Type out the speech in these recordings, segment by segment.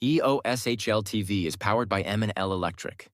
EOSHL TV is powered by M&L Electric.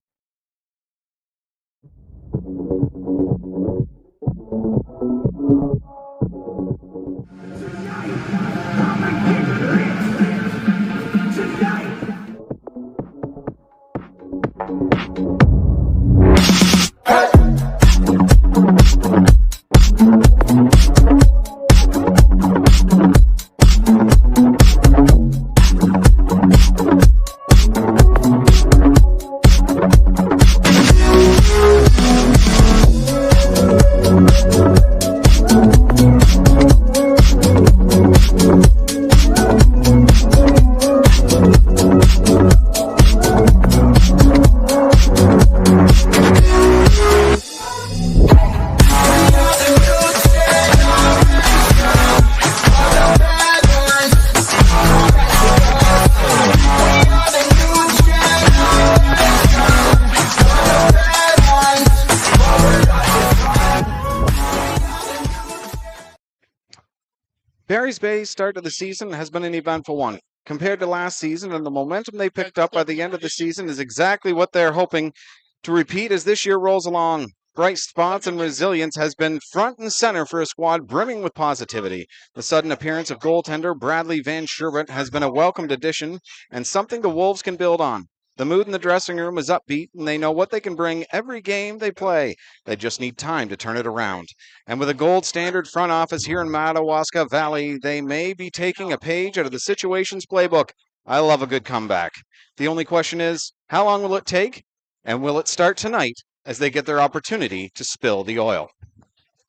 Barry's Bay's start of the season has been an eventful one. Compared to last season, and the momentum they picked up by the end of the season is exactly what they're hoping to repeat as this year rolls along. Bright spots and resilience has been front and center for a squad brimming with positivity. The sudden appearance of goaltender Bradley Van Sherbert has been a welcomed addition and something the Wolves can build on. The mood in the dressing room is upbeat, and they know what they can bring every game they play. They just need time to turn it around. And with a gold standard front office here in Madawaska Valley, they may be taking a page out of the situations playbook. I love a good comeback. The only question is, how long will it take? And will it start tonight as they get their opportunity to spill the oil?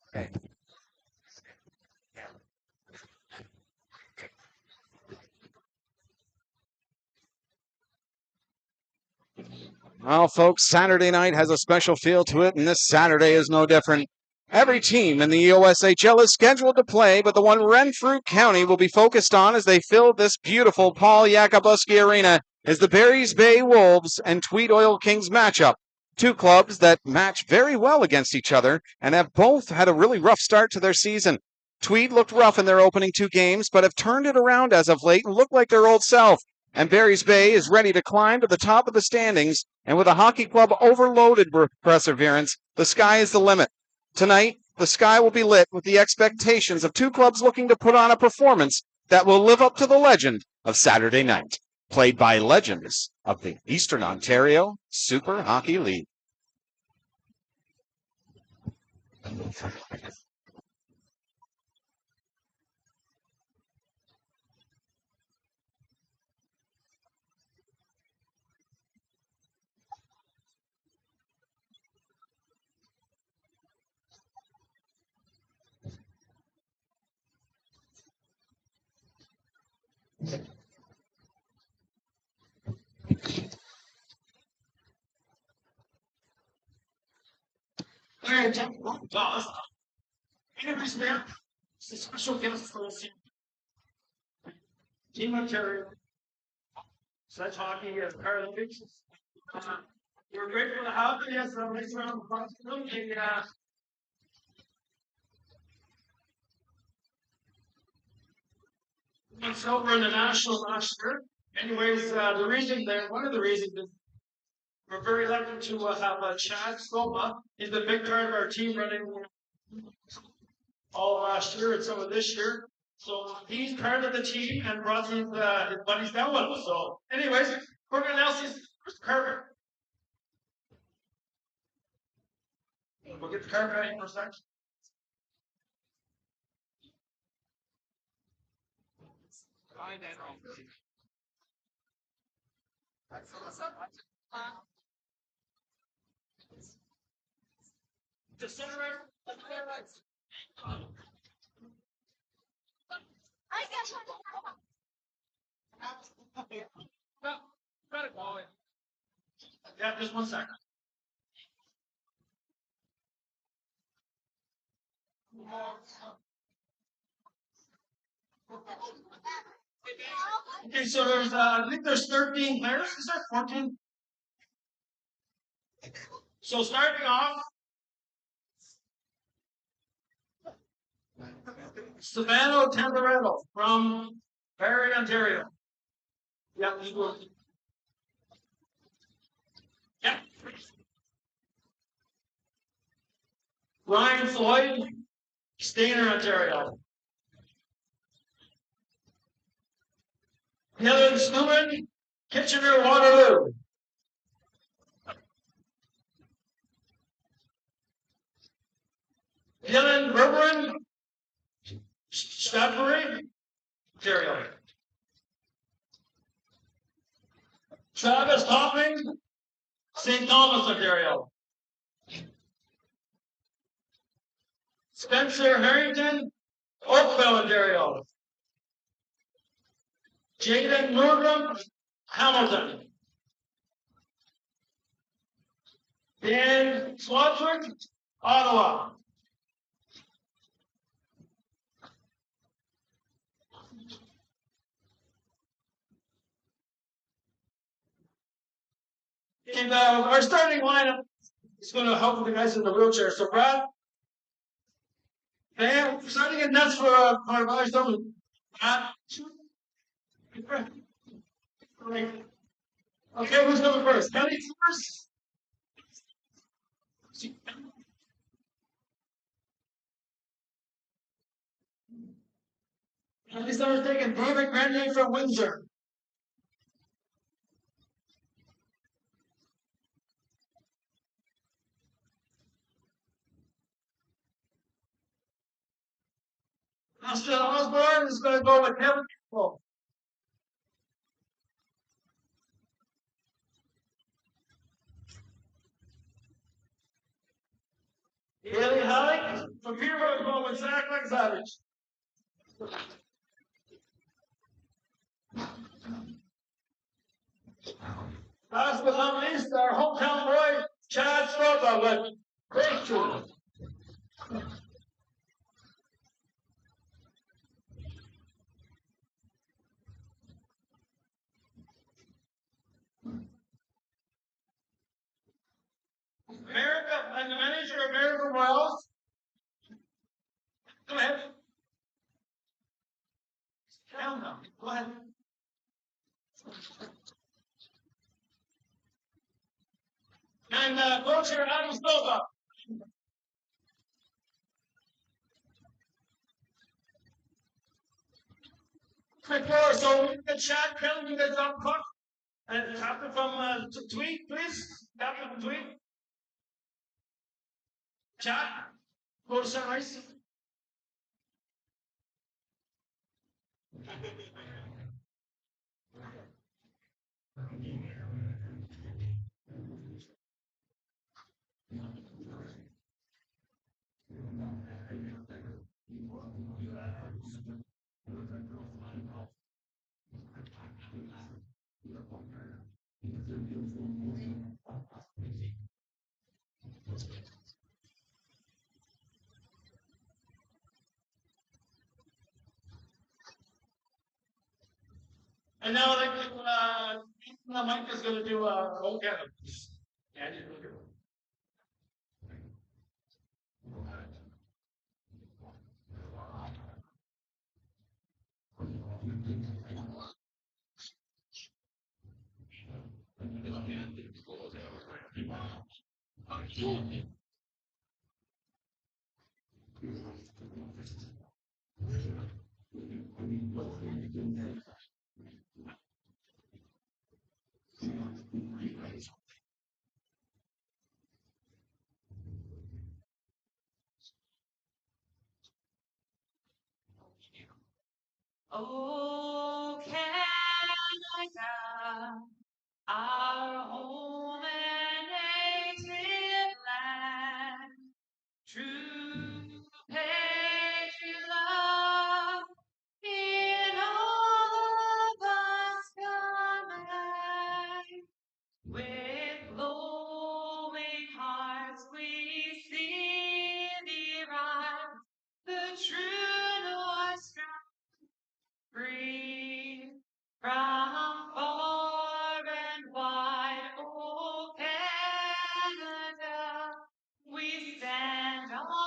Okay. Well, folks, Saturday night has a special feel to it, and this Saturday is no different. Every team in the EOSHL is scheduled to play, but the one Renfrew County will be focused on as they fill this beautiful Paul Yakabuski Arena is the Barry's Bay Wolves and Tweed Oil Kings matchup. Two clubs that match very well against each other and have both had a really rough start to their season. Tweed looked rough in their opening two games, but have turned it around as of late and look like their old self. And Barry's Bay is ready to climb to the top of the standings, and with a hockey club overloaded with perseverance, the sky is the limit. Tonight, the sky will be lit with the expectations of two clubs looking to put on a performance that will live up to the legend of Saturday night, played by legends of the Eastern Ontario Super Hockey League. It's a special guest for us. Team Ontario. Such hockey as Paralympics. We're grateful to have you as the next round of possibility. It's over in the national last year. Anyways, one of the reasons is we're very lucky to have Chad Stoma. He's a big part of our team running all last year and some of this year. So he's part of the team and brought his buddies down with him. So anyways, we're going to now see first carpet. We'll get the carpet ready for a second. Disintegrate. I guess got it going. Yeah, just 1 second. Okay, so there's I think there's 13 players. Is there 14? So starting off, Savannah Tamburello from Barrie, Ontario. Yeah, you go. Yeah. Ryan Floyd, Stainer, Ontario. Helen Stewart, Kitchener, Waterloo. Helen Berberin, Stadbury, Ontario. Travis Topping, St. Thomas, Ontario. Spencer Harrington, Oakville, Ontario. Jaden Nordrum, Hamilton. Dan Swadsworth, Ottawa. And our starting lineup is going to help the guys in the wheelchair. So Brad, Van, starting in nets for our vice president. Okay, who's coming first? Kelly first. Kelly started taking David Grenier from Windsor. Austin Osborne is going to go with Kevin Campbell. Haley Halleck from Peterborough is going with Zach Savage. Last but not least, our hometown boy, Chad Stroba with Breakthrough. America, and the manager of American Royals. Go ahead. Hell no. Go ahead. And coach here, Adam Stroba. Quick floor, so we get Chad Kelly, you guys up puck. And captain from Tweed, please. Captain from Tweed. Chad, go to center ice. And now Mike is going to do a roll gather. Yeah, just look at it. Oh, Canada, our home and native land, true patriot love in all of us combine. With glowing hearts we see thee rise, the true North Star. Free from far and wide, oh Canada, we stand on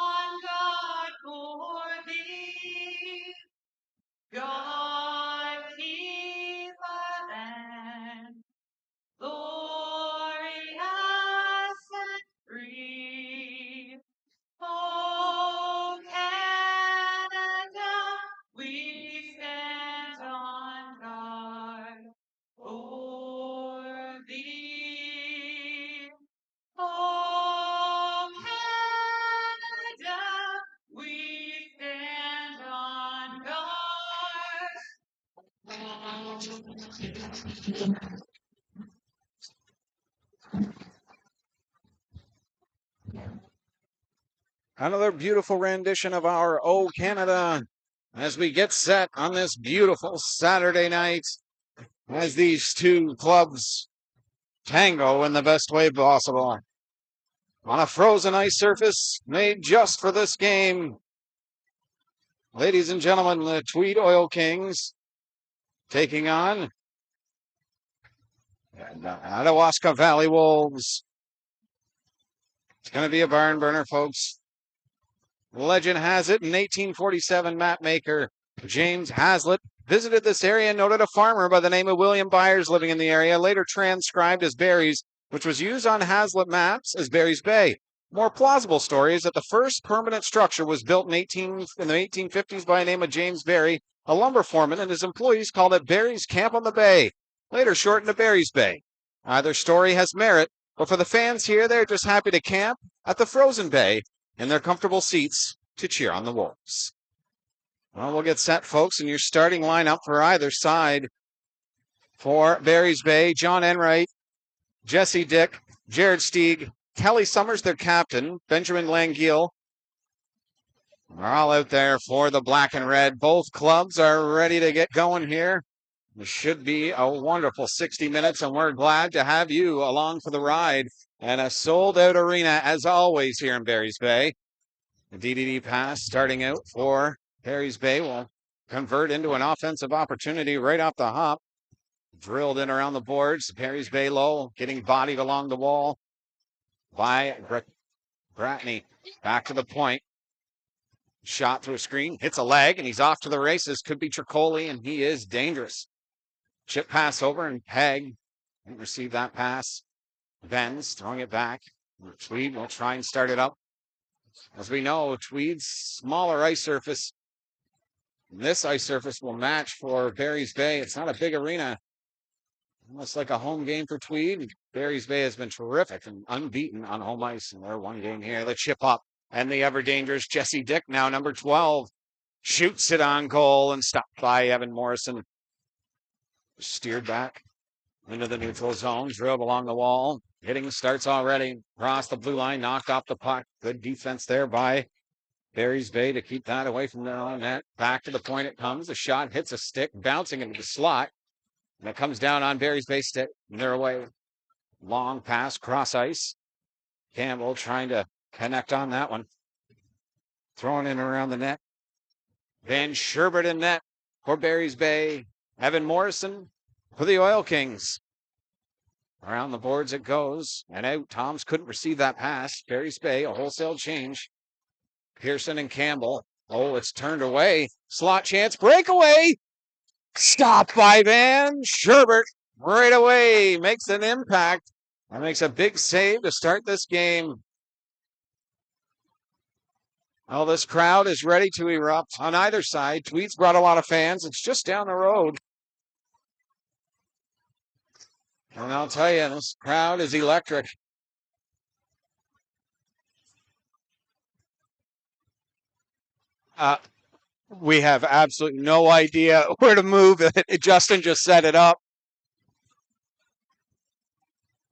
Another beautiful rendition of our O Canada as we get set on this beautiful Saturday night as these two clubs tango in the best way possible. On a frozen ice surface made just for this game. Ladies and gentlemen, the Tweed Oil Kings taking on the Madawaska Valley Wolves. It's going to be a barn burner, folks. Legend has it in 1847, mapmaker James Hazlitt visited this area and noted a farmer by the name of William Byers living in the area, later transcribed as Barry's, which was used on Hazlitt maps as Barry's Bay. More plausible story is that the first permanent structure was built in the 1850s by a name of James Barry, a lumber foreman, and his employees called it Barry's Camp on the Bay, later shortened to Barry's Bay. Either story has merit, but for the fans here, they're just happy to camp at the frozen bay in their comfortable seats to cheer on the Wolves. Well, we'll get set, folks, and your starting lineup for either side. For Barry's Bay, John Enright, Jesse Dick, Jared Stieg, Kelly Summers, their captain, Benjamin Langiel, are all out there for the black and red. Both clubs are ready to get going here. It should be a wonderful 60 minutes, and we're glad to have you along for the ride. And a sold-out arena, as always, here in Barry's Bay. The DDD pass starting out for Barry's Bay will convert into an offensive opportunity right off the hop. Drilled in around the boards. Barry's Bay low, getting bodied along the wall by Bratney. Back to the point. Shot through a screen, hits a leg, and he's off to the races. Could be Tricoli, and he is dangerous. Chip pass over, and Peg didn't receive that pass. Benz throwing it back. Tweed will try and start it up. As we know, Tweed's smaller ice surface. This ice surface will match for Barry's Bay. It's not a big arena. Almost like a home game for Tweed. Barry's Bay has been terrific and unbeaten on home ice in their one game here. The chip up and the ever dangerous Jesse Dick, now number 12, shoots it on goal and stopped by Evan Morrison. Steered back into the neutral zone, drilled along the wall. Hitting starts already. Across the blue line, knocked off the puck. Good defense there by Barry's Bay to keep that away from the net. Back to the point it comes. The shot hits a stick, bouncing into the slot. And it comes down on Barry's Bay stick. And they're away. Long pass, cross ice. Campbell trying to connect on that one. Throwing in around the net. Van Sherbert in net for Barry's Bay. Evan Morrison for the Oil Kings. Around the boards it goes, and out. Toms couldn't receive that pass. Barry's Bay, a wholesale change. Pearson and Campbell. Oh, it's turned away. Slot chance, breakaway. Stopped by Van Sherbert. Right away, makes an impact. And makes a big save to start this game. Well, this crowd is ready to erupt on either side. Tweed's brought a lot of fans. It's just down the road. And I'll tell you, this crowd is electric. We have absolutely no idea where to move. Justin just set it up.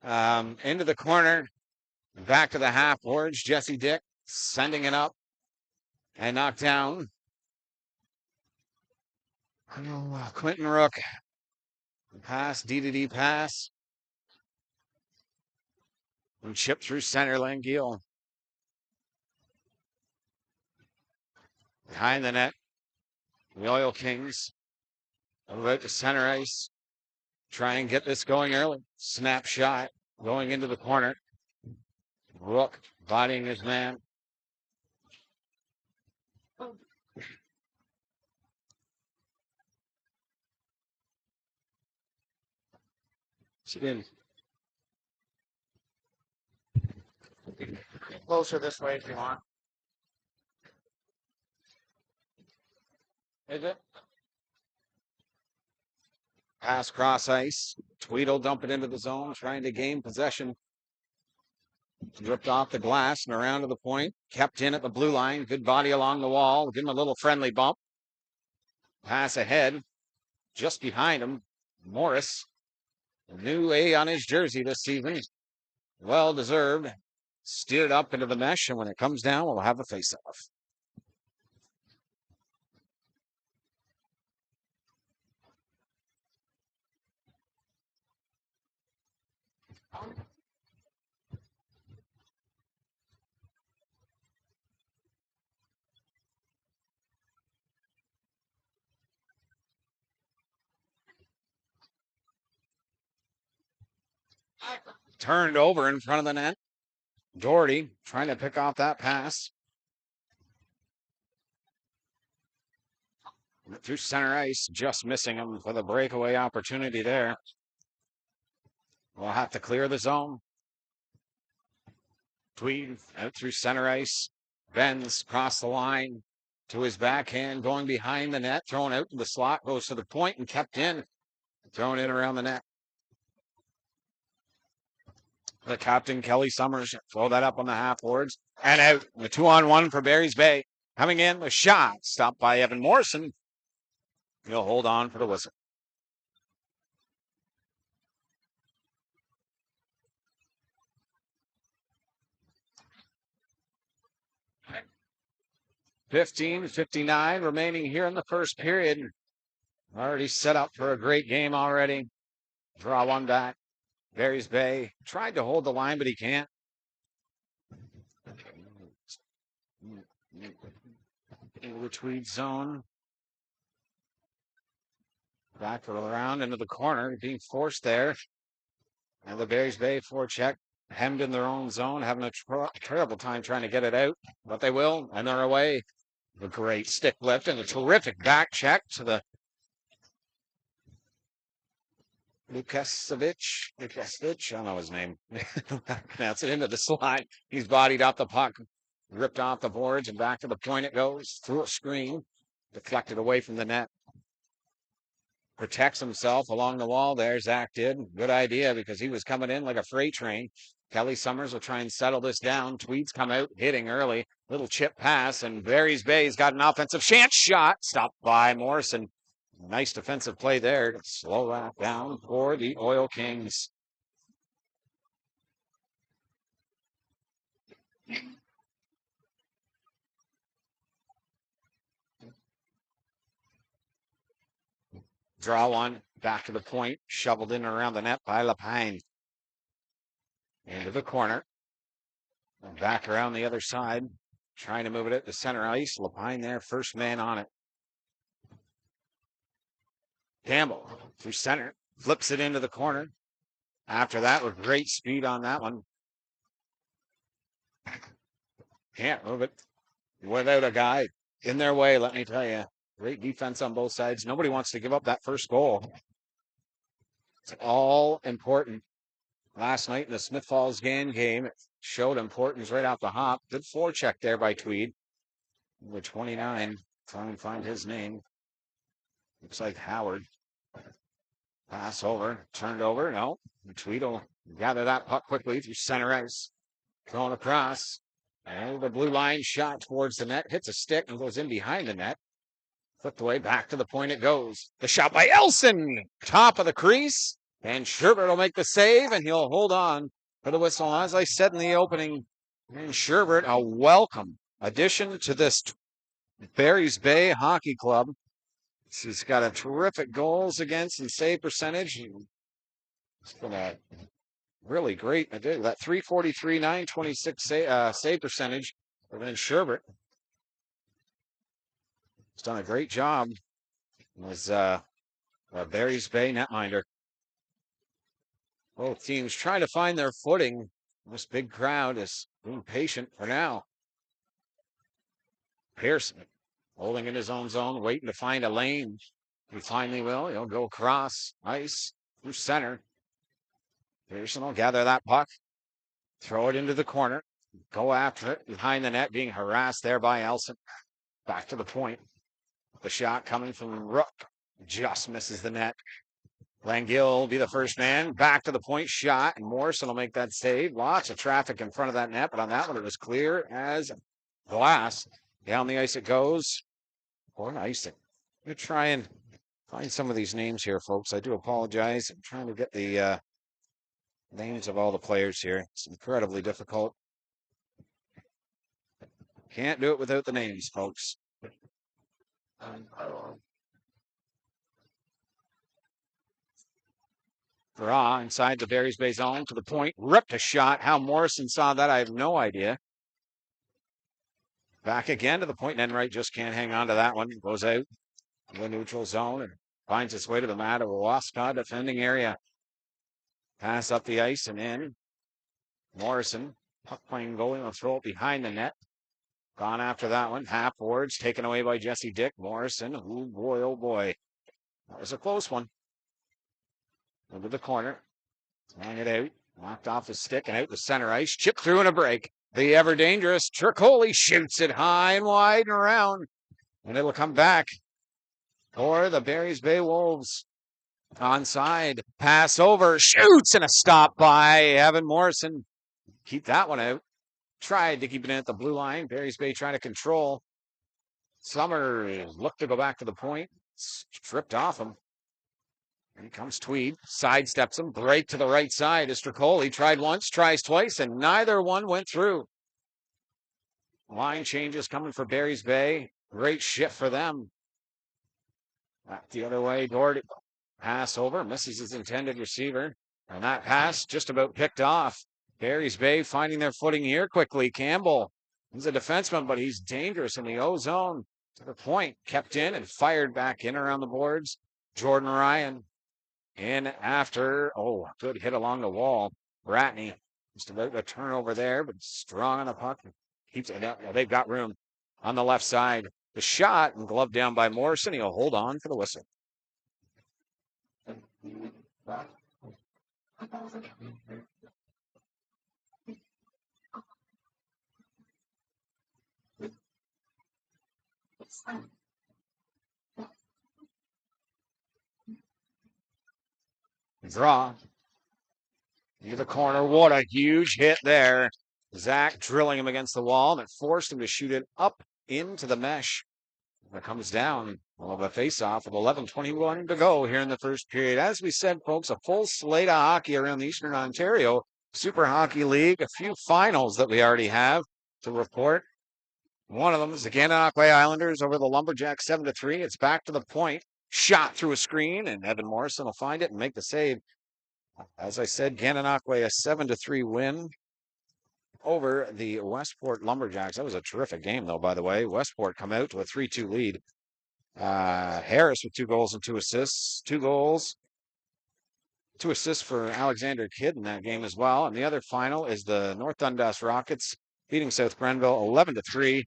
Into the corner. Back to the half boards. Jesse Dick sending it up. And knocked down. Quentin Rook. Pass, D-to-D pass. And chip through center, Langiel. Behind the net, the Oil Kings. About to center ice. Try and get this going early. Snap shot going into the corner. Rook bodying his man. Spin. Closer this way if you want. Is it? Pass cross ice. Tweedle dump it into the zone, trying to gain possession. Ripped off the glass and around to the point. Kept in at the blue line. Good body along the wall. Give him a little friendly bump. Pass ahead. Just behind him. Morris. New A on his jersey this season. Well deserved. Steered up into the mesh, and when it comes down, we'll have a face-off. Turned over in front of the net. Doherty trying to pick off that pass. Through center ice, just missing him for the breakaway opportunity there. We'll have to clear the zone. Tweed out through center ice. Bends across the line to his backhand, going behind the net, thrown out to the slot, goes to the point and kept in. Thrown in around the net. The captain, Kelly Summers, throw that up on the half boards and out. The 2-on-1 for Barry's Bay. Coming in, the shot stopped by Evan Morrison. He'll hold on for the whistle. $15:59 remaining here in the first period. Already set up for a great game already. Draw one back. Barry's Bay tried to hold the line, but he can't. Into the Tweed zone. Back around into the corner, being forced there. And the Barry's Bay forecheck hemmed in their own zone, having a terrible time trying to get it out. But they will, and they're away. A great stick lift and a terrific back check to the Lukasevich, I don't know his name. That's it into the slide. He's bodied up the puck, ripped off the boards, and back to the point it goes through a screen, deflected away from the net. Protects himself along the wall there. Zach did. Good idea because he was coming in like a freight train. Kelly Summers will try and settle this down. Tweed's come out hitting early. Little chip pass, and Barry's Bay's got an offensive chance shot. Stopped by Morrison. Nice defensive play there to slow that down for the Oil Kings. Draw one, back to the point, shoveled in around the net by Lapine. Into the corner. And back around the other side, trying to move it at the center ice. Lapine there, first man on it. Campbell through center, flips it into the corner. After that, with great speed on that one. Can't move it without a guy in their way, let me tell you. Great defense on both sides. Nobody wants to give up that first goal. It's all important. Last night in the Smith Falls game, it showed importance right off the hop. Good forecheck there by Tweed. Number 29, trying to find his name. Looks like Howard. Pass over, turned over. No, Tweed will gather that puck quickly through center ice. Thrown across. And the blue line shot towards the net. Hits a stick and goes in behind the net. Flipped away, back to the point it goes. The shot by Elson. Top of the crease. And Sherbert will make the save, and he'll hold on for the whistle. As I said in the opening, Sherbert, a welcome addition to this Barry's Bay Hockey Club. He's got a terrific goals against and save percentage. It's been a really great addition. That 343, 926 save percentage. And then Sherbert has done a great job as Barry's Bay netminder. Both teams trying to find their footing. This big crowd is being patient for now. Pearson holding in his own zone, waiting to find a lane. He finally will. He'll go across ice through center. Pearson will gather that puck, throw it into the corner, go after it behind the net, being harassed there by Elson. Back to the point. The shot coming from Rook just misses the net. Langill will be the first man. Back to the point shot, and Morrison will make that save. Lots of traffic in front of that net, but on that one it was clear as glass. Down the ice it goes. Or icing. You try and Find some of these names here, folks. I do apologize. I'm trying to get the names of all the players here. It's incredibly difficult. Can't do it without the names, folks. Draw inside the Barry's Bay zone to the point. Ripped a shot. How Morrison saw that, I have no idea. Back again to the point, and Enright just can't hang on to that one. Goes out in the neutral zone and finds its way to the Madawaska defending area. Pass up the ice and in. Morrison, puck playing goalie, will throw it behind the net. Gone after that one. Half boards taken away by Jesse Dick. Morrison, oh boy. That was a close one. Into the corner. Throwing it out. Knocked off his stick and out the center ice. Chipped through in a break. The ever dangerous Tricoli shoots it high and wide and around. And it'll come back for the Barry's Bay Wolves. Onside. Pass over. Shoots and a stop by Evan Morrison. Keep that one out. Tried to keep it in at the blue line. Barry's Bay trying to control. Summers looked to go back to the point. Stripped off him. Here comes Tweed. Sidesteps him. Break to the right side. Tricoli tried once, tries twice, and neither one went through. Line changes coming for Barry's Bay. Great shift for them. Back the other way. Doherty. Pass over. Misses his intended receiver. And that pass just about picked off. Barry's Bay finding their footing here quickly. Campbell, he's a defenseman, but he's dangerous in the O zone. To the point, kept in and fired back in around the boards. Jordan Ryan in after. Oh, good hit along the wall. Bratney just about a turnover there, but strong on the puck. Keeps it up. They've got room on the left side. The shot and glove down by Morrison. He'll hold on for the whistle. Draw. Into the corner. What a huge hit there. Zach drilling him against the wall, and it forced him to shoot it up into the mesh. It comes down. Well, the face-off with 11:21 to go here in the first period. As we said, folks, a full slate of hockey around the Eastern Ontario Super Hockey League. A few finals that we already have to report. One of them is the Gananoque Islanders over the Lumberjacks 7-3. It's back to the point. Shot through a screen, and Evan Morrison will find it and make the save. As I said, Gananoque a 7-3 win over the Westport Lumberjacks. That was a terrific game, though, by the way. Westport come out to a 3-2 lead. Harris with 2 goals and 2 assists. 2 goals, 2 assists for Alexander Kidd in that game as well. And the other final is the North Dundas Rockets beating South Grenville 11-3.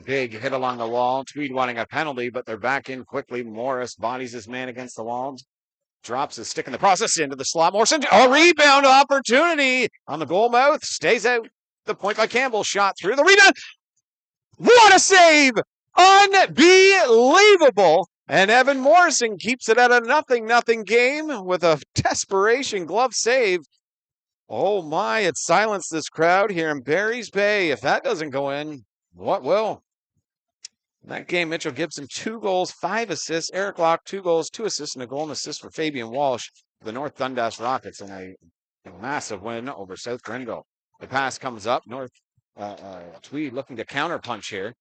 Big hit along the wall. Tweed wanting a penalty, but they're back in quickly. Morris bodies his man against the wall. Drops his stick in the process into the slot. Morrison, a rebound opportunity on the goal mouth. Stays out. The point by Campbell. Shot through the rebound. What a save! Unbelievable! And Evan Morrison keeps it at a 0-0 game with a desperation glove save. Oh my, it silenced this crowd here in Barry's Bay. If that doesn't go in, what will? In that game, Mitchell Gibson, 2 goals, 5 assists. Eric Locke, 2 goals, 2 assists, and a goal and assist for Fabian Walsh, the North Dundas Rockets, in a massive win over South Grenville. The pass comes up. Tweed looking to counterpunch here.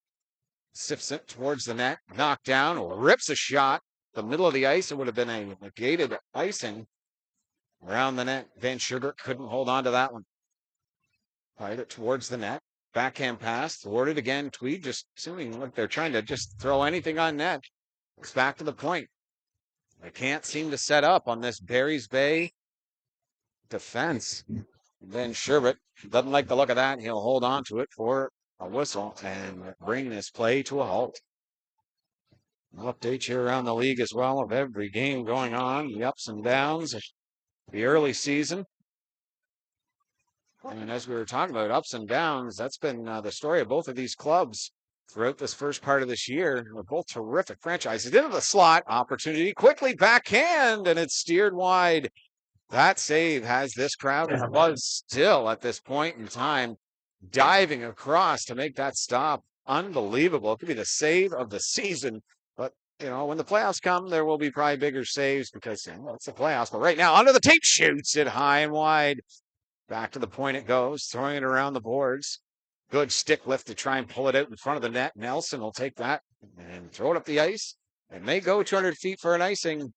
Sifts it towards the net. Knocked down. Rips a shot. The middle of the ice. It would have been a negated icing around the net. Van Schubert couldn't hold on to that one. Fired it towards the net. Backhand pass. Thwarted again. Tweed just assuming like they're trying to just throw anything on net. It's back to the point. They can't seem to set up on this Barry's Bay defense. Van Schubert doesn't like the look of that. He'll hold on to it for a whistle and bring this play to a halt. We'll update you around the league as well of every game going on, the ups and downs of the early season. And as we were talking about ups and downs, that's been the story of both of these clubs throughout this first part of this year. They're both terrific franchises. Into the slot, opportunity, quickly backhand, and it's steered wide. That save has this crowd in a buzz still at this point in time, diving across to make that stop. Unbelievable. It could be the save of the season, but when the playoffs come, there will be probably bigger saves because it's the playoffs. But right now, under the tape, shoots it high and wide. Back to the point it goes, throwing it around the boards. Good stick lift to try and pull it out in front of the net. Nelson will take that and throw it up the ice. It may go 200 feet for an icing.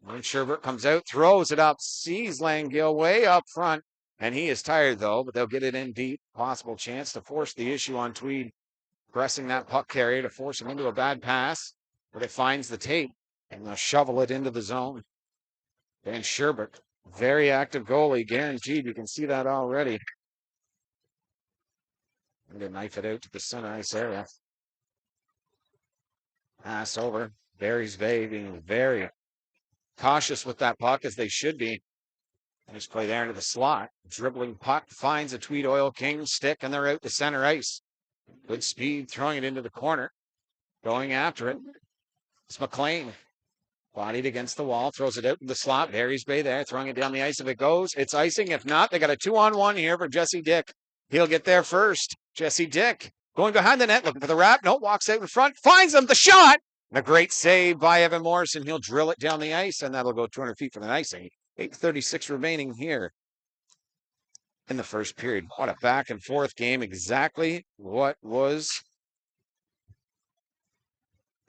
When Sherbert comes out, throws it up, sees Langhill way up front, and he is tired though, but they'll get it in deep. Possible chance to force the issue on Tweed, pressing that puck carrier to force him into a bad pass, but it finds the tape and they'll shovel it into the zone. Van Sherbert, very active goalie, guaranteed. You can see that already. I'm going to knife it out to the center ice area. Pass over. Barry's Bay being very cautious with that puck, as they should be. Nice play there into the slot. Dribbling puck finds a Tweed Oil King stick, and they're out to center ice. Good speed, throwing it into the corner. Going after it. It's McLean. Bodied against the wall, throws it out in the slot. Barry's Bay there, throwing it down the ice. If it goes, it's icing. If not, they got a 2-on-1 here for Jesse Dick. He'll get there first. Jesse Dick going behind the net, looking for the wrap. No, walks out in front, finds him, the shot. And a great save by Evan Morrison. He'll drill it down the ice, and that'll go 200 feet for the icing. 8:36 remaining here in the first period. What a back and forth game. Exactly what was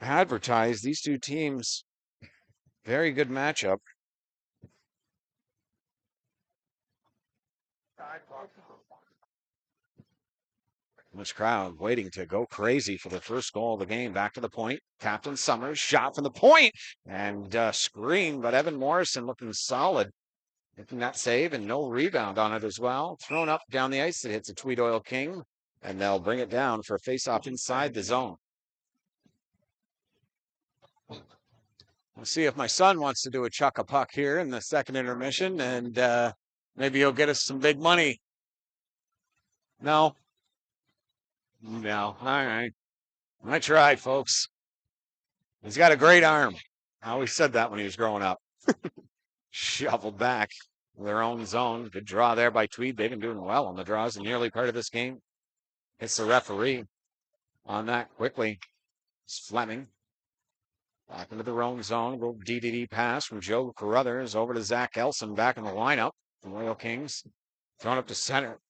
advertised. These two teams, very good matchup. This crowd waiting to go crazy for the first goal of the game. Back to the point. Captain Summers shot from the point and screen, but Evan Morrison looking solid. Making that save and no rebound on it as well. Thrown up down the ice. It hits a Tweed Oil King, and they'll bring it down for a face-off inside the zone. We'll see if my son wants to do a chuck a puck here in the second intermission, and maybe he'll get us some big money. No. No. All right. I tried, folks. He's got a great arm. I always said that when he was growing up. Shoveled back their own zone. Good draw there by Tweed. They've been doing well on the draws in the early part of this game. Hits the referee on that quickly. It's Fleming. Back into their own zone. A little DDD pass from Joe Carruthers over to Zach Elson back in the lineup. The Royal Kings thrown up to center.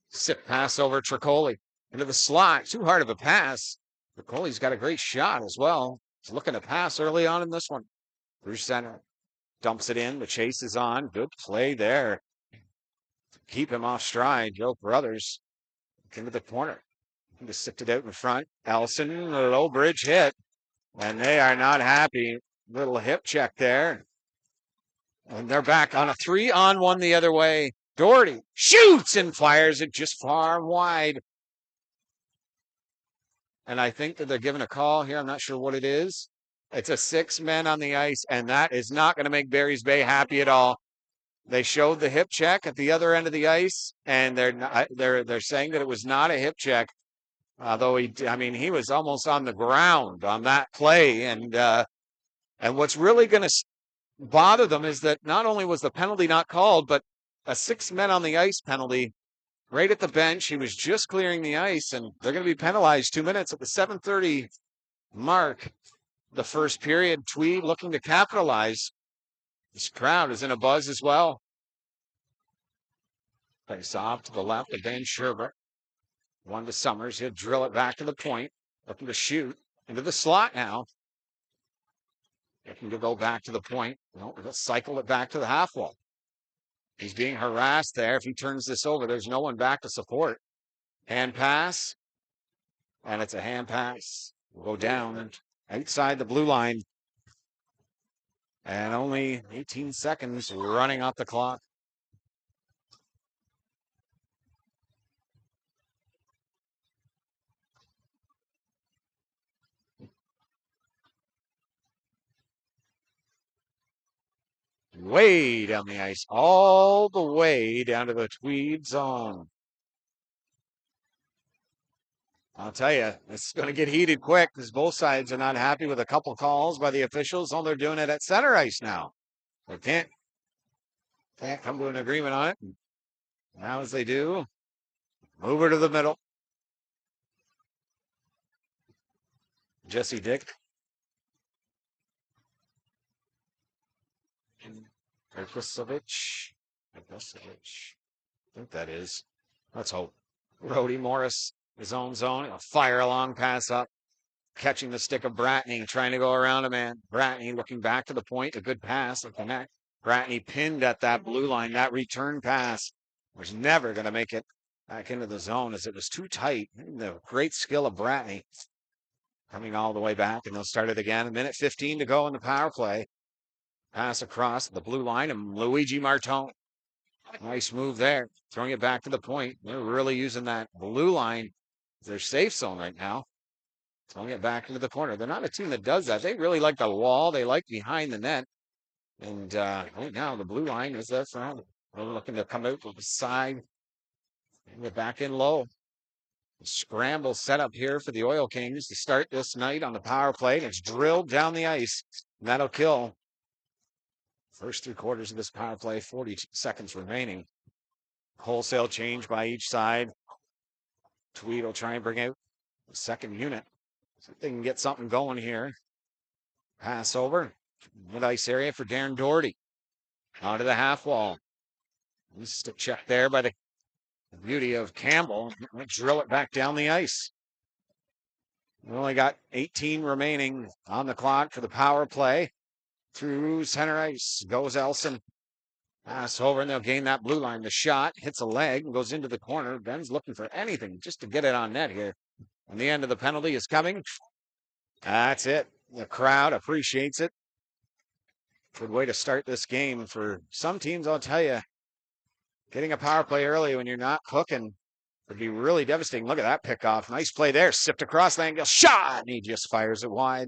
Sip pass over Tricoli. Into the slot. Too hard of a pass. Tricoli's got a great shot as well. He's looking to pass early on in this one. Through center. Dumps it in. The chase is on. Good play there. Keep him off stride. Joe Carruthers into the corner. Just sipped it out in front. Elson, a low bridge hit. And they are not happy. Little hip check there. And they're back on a 3-on-1 the other way. Doherty shoots and fires it just far and wide. And I think that they're giving a call here. I'm not sure what it is. It's a 6-man on the ice, and that is not going to make Barry's Bay happy at all. They showed the hip check at the other end of the ice, and they're saying that it was not a hip check. Although he was almost on the ground on that play, and what's really going to bother them is that not only was the penalty not called, but a 6-men on the ice penalty right at the bench. He was just clearing the ice, and they're going to be penalized 2 minutes at the 7:30 mark. The first period. Tweed looking to capitalize. This crowd is in a buzz as well. Face off to the left of Ben Sherbert. One to Summers. He'll drill it back to the point. Looking to shoot into the slot now. Looking to go back to the point. No, he'll cycle it back to the half wall. He's being harassed there. If he turns this over, there's no one back to support. Hand pass. And it's a hand pass. We'll go down outside the blue line. And only 18 seconds running off the clock. Way down the ice, all the way down to the Tweed zone. I'll tell you, it's going to get heated quick because both sides are not happy with a couple calls by the officials. Oh, they're doing it at center ice now. They can't come to an agreement on it. Now as they do, move her to the middle. Jesse Dick Erkosovic. I think that is. Let's hope. Brody Morris, his own zone. A fire a long pass up. Catching the stick of Bratney, trying to go around a man. Bratney looking back to the point. A good pass at the neck. Bratney pinned at that blue line. That return pass was never going to make it back into the zone as it was too tight. The great skill of Bratney coming all the way back, and they'll start it again. 1:15 to go in the power play. Pass across the blue line, and Luigi Martone. Nice move there. Throwing it back to the point. They're really using that blue line as their safe zone right now. Throwing it back into the corner. They're not a team that does that. They really like the wall. They like behind the net. And right now, the blue line is there front. They're looking to come out to the side. And get back in low. Scramble set up here for the Oil Kings to start this night on the power play. It's drilled down the ice. And that'll kill. First 3/4 of this power play, 40 seconds remaining. Wholesale change by each side. Tweed will try and bring out the second unit. So they can get something going here. Pass over. Mid-ice area for Darren Doherty. Onto the half wall. Just a check there by the beauty of Campbell. Let's drill it back down the ice. We only got 18 remaining on the clock for the power play. Through center ice goes Elson. Pass over, and they'll gain that blue line. The shot hits a leg and goes into the corner. Ben's looking for anything just to get it on net here. And the end of the penalty is coming. That's it. The crowd appreciates it. Good way to start this game for some teams, I'll tell you. Getting a power play early when you're not cooking would be really devastating. Look at that pickoff. Nice play there. Sipped across the angle. Shot! And he just fires it wide.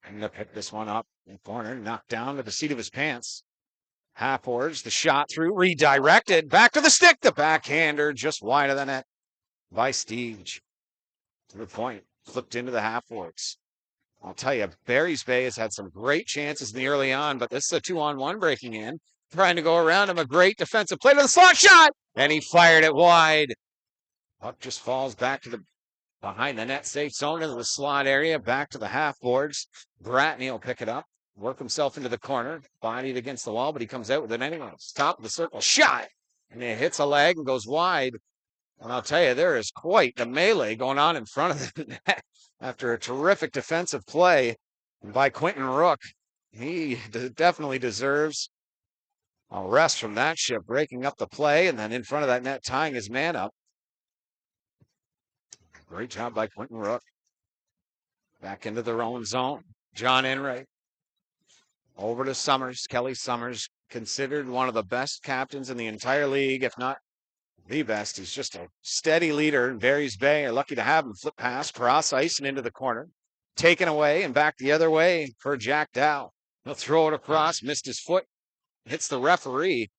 And to pick this one up in the corner. Knocked down to the seat of his pants. Halfboards. The shot through. Redirected. Back to the stick. The backhander just wide of the net by Steege. To the point. Flipped into the halfboards. I'll tell you, Barry's Bay has had some great chances in the early on, but this is a 2-on-1 breaking in. Trying to go around him. A great defensive play to the slot shot. And he fired it wide. Puck just falls back to the behind the net safe zone into the slot area. Back to the half boards. Bratney will pick it up. Work himself into the corner. Bodied against the wall, but he comes out with it anyway. Top of the circle. Shot. And it hits a leg and goes wide. And I'll tell you, there is quite the melee going on in front of the net after a terrific defensive play by Quentin Rook. He definitely deserves a rest from that ship, breaking up the play, and then in front of that net, tying his man up. Great job by Quentin Rook. Back into their own zone. John Enright. Over to Summers. Kelly Summers, considered one of the best captains in the entire league, if not the best. He's just a steady leader. And Barry's Bay are lucky to have him. Flip pass, cross ice, and into the corner. Taken away and back the other way for Jack Dow. He'll throw it across, missed his foot. Hits the referee.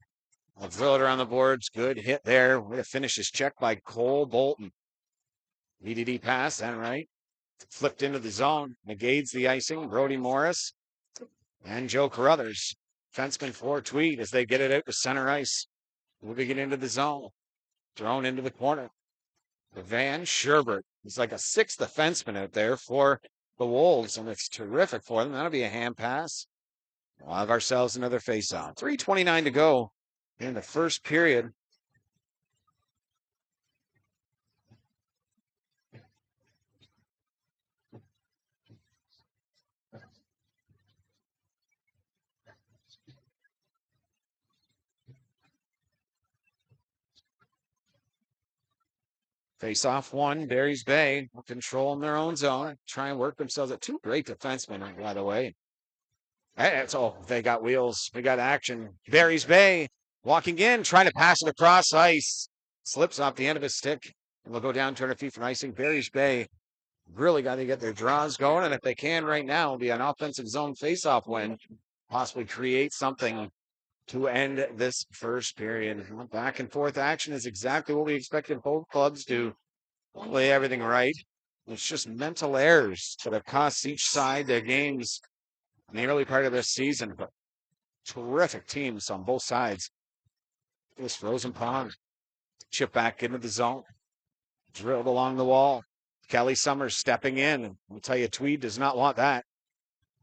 I'll drill it around the boards. Good hit there. Way to finish his check by Cole Bolton. VDD pass, and right. Flipped into the zone. Negades the icing. Brody Morris and Joe Carruthers. Fenceman for Tweed as they get it out to center ice. Moving it into the zone. Thrown into the corner. The Van Sherbert. He's like a sixth defenseman out there for the Wolves, and it's terrific for them. That'll be a hand pass. We'll have ourselves another face-off. 3:29 to go in the first period. Face-off one, Barry's Bay will control in their own zone. Try and work themselves at two great defensemen, by the way. That's all. They got wheels. We got action. Barry's Bay walking in, trying to pass it across ice. Slips off the end of his stick. And they'll go down 200 feet from icing. Barry's Bay really got to get their draws going. And if they can right now, it'll be an offensive zone face-off win. Possibly create something to end this first period. Back and forth action is exactly what we expected both clubs to play everything right. It's just mental errors that have cost each side their games in the early part of this season. But terrific teams on both sides. This frozen pond. Chip back into the zone. Drilled along the wall. Kelly Summers stepping in. I'll tell you, Tweed does not want that.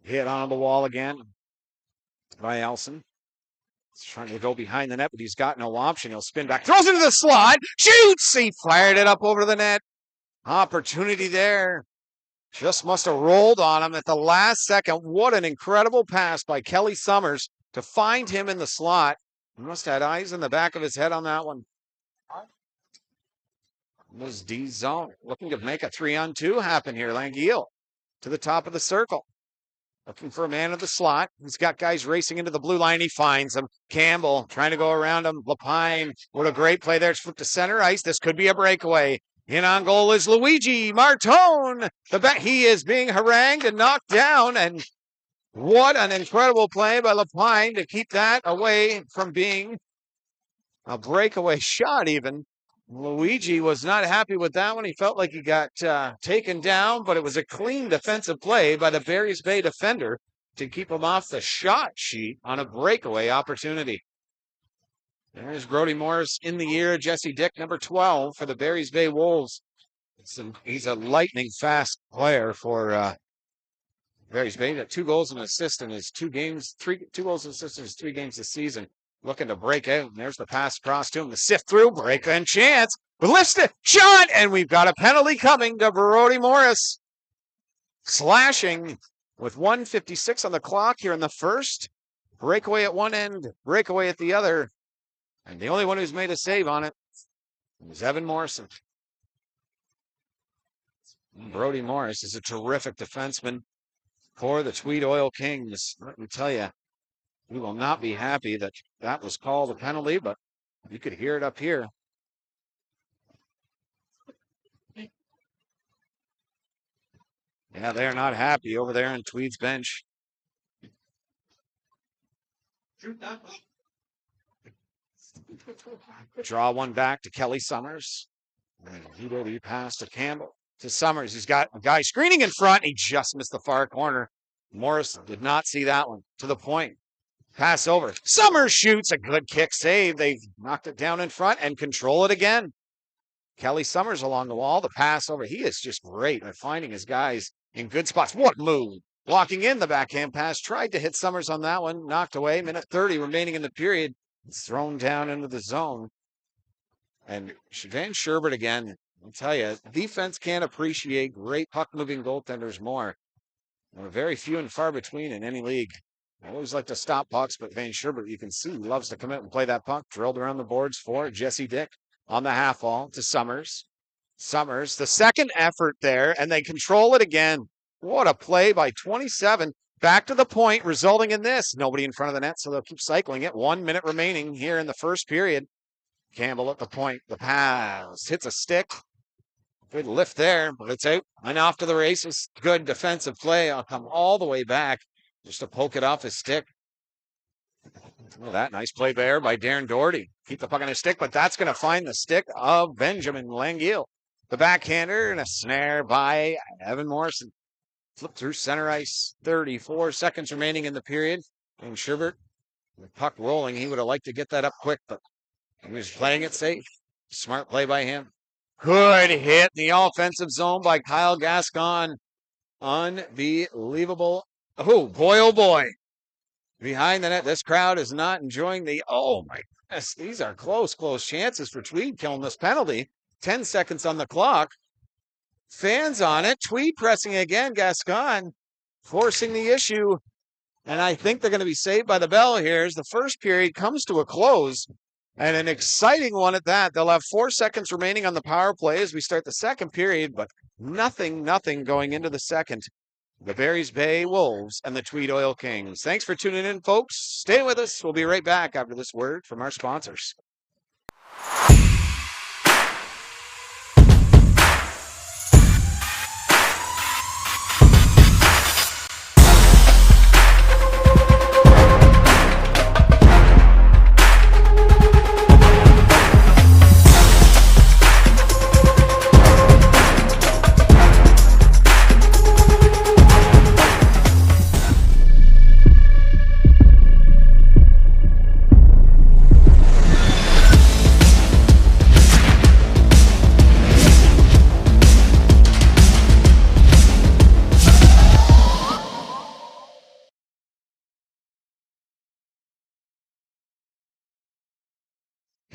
Hit on the wall again. by Elson. He's trying to go behind the net, but he's got no option. He'll spin back, throws into the slot, shoots! He fired it up over the net. Opportunity there. Just must have rolled on him at the last second. What an incredible pass by Kelly Summers to find him in the slot. He must have had eyes in the back of his head on that one. Was D zone looking to make a 3-on-2 happen here. Langiel to the top of the circle. Looking for a man in the slot. He's got guys racing into the blue line. He finds him. Campbell trying to go around him. Lapine, what a great play there. It's flipped to center ice. This could be a breakaway. In on goal is Luigi Martone. He is being harangued and knocked down. And what an incredible play by Lapine to keep that away from being a breakaway shot even. Luigi was not happy with that one. He felt like he got taken down, but it was a clean defensive play by the Barry's Bay defender to keep him off the shot sheet on a breakaway opportunity. There's Brody Morris in the year. Jesse Dick, number 12 for the Barry's Bay Wolves. He's a lightning fast player for Barry's Bay. Got 2 goals and an assist in his 2 games. 2 goals and assists in his 3 games this season. Looking to break out. And there's the pass across to him. The sift through. Break and chance. Lifts it. Shot. And we've got a penalty coming to Brody Morris. Slashing with 1:56 on the clock here in the first. Breakaway at one end. Breakaway at the other. And the only one who's made a save on it is Evan Morrison. Brody Morris is a terrific defenseman for the Tweed Oil Kings. Let me tell you, we will not be happy that that was called a penalty, but you could hear it up here. Yeah, they're not happy over there on Tweed's bench. Draw one back to Kelly Summers. And he passed to Campbell. To Summers. He's got a guy screening in front. He just missed the far corner. Morris did not see that one. To the point. Pass over. Summers shoots. A good kick save. They've knocked it down in front and control it again. Kelly Summers along the wall. The pass over. He is just great at finding his guys in good spots. What move? Walking in the backhand pass. Tried to hit Summers on that one. Knocked away. Minute 30 remaining in the period. It's thrown down into the zone. And Van Sherbert again. I'll tell you, defense can't appreciate great puck-moving goaltenders more. They're very few and far between in any league. I always like to stop pucks, but Van Sherbert, you can see, he loves to come out and play that puck. Drilled around the boards for Jesse Dick on the half wall to Summers. Summers, the second effort there, and they control it again. What a play by 27. Back to the point, resulting in this. Nobody in front of the net, so they'll keep cycling it. 1 minute remaining here in the first period. Campbell at the point. The pass hits a stick. Good lift there, but it's out and off to the races. Good defensive play. I'll come all the way back just to poke it off his stick. Oh, that nice play there by Darren Doherty. Keep the puck on his stick, but that's going to find the stick of Benjamin Langiel. The backhander and a snare by Evan Morrison. Flip through center ice. 34 seconds remaining in the period. And Sherbert, the puck rolling, he would have liked to get that up quick, but he was playing it safe. Smart play by him. Good hit in the offensive zone by Kyle Gascon. Unbelievable. Oh, boy. Behind the net, this crowd is not enjoying the... Oh, my goodness. These are close chances for Tweed killing this penalty. 10 seconds on the clock. Fans on it. Tweed pressing again. Gascon forcing the issue. And I think they're going to be saved by the bell here as the first period comes to a close. And an exciting one at that. They'll have 4 seconds remaining on the power play as we start the second period, but nothing going into the second. The Barry's Bay Wolves and the Tweed Oil Kings. Thanks for tuning in, folks. Stay with us. We'll be right back after this word from our sponsors.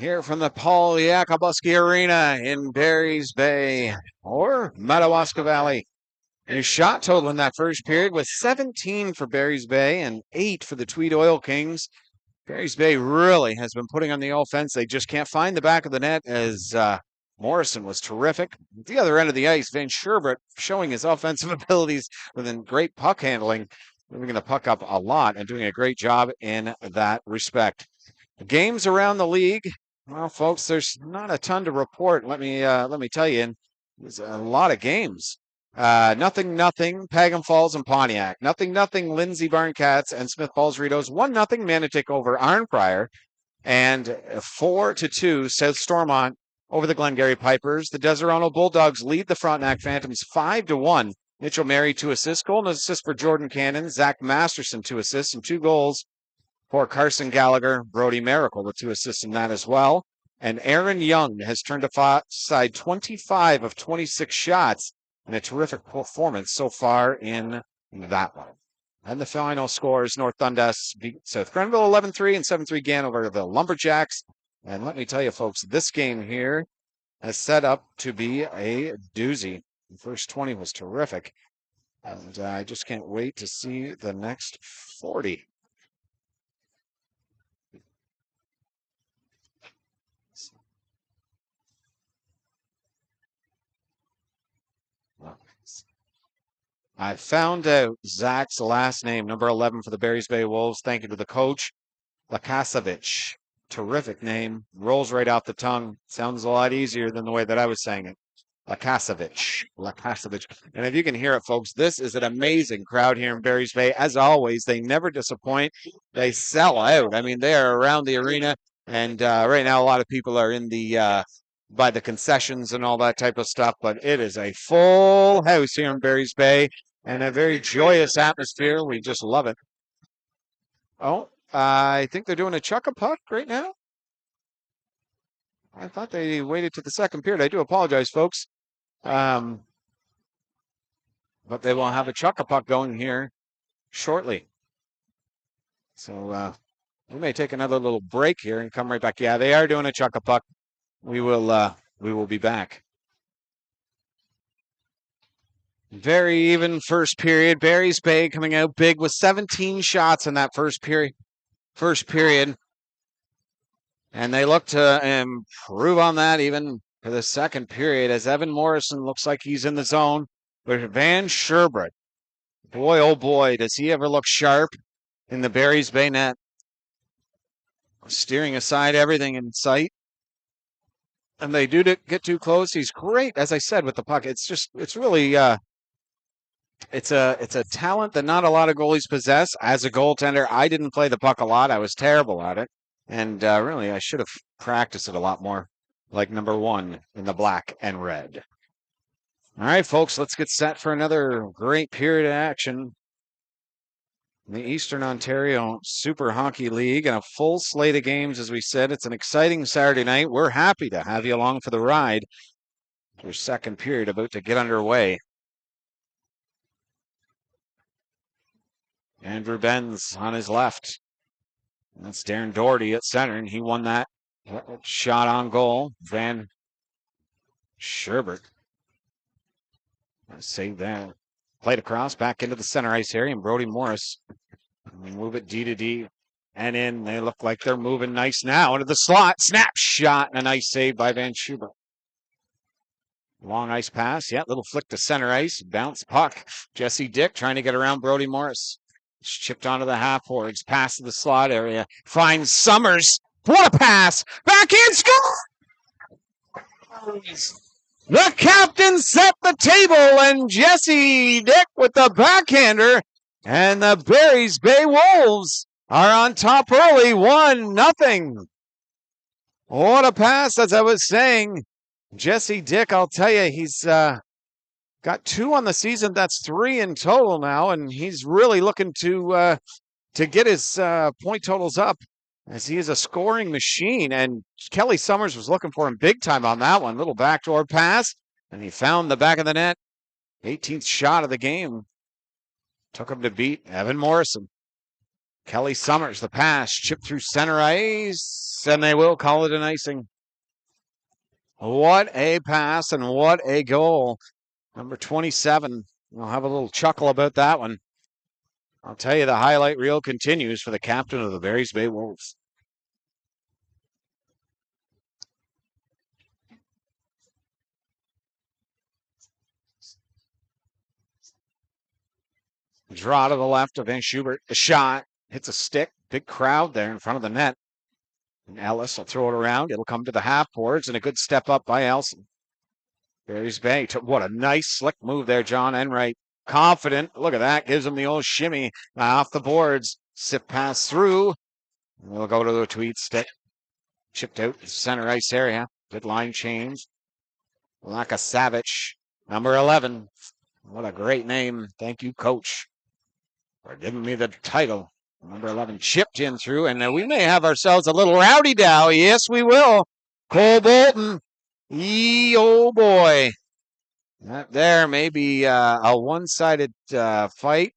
here from the Paul Yakabuski Arena in Barry's Bay or Madawaska Valley. His shot total in that first period was 17 for Barry's Bay and 8 for the Tweed Oil Kings. Barry's Bay really has been putting on the offense. They just can't find the back of the net as Morrison was terrific. At the other end of the ice, Van Sherbert showing his offensive abilities with great puck handling, moving the puck up a lot and doing a great job in that respect. The games around the league, well, folks, there's not a ton to report. Let me tell you, and there's a lot of games. 0-0, Pagan Falls and Pontiac. 0-0, Lindsay Barncats and Smith Falls Ritos. 1-0, Manotick over Arnprior. And 4-2, South Stormont over the Glengarry Pipers. The Deseronto Bulldogs lead the Frontenac Phantoms 5-1. Mitchell Mary 2 assists. Goal and assist for Jordan Cannon. Zach Masterson 2 assists and 2 goals for Carson Gallagher. Brody Miracle with 2 assists in that as well. And Aaron Young has turned aside 25 of 26 shots. And a terrific performance so far in that one. And the final scores, North Dundas beat South Grenville 11-3 and 7-3 Gann over the Lumberjacks. And let me tell you, folks, this game here has set up to be a doozy. The first 20 was terrific. And I just can't wait to see the next 40. I found out Zach's last name, number 11 for the Barry's Bay Wolves. Thank you to the coach, Lakasevich. Terrific name. Rolls right off the tongue. Sounds a lot easier than the way that I was saying it. Lakasevich. And if you can hear it, folks, this is an amazing crowd here in Barry's Bay. As always, they never disappoint. They sell out. I mean, they are around the arena. And right now, a lot of people are in the by the concessions and all that type of stuff. But it is a full house here in Barry's Bay. And a very joyous atmosphere. We just love it. Oh, I think they're doing a chuck-a-puck right now. I thought they waited to the second period. I do apologize, folks. But they will have a chuck-a-puck going here shortly. So we may take another little break here and come right back. Yeah, they are doing a chuck-a-puck. We will be back. Very even first period. Barry's Bay coming out big with 17 shots in that first period. And they look to improve on that even for the second period as Evan Morrison looks like he's in the zone. But Van Sherbert, boy, oh boy, does he ever look sharp in the Barry's Bay net. Steering aside everything in sight. And they do get too close. He's great, as I said, with the puck. It's really... It's a talent that not a lot of goalies possess. As a goaltender, I didn't play the puck a lot. I was terrible at it. And really, I should have practiced it a lot more, like number 1 in the black and red. All right, folks, let's get set for another great period of action. In the Eastern Ontario Super Hockey League and a full slate of games, as we said. It's an exciting Saturday night. We're happy to have you along for the ride. Your second period about to get underway. Andrew Benz on his left. That's Darren Doherty at center, and he won that shot on goal. Van Sherbert. Save that. Played across, back into the center ice area, and Brody Morris. Move it D to D and in. They look like they're moving nice now into the slot. Snap shot, and a nice save by Van Sherbert. Long ice pass. Yeah, little flick to center ice. Bounce puck. Jesse Dick trying to get around Brody Morris. It's chipped onto the half boards, past the slot area. Finds Summers. What a pass! Backhand score! The captain set the table, and Jesse Dick with the backhander. And the Barry's Bay Wolves are on top early, 1-0. What a pass, as I was saying. Jesse Dick, I'll tell you, he's got 2 on the season. That's 3 in total now, and he's really looking to get his point totals up as he is a scoring machine. And Kelly Summers was looking for him big time on that one. Little backdoor pass, and he found the back of the net. 18th shot of the game. Took him to beat Evan Morrison. Kelly Summers, the pass, chipped through center ice. and they will call it an icing. What a pass and what a goal. Number 27. We'll have a little chuckle about that one. I'll tell you, the highlight reel continues for the captain of the Barry's Bay Wolves. Draw to the left of Van Schubert. A shot. Hits a stick. Big crowd there in front of the net. And Ellis will throw it around. It'll come to the half boards, and a good step up by Elson. Barry's Bay. What a nice slick move there, John Enright. Confident. Look at that. Gives him the old shimmy off the boards. Sip pass through. We'll go to the Tweed stick. Chipped out the center ice area. Good line change. Laka Savage, number 11. What a great name. Thank you, coach, for giving me the title. Number 11 chipped in through, and we may have ourselves a little rowdy dow. Yes, we will. Cole Bolton. Oh boy. That there may be a one-sided fight,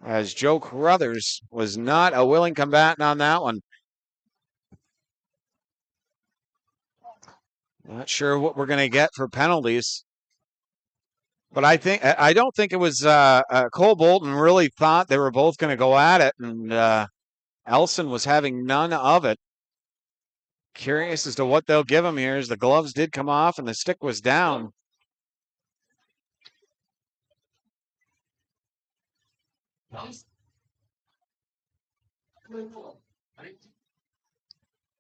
as Joe Carruthers was not a willing combatant on that one. Not sure what we're going to get for penalties. But I don't think it was Cole Bolton really thought they were both going to go at it, and Elson was having none of it. Curious as to what they'll give him here, as the gloves did come off and the stick was down.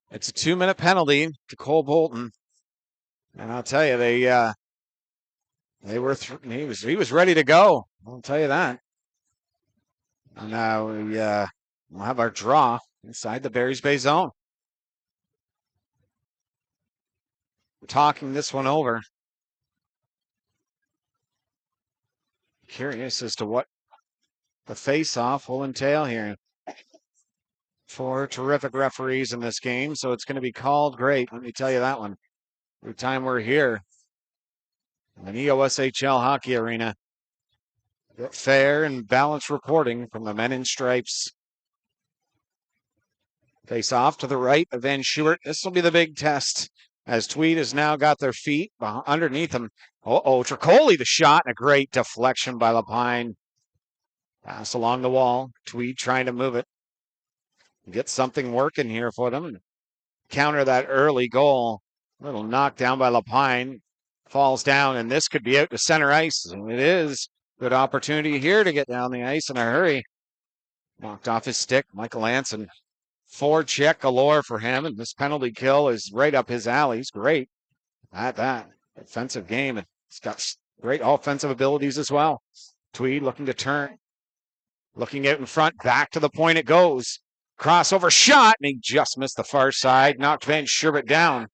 It's a 2-minute penalty to Cole Bolton, and I'll tell you, they were he was ready to go. I'll tell you that. And now we'll have our draw inside the Barry's Bay zone. We're talking this one over. Curious as to what the face-off will entail here. 4 terrific referees in this game, so it's going to be called great. Let me tell you that one. Every time we're here in the EOSHL hockey arena, get fair and balanced reporting from the men in stripes. Face off to the right of Van Schubert. This will be the big test, as Tweed has now got their feet underneath them. Tricoli the shot, and a great deflection by Lapine. Pass along the wall. Tweed trying to move it. Get something working here for them. Counter that early goal. A little knockdown by Lapine. Falls down, and this could be out to center ice. And it is. Good opportunity here to get down the ice in a hurry. Knocked off his stick. Michael Anson. Forecheck galore for him, and this penalty kill is right up his alley. He's great at that. Defensive game, and he's got great offensive abilities as well. Tweed looking to turn. Looking out in front. Back to the point it goes. Crossover shot, and he just missed the far side. Knocked Van Schubert down.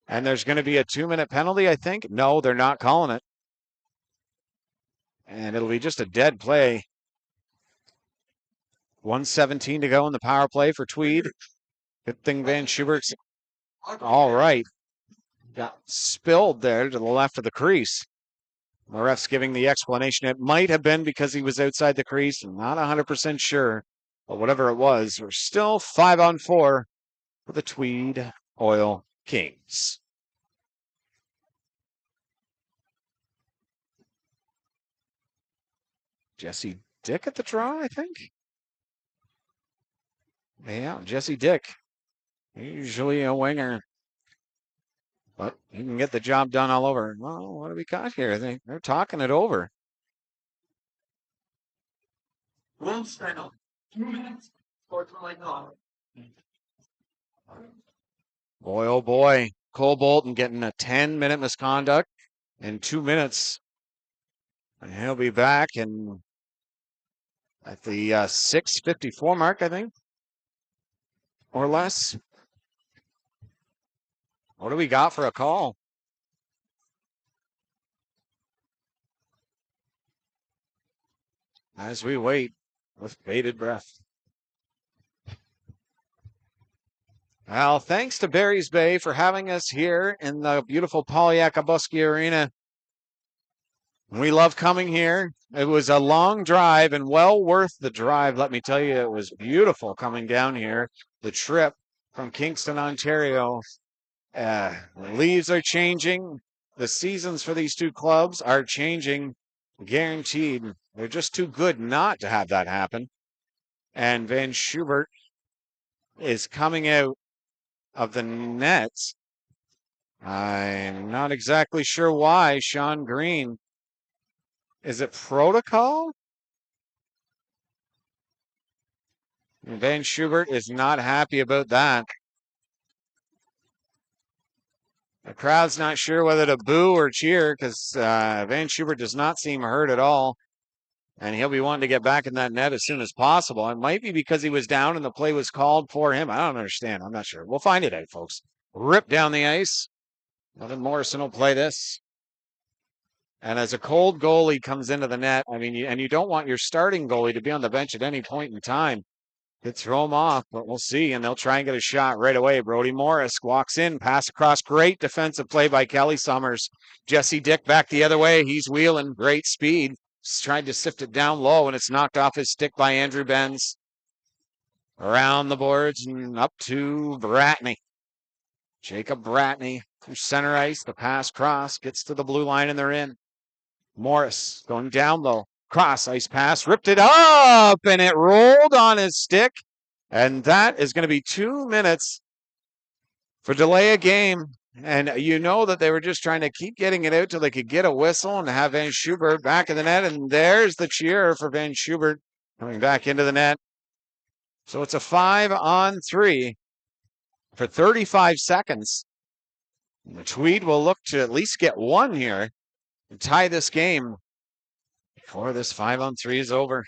And there's going to be a 2-minute penalty, I think. No, they're not calling it. And it'll be just a dead play. 1:17 to go in the power play for Tweed. Good thing Van Schubert's all right. Got spilled there to the left of the crease. The ref's giving the explanation. It might have been because he was outside the crease. I'm not 100% sure. But whatever it was, we're still 5-on-4 for the Tweed Oil Kings. Jesse Dick at the draw, I think. Yeah, Jesse Dick. Usually a winger. But he can get the job done all over. Well, what do we got here? I think they're talking it over. Will Stennel, 2 minutes, sportsmanlike call. Boy, oh boy. Cole Bolton getting a 10-minute misconduct in 2 minutes. And he'll be back in at the 6:54 mark, I think. Or less. What do we got for a call? As we wait with bated breath. Well, thanks to Barry's Bay for having us here in the beautiful Polyakabuski Arena. We love coming here. It was a long drive and well worth the drive. Let me tell you, it was beautiful coming down here. The trip from Kingston, Ontario. Leaves are changing. The seasons for these two clubs are changing, guaranteed. They're just too good not to have that happen. And Van Schubert is coming out of the nets. I'm not exactly sure why. Sean Green. Is it protocol? Van Schubert is not happy about that. The crowd's not sure whether to boo or cheer because Van Schubert does not seem hurt at all. And he'll be wanting to get back in that net as soon as possible. It might be because he was down and the play was called for him. I don't understand. I'm not sure. We'll find it out, folks. Rip down the ice. Evan Morrison will play this. And as a cold goalie comes into the net, I mean, you don't want your starting goalie to be on the bench at any point in time. Could throw him off, but we'll see. And they'll try and get a shot right away. Brody Morris walks in, pass across. Great defensive play by Kelly Summers. Jesse Dick back the other way. He's wheeling. Great speed. He's tried to sift it down low, and it's knocked off his stick by Andrew Benz. Around the boards and up to Bratney. Jacob Bratney through center ice. The pass cross gets to the blue line, and they're in. Morris going down low. Cross ice pass, ripped it up, and it rolled on his stick. And that is going to be 2 minutes for delay of game. And you know that they were just trying to keep getting it out till they could get a whistle and have Van Schubert back in the net. And there's the cheer for Van Schubert coming back into the net. So it's a 5-on-3 for 35 seconds. The Tweed will look to at least get one here and tie this game before this 5-on-3 is over.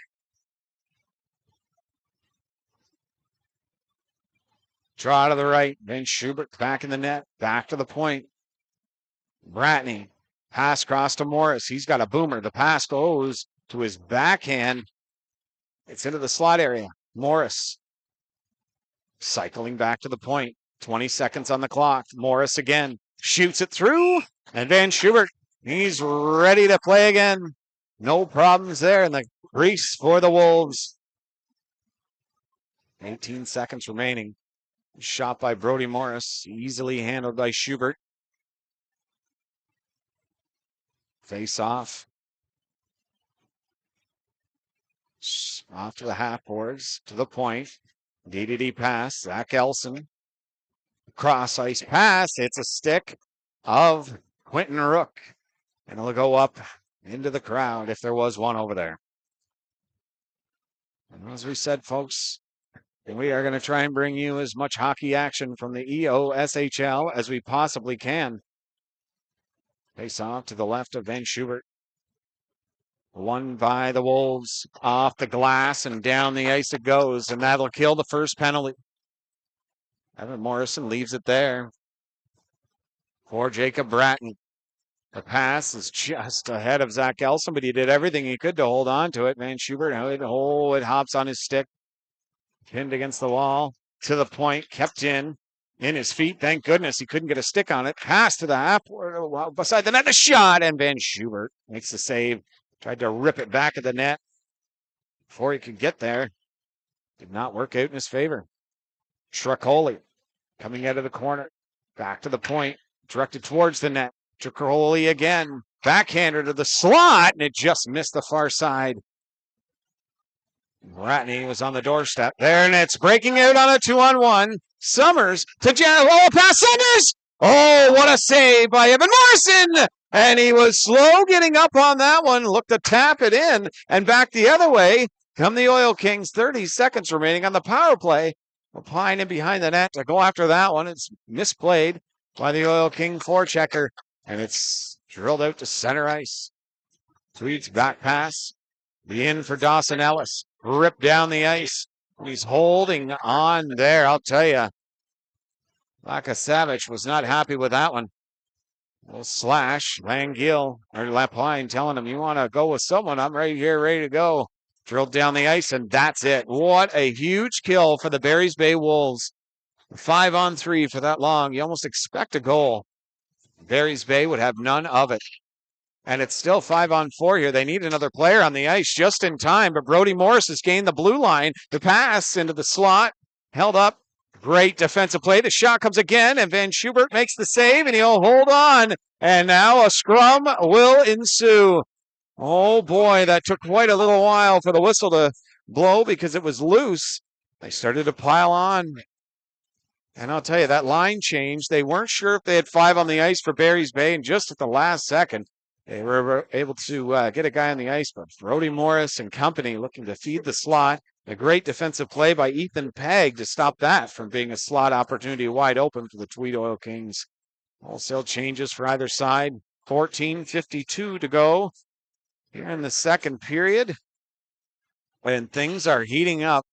Draw to the right. Van Schubert back in the net. Back to the point. Bratney. Pass cross to Morris. He's got a boomer. The pass goes to his backhand. It's into the slot area. Morris cycling back to the point. 20 seconds on the clock. Morris again. Shoots it through. And Van Schubert, he's ready to play again. No problems there in the crease for the Wolves. 18 seconds remaining. Shot by Brody Morris. Easily handled by Schubert. Face off. Off to the half boards. To the point. DDD pass. Zach Elson. Cross ice pass. It's a stick of Quentin Rook. And it'll go up into the crowd if there was one over there. And as we said, folks, we are going to try and bring you as much hockey action from the EOSHL as we possibly can. Face off to the left of Van Schubert. Won by the Wolves off the glass and down the ice it goes, and that'll kill the first penalty. Evan Morrison leaves it there for Jacob Bratton. The pass is just ahead of Zach Elson, but he did everything he could to hold on to it. Van Schubert, it hops on his stick. Pinned against the wall, to the point, kept in his feet. Thank goodness he couldn't get a stick on it. Pass to the half, beside the net, the shot, and Van Schubert makes the save. Tried to rip it back at the net before he could get there. Did not work out in his favor. Tricoli coming out of the corner, back to the point, directed towards the net. Tricoli again, backhander to the slot, and it just missed the far side. Bratney was on the doorstep there, and it's breaking out on a 2-on-1. Summers to pass Summers! Oh, what a save by Evan Morrison! And he was slow getting up on that one, looked to tap it in, and back the other way come the Oil Kings. 30 seconds remaining on the power play. Applying in behind the net to go after that one. It's misplayed by the Oil King forechecker, and it's drilled out to center ice. Tweed's back pass. The in for Dawson Ellis. Ripped down the ice. He's holding on there, I'll tell you. Lakasavich was not happy with that one. Little slash. Langill, or Lapine telling him, you want to go with someone? I'm right here, ready to go. Drilled down the ice, and that's it. What a huge kill for the Barry's Bay Wolves. 5-on-3 for that long. You almost expect a goal. Barry's Bay would have none of it. And it's still 5-on-4 here. They need another player on the ice just in time, but Brody Morris has gained the blue line. The pass into the slot, held up Great defensive play. The shot comes again, and Van Schubert makes the save, and he'll hold on. And now a scrum will ensue. Oh boy, that took quite a little while for the whistle to blow because it was loose. They started to pile on. And I'll tell you, that line change, they weren't sure if they had 5 on the ice for Barry's Bay, and just at the last second, they were able to get a guy on the ice. But Brody Morris and company looking to feed the slot. A great defensive play by Ethan Pegg to stop that from being a slot opportunity wide open for the Tweed Oil Kings. Wholesale changes for either side. 14:52 to go here in the second period. And things are heating up.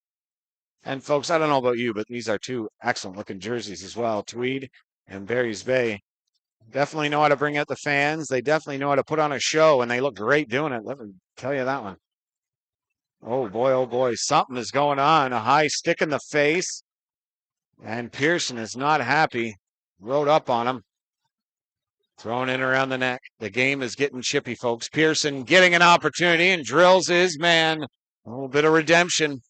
And folks, I don't know about you, but these are two excellent looking jerseys as well. Tweed and Barry's Bay definitely know how to bring out the fans. They definitely know how to put on a show, and they look great doing it. Let me tell you that one. Oh boy, something is going on. A high stick in the face. And Pearson is not happy. Rode up on him. Thrown in around the neck. The game is getting chippy, folks. Pearson getting an opportunity and drills his man. A little bit of redemption.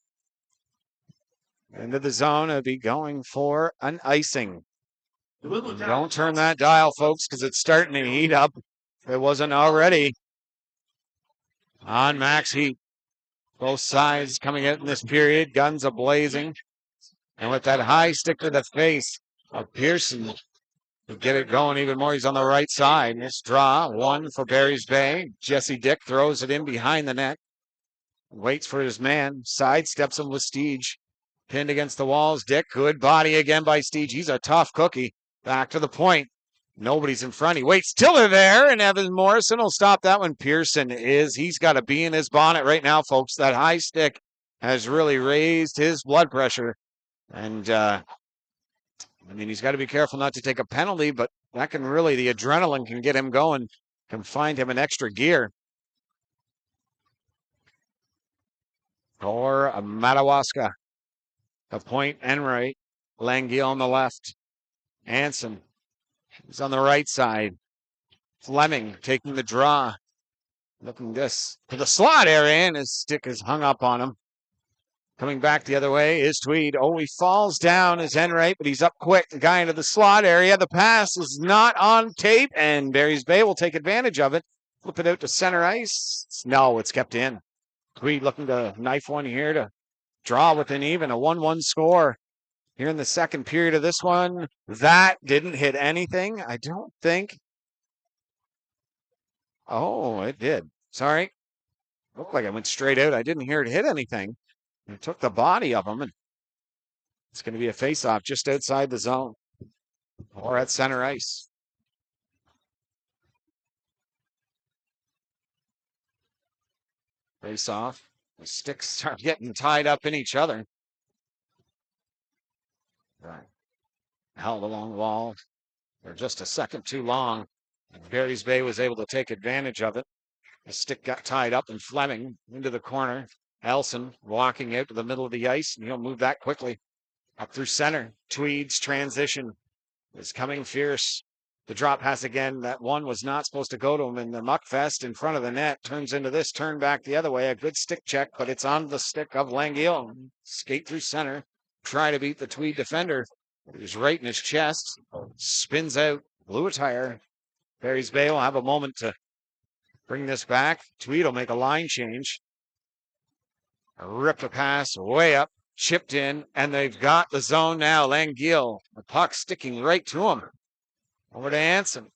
Into the zone. It'll be going for an icing. Don't turn that dial, folks, because it's starting to heat up. If it wasn't already on max heat. Both sides coming out in this period. Guns a-blazing. And with that high stick to the face of Pearson to get it going even more. He's on the right side. This draw, one for Barry's Bay. Jesse Dick throws it in behind the net. Waits for his man. Sidesteps him with Steege. Pinned against the walls. Dick, good body again by Steege. He's a tough cookie. Back to the point. Nobody's in front. He waits till they're there, and Evan Morrison will stop that one. Pearson he's got a bee in his bonnet right now, folks. That high stick has really raised his blood pressure. And, he's got to be careful not to take a penalty, but that can really, the adrenaline can get him going, can find him an extra gear. For Madawaska, the point and right. Langiel on the left. Anson is on the right side. Fleming taking the draw. Looking this to the slot area, and his stick is hung up on him. Coming back the other way is Tweed. Oh, he falls down as Enright, but he's up quick. The guy into the slot area. The pass is not on tape, and Barry's Bay will take advantage of it. Flip it out to center ice. No, it's kept in. Tweed looking to knife one here to draw within even a 1-1 score. Here in the second period of this one, that didn't hit anything. I don't think. Oh, it did. Sorry. Looked like it went straight out. I didn't hear it hit anything. It took the body of him, and it's going to be a face-off just outside the zone or at center ice. Face-off. The sticks start getting tied up in each other. Right. Held along the wall. They're just a second too long. And Barry's Bay was able to take advantage of it. The stick got tied up, and Fleming into the corner. Elson walking out to the middle of the ice, and he'll move that quickly. Up through center. Tweed's transition is coming fierce. The drop pass again. That one was not supposed to go to him, and the muckfest in front of the net turns into this turn back the other way. A good stick check, but it's on the stick of Langiel. Skate through center. Try to beat the Tweed defender. He's right in his chest. Spins out. Blew a tire. Barry's Bay will have a moment to bring this back. Tweed will make a line change. Rip the pass way up. Chipped in. And they've got the zone now. Langiel. The puck sticking right to him. Over to Anson.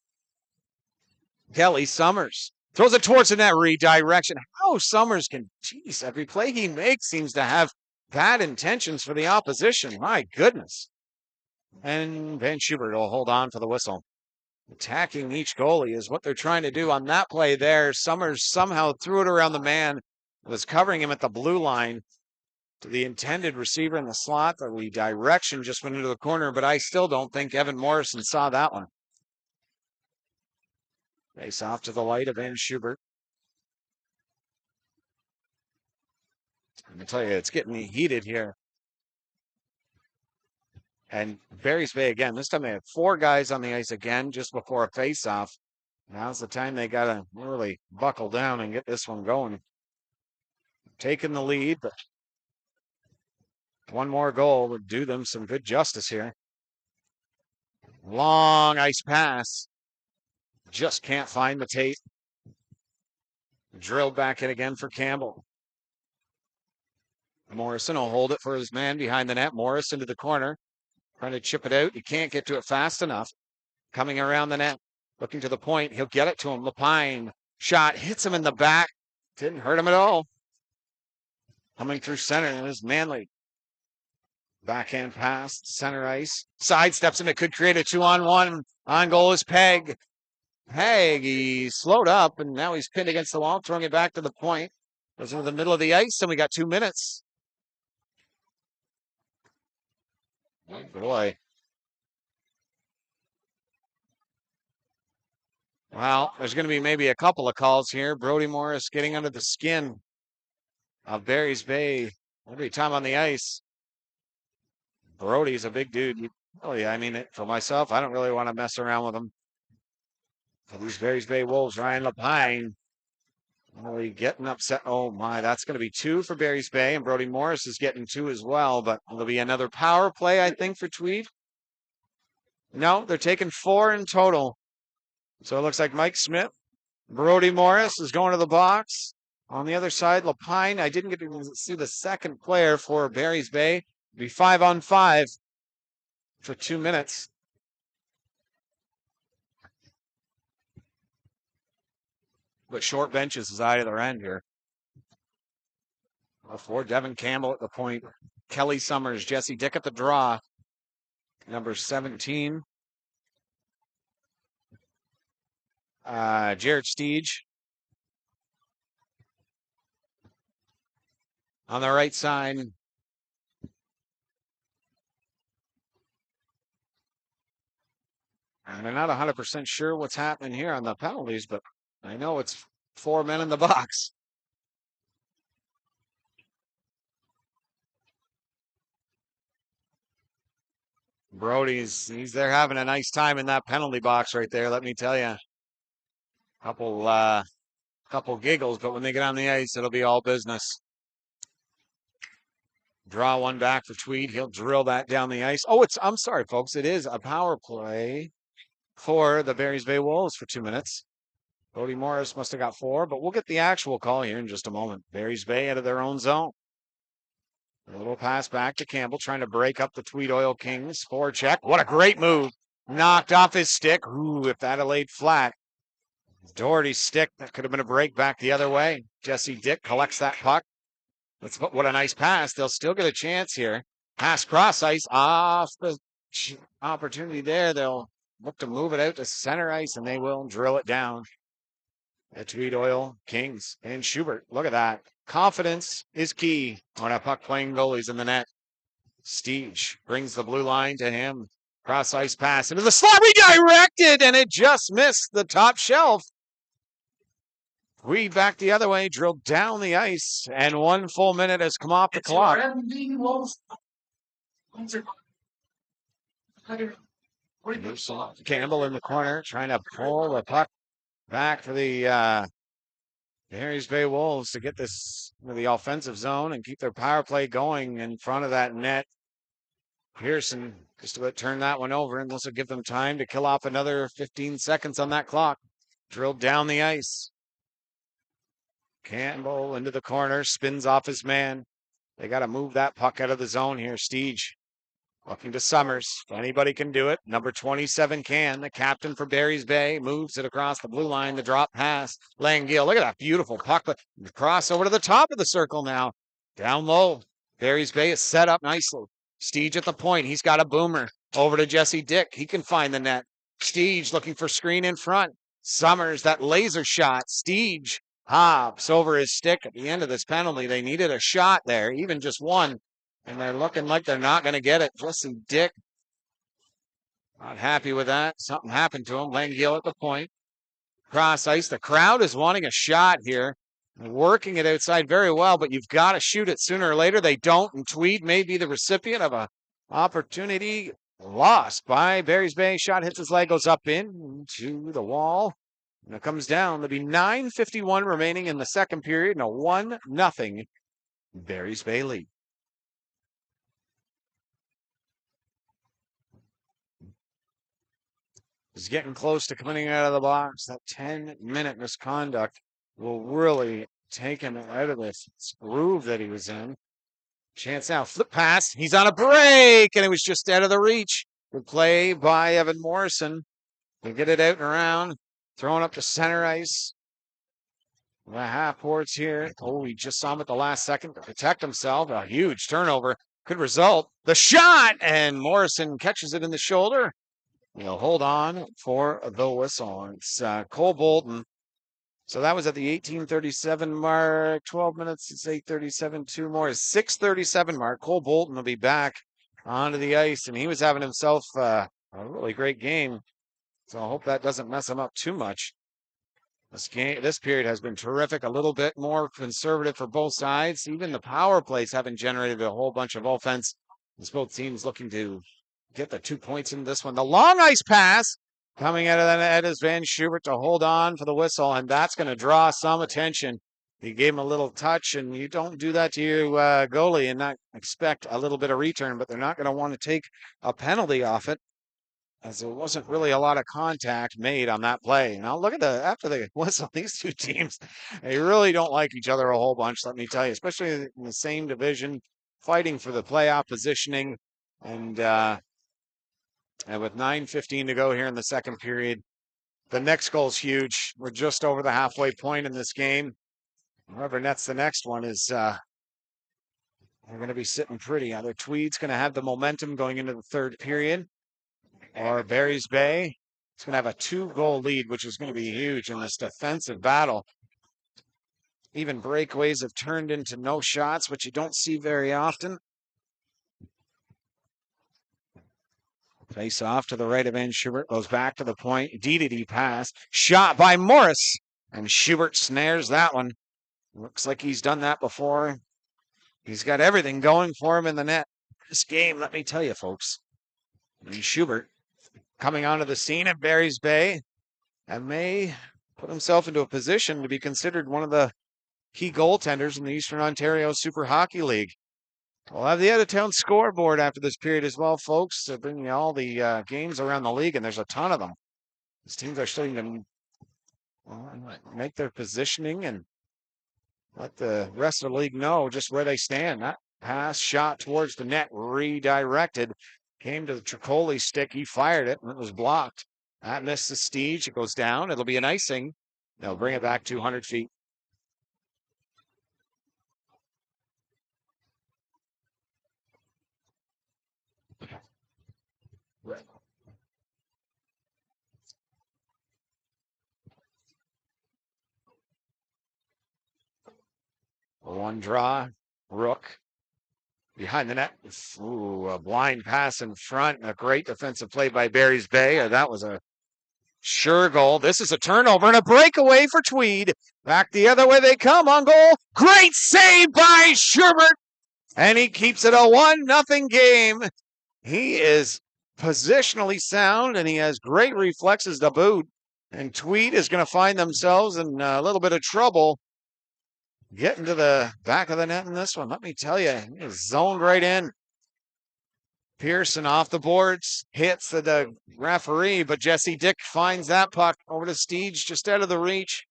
Kelly Summers. Throws it towards the net. Redirection. How Summers can... Jeez, every play he makes seems to have bad intentions for the opposition. My goodness. And Van Schubert will hold on for the whistle. Attacking each goalie is what they're trying to do on that play there. Summers somehow threw it around the man. Was covering him at the blue line to the intended receiver in the slot. The redirection just went into the corner, but I still don't think Evan Morrison saw that one. Face off to the light of Van Schubert. I'm going to tell you, it's getting heated here. And Barry's Bay again. This time they had 4 guys on the ice again just before a face-off. Now's the time they got to really buckle down and get this one going. Taking the lead, but One more goal would do them some good justice here. Long ice pass. Just can't find the tape. Drilled back in again for Campbell. Morrison will hold it for his man behind the net. Morris into the corner. Trying to chip it out. He can't get to it fast enough. Coming around the net. Looking to the point. He'll get it to him. Lapine. Shot. Hits him in the back. Didn't hurt him at all. Coming through center is Manley. Backhand pass. Center ice. Sidesteps him. It could create a 2-on-1. On goal is Peg. Peg. He slowed up and now he's pinned against the wall. Throwing it back to the point. Goes into the middle of the ice and we got 2 minutes. Oh boy. Well, there's going to be maybe a couple of calls here. Brody Morris getting under the skin of Barry's Bay every time on the ice. Brody's a big dude. Oh yeah, I mean, for myself, I don't really want to mess around with him. For these Barry's Bay Wolves, Ryan Lapine really getting upset. Oh my, that's going to be 2 for Barry's Bay, and Brody Morris is getting 2 as well, but there'll be another power play, I think, for Tweed. No, they're taking 4 in total. So it looks like Mike Smith, Brody Morris is going to the box. On the other side, Lapine, I didn't get to see the second player for Barry's Bay. It'll be 5-on-5 for 2 minutes. But short benches is out of their end here. For Devin Campbell at the point. Kelly Summers, Jesse Dick at the draw. Number 17. Jared Steege. On the right side. And I'm not 100% sure what's happening here on the penalties, but I know it's 4 men in the box. Brody's they're having a nice time in that penalty box right there, let me tell you. Couple giggles, but when they get on the ice, it'll be all business. Draw one back for Tweed. He'll drill that down the ice. Oh, I'm sorry, folks. It is a power play for the Barry's Bay Wolves for 2 minutes. Brody Morris must have got 4, but we'll get the actual call here in just a moment. Barry's Bay out of their own zone. A little pass back to Campbell, trying to break up the Tweed Oil Kings. Forecheck. What a great move. Knocked off his stick. Ooh, if that had laid flat. Doherty's stick, that could have been a break back the other way. Jesse Dick collects that puck. What a nice pass. They'll still get a chance here. Pass cross ice off the opportunity there. They'll look to move it out to center ice, and they will drill it down. The Tweed Oil Kings and Schubert. Look at that. Confidence is key on a puck playing goalies in the net. Steege brings the blue line to him. Cross ice pass into the slot, redirected, and it just missed the top shelf. Tweed back the other way, drilled down the ice, and 1 full minute has come off the clock. Campbell in the corner, trying to pull the puck back for the Barry's Bay Wolves to get this into the offensive zone and keep their power play going in front of that net. Pearson just about turned that one over, and this will give them time to kill off another 15 seconds on that clock. Drilled down the ice. Campbell into the corner, spins off his man. They got to move that puck out of the zone here. Steege looking to Summers. If anybody can do it, number 27 can. The captain for Barry's Bay moves it across the blue line. The drop pass. Langill, look at that beautiful puck. Cross over to the top of the circle now. Down low. Barry's Bay is set up nicely. Steege at the point. He's got a boomer. Over to Jesse Dick. He can find the net. Steege looking for screen in front. Summers, that laser shot. Steege hops over his stick at the end of this penalty. They needed a shot there, even just one. And they're looking like they're not going to get it. Jesse Dick not happy with that. Something happened to him. Langill at the point. Cross ice. The crowd is wanting a shot here. Working it outside very well, but you've got to shoot it sooner or later. They don't, and Tweed may be the recipient of an opportunity lost by Barry's Bay. Shot hits his leg, goes up into the wall, and it comes down. There'll be 9:51 remaining in the second period, and a 1-0 Barry's Bay lead. He's getting close to coming out of the box. That 10-minute misconduct will really take him out of this groove that he was in. Chance now, flip pass. He's on a break, and it was just out of the reach. Good play by Evan Morrison. They get it out and around, throwing up to center ice. The half-courts here. Oh, he just saw him at the last second to protect himself. A huge turnover could result. The shot, and Morrison catches it in the shoulder. He'll hold on for the whistle. It's Cole Bolton. So that was at the 18:37 mark. 12 minutes. It's 8:37. 2 more. It's 6:37 mark. Cole Bolton will be back onto the ice, and he was having himself a really great game. So I hope that doesn't mess him up too much. This period has been terrific. A little bit more conservative for both sides. Even the power plays haven't generated a whole bunch of offense. As both teams looking to get the 2 points in this one. The long ice pass coming out of the net is Van Schubert to hold on for the whistle, and that's going to draw some attention. He gave him a little touch, and you don't do that to your goalie and not expect a little bit of return, but they're not going to want to take a penalty off it, as there wasn't really a lot of contact made on that play. Now look at after the whistle, these two teams, they really don't like each other a whole bunch, let me tell you, especially in the same division, fighting for the playoff positioning. And with 9:15 to go here in the second period, the next goal's huge. We're just over the halfway point in this game. Whoever nets the next one is they're going to be sitting pretty. Either Tweed's going to have the momentum going into the third period, or Barry's Bay is going to have a 2-goal lead, which is going to be huge in this defensive battle. Even breakaways have turned into no shots, which you don't see very often. Face off to the right of Van Schubert, goes back to the point. D pass, shot by Morris, and Schubert snares that one. Looks like he's done that before. He's got everything going for him in the net. This game, let me tell you, folks. And Schubert coming onto the scene at Barry's Bay and may put himself into a position to be considered one of the key goaltenders in the Eastern Ontario Super Hockey League. We'll have the out-of-town scoreboard after this period as well, folks, to bring you all the games around the league, and there's a ton of them. These teams are starting to make their positioning and let the rest of the league know just where they stand. That pass shot towards the net, redirected, came to the Tricoli stick. He fired it, and it was blocked. That missed the Stige. It goes down. It'll be an icing. They'll bring it back 200 feet. One draw, Rook behind the net. Ooh, a blind pass in front. A great defensive play by Barry's Bay. That was a sure goal. This is a turnover and a breakaway for Tweed. Back the other way they come on goal. Great save by Schubert. And he keeps it a 1-0 game. He is positionally sound, and he has great reflexes to boot. And Tweed is going to find themselves in a little bit of trouble getting to the back of the net in this one. Let me tell you, he is zoned right in. Pearson off the boards, hits the referee, but Jesse Dick finds that puck over to Stige, just out of the reach.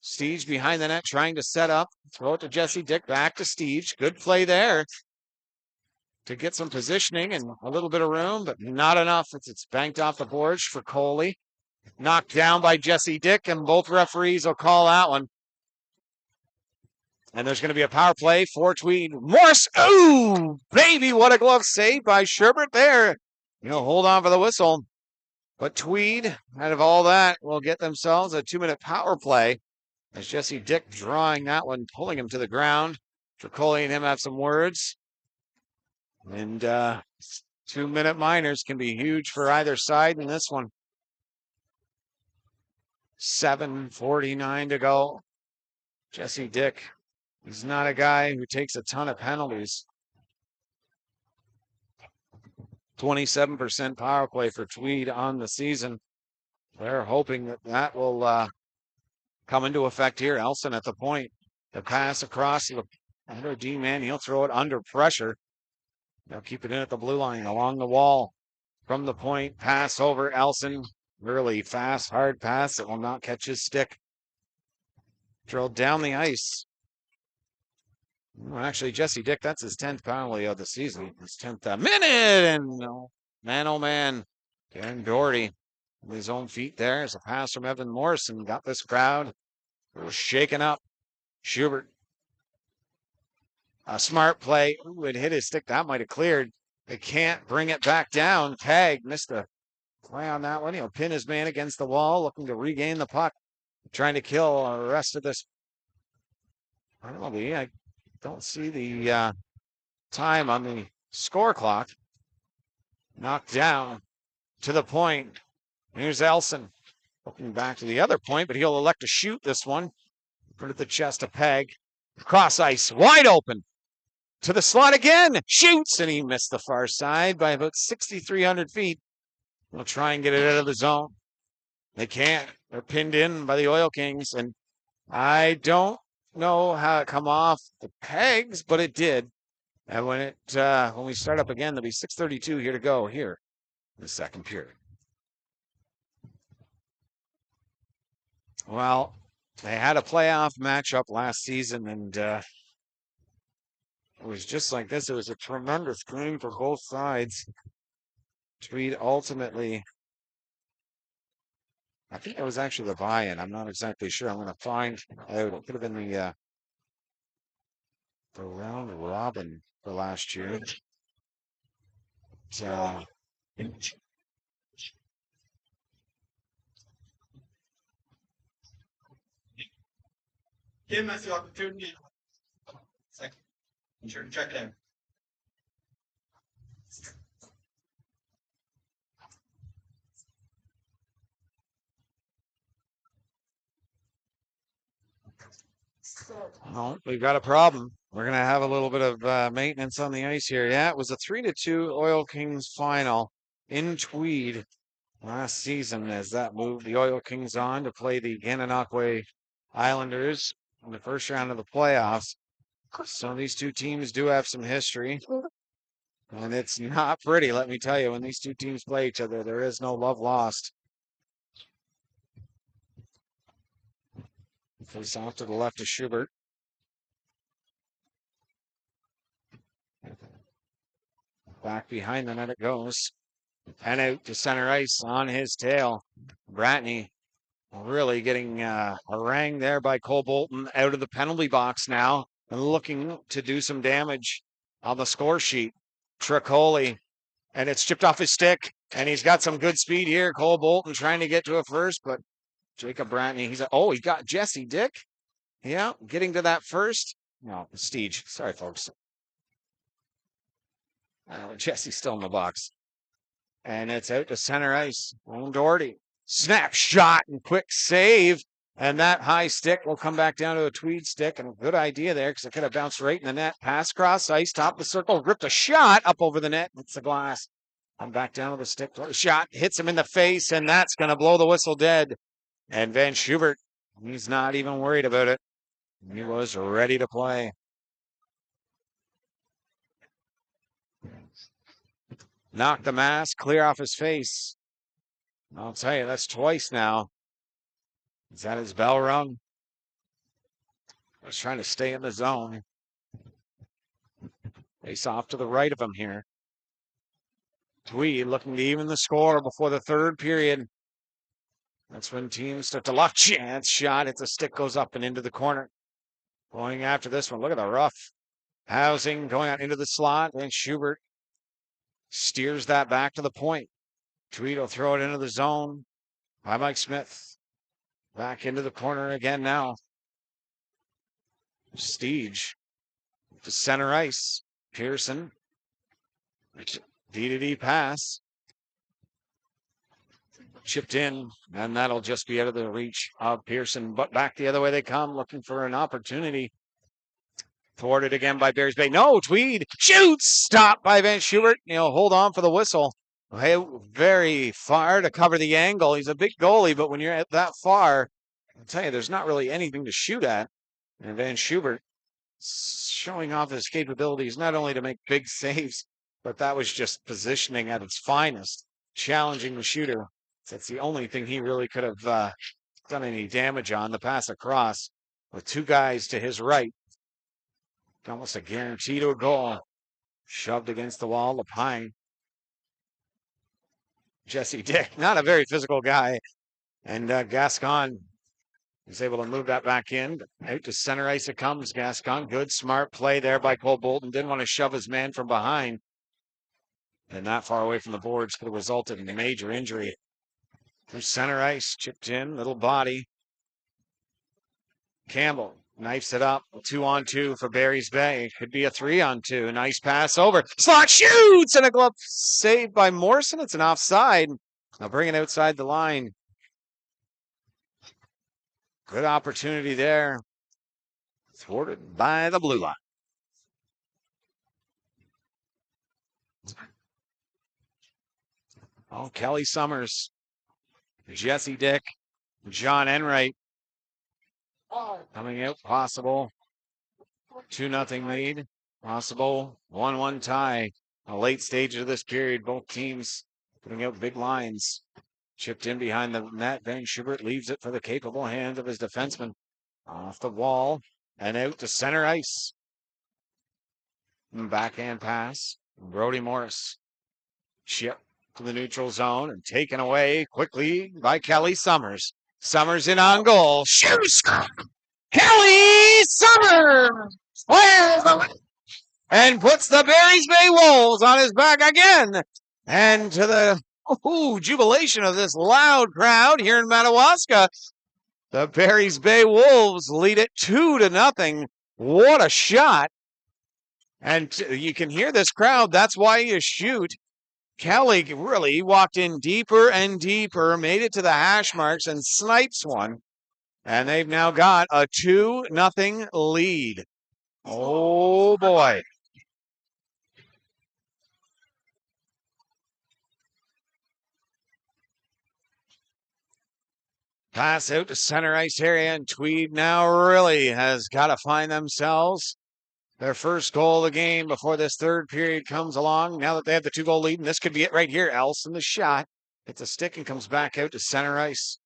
Stige behind the net, trying to set up. Throw it to Jesse Dick, back to Stige. Good play there to get some positioning and a little bit of room, but not enough. It's banked off the boards for Coley. Knocked down by Jesse Dick, and both referees will call that one. And there's going to be a power play for Tweed. Morse, ooh, baby, what a glove save by Schubert there. Hold on for the whistle. But Tweed, out of all that, will get themselves a 2-minute power play. As Jesse Dick drawing that one, pulling him to the ground. Tricoli and him have some words. And 2-minute minors can be huge for either side in this one. 7:49 to go. Jesse Dick, he's not a guy who takes a ton of penalties. 27% power play for Tweed on the season. They're hoping that will come into effect here. Elson at the point. The pass across to the under D-man. He'll throw it under pressure. They'll keep it in at the blue line along the wall. from the point. Pass over Elson. Really fast, hard pass. It will not catch his stick. Drilled down the ice. Well, actually, Jesse Dick, that's his 10th penalty of the season. His 10th minute. And man, oh man. Darren Doherty with his own feet there. As a pass from Evan Morrison got this crowd shaken up. Schubert. A smart play. Ooh, it hit his stick. That might have cleared. They can't bring it back down. Tag missed a play on that one. He'll pin his man against the wall, looking to regain the puck. Trying to kill the rest of this. I don't see the time on the score clock. Knocked down to the point. Here's Elson. Looking back to the other point, but he'll elect to shoot this one. Put at the chest of Peg. Cross ice, wide open. To the slot again. Shoots, and he missed the far side by about 6,300 feet. They'll try and get it out of the zone. They can't. They're pinned in by the Oil Kings, and I don't know how it come off the pegs, but it did. And when we start up again, there'll be 6:32 here to go here in the second period. Well, they had a playoff matchup last season, and it was just like this. It was a tremendous game for both sides. Tweed ultimately, I think it was actually the buy-in. I'm not exactly sure. I'm going to find out. It could have been the round robin for last year. Give us the opportunity. Second. Sure, check in. Oh, we've got a problem. We're going to have a little bit of maintenance on the ice here. Yeah, it was a 3-2 Oil Kings final in Tweed last season as that moved the Oil Kings on to play the Gananoque Islanders in the first round of the playoffs. So these two teams do have some history. And it's not pretty, let me tell you. When these two teams play each other, there is no love lost. Face off to the left of Schubert. Back behind the net it goes. And out to center ice on his tail. Bratney really getting harangued there by Cole Bolton out of the penalty box now and looking to do some damage on the score sheet. Tricoli, and it's chipped off his stick, and he's got some good speed here. Cole Bolton trying to get to it first, but Jacob Bratney, he got Jesse Dick. Yeah, getting to that first. No, Steege. Sorry, folks. Jesse's still in the box. And it's out to center ice. Doherty. Snap shot and quick save. And that high stick will come back down to a Tweed stick. And a good idea there because it could have bounced right in the net. Pass across ice, top of the circle, ripped a shot up over the net. It's the glass. Come back down to the stick. Shot hits him in the face, and that's going to blow the whistle dead. And Van Schubert, he's not even worried about it. He was ready to play. Knocked the mask clear off his face. I'll tell you, that's twice now. Is that his bell rung? I was trying to stay in the zone. Face off to the right of him here. Tweed looking to even the score before the third period. That's when teams start to lock. Chance shot. It's a stick goes up and into the corner. Going after this one. Look at the rough housing going out into the slot. And Schubert steers that back to the point. Tweed will throw it into the zone by Mike Smith. Back into the corner again now. Steege to center ice. Pearson. D-to-D pass. Chipped in, and that'll just be out of the reach of Pearson. But back the other way they come, looking for an opportunity. Thwarted again by Bears Bay. No, Tweed shoots. Stopped by Van Schubert. He'll hold on for the whistle. Very far to cover the angle. He's a big goalie, but when you're at that far, I'll tell you, there's not really anything to shoot at. And Van Schubert showing off his capabilities, not only to make big saves, but that was just positioning at its finest. challenging the shooter. That's the only thing he really could have done any damage on. The pass across with two guys to his right. Almost a guarantee to a goal. Shoved against the wall. Lapine. Jesse Dick, not a very physical guy. And Gascon is able to move that back in. Out to center ice it comes. Gascon, good, smart play there by Cole Bolton. Didn't want to shove his man from behind. And not far away from the boards could have resulted in a major injury. Through center ice, chipped in, little body. Campbell knifes it up. 2-on-2 for Barry's Bay. Could be a 3-on-2. Nice pass over. Slot shoots! And a glove saved by Morrison. It's an offside. They'll bring it outside the line. Good opportunity there. Thwarted by the blue line. Oh, Kelly Summers, Jesse Dick, John Enright coming out. Possible 2-0 lead. Possible 1-1 tie. A late stage of this period. Both teams putting out big lines. Chipped in behind the net. Van Schubert leaves it for the capable hands of his defenseman. Off the wall and out to center ice. Backhand pass. Brody Morris. Chip to the neutral zone and taken away quickly by Kelly Summers. Summers in on goal. Shoots! Kelly Summers! And puts the Barry's Bay Wolves on his back again. And to the jubilation of this loud crowd here in Madawaska, the Barry's Bay Wolves lead it 2-0. What a shot. And you can hear this crowd. That's why you shoot. Kelly really walked in deeper and deeper, made it to the hash marks and snipes one. And they've now got a 2-0 lead. Oh boy. Pass out to center ice area, and Tweed now really has got to find themselves their first goal of the game before this third period comes along. Now that they have the 2-goal lead, and this could be it right here. Elson the shot. Hits a stick and comes back out to center ice.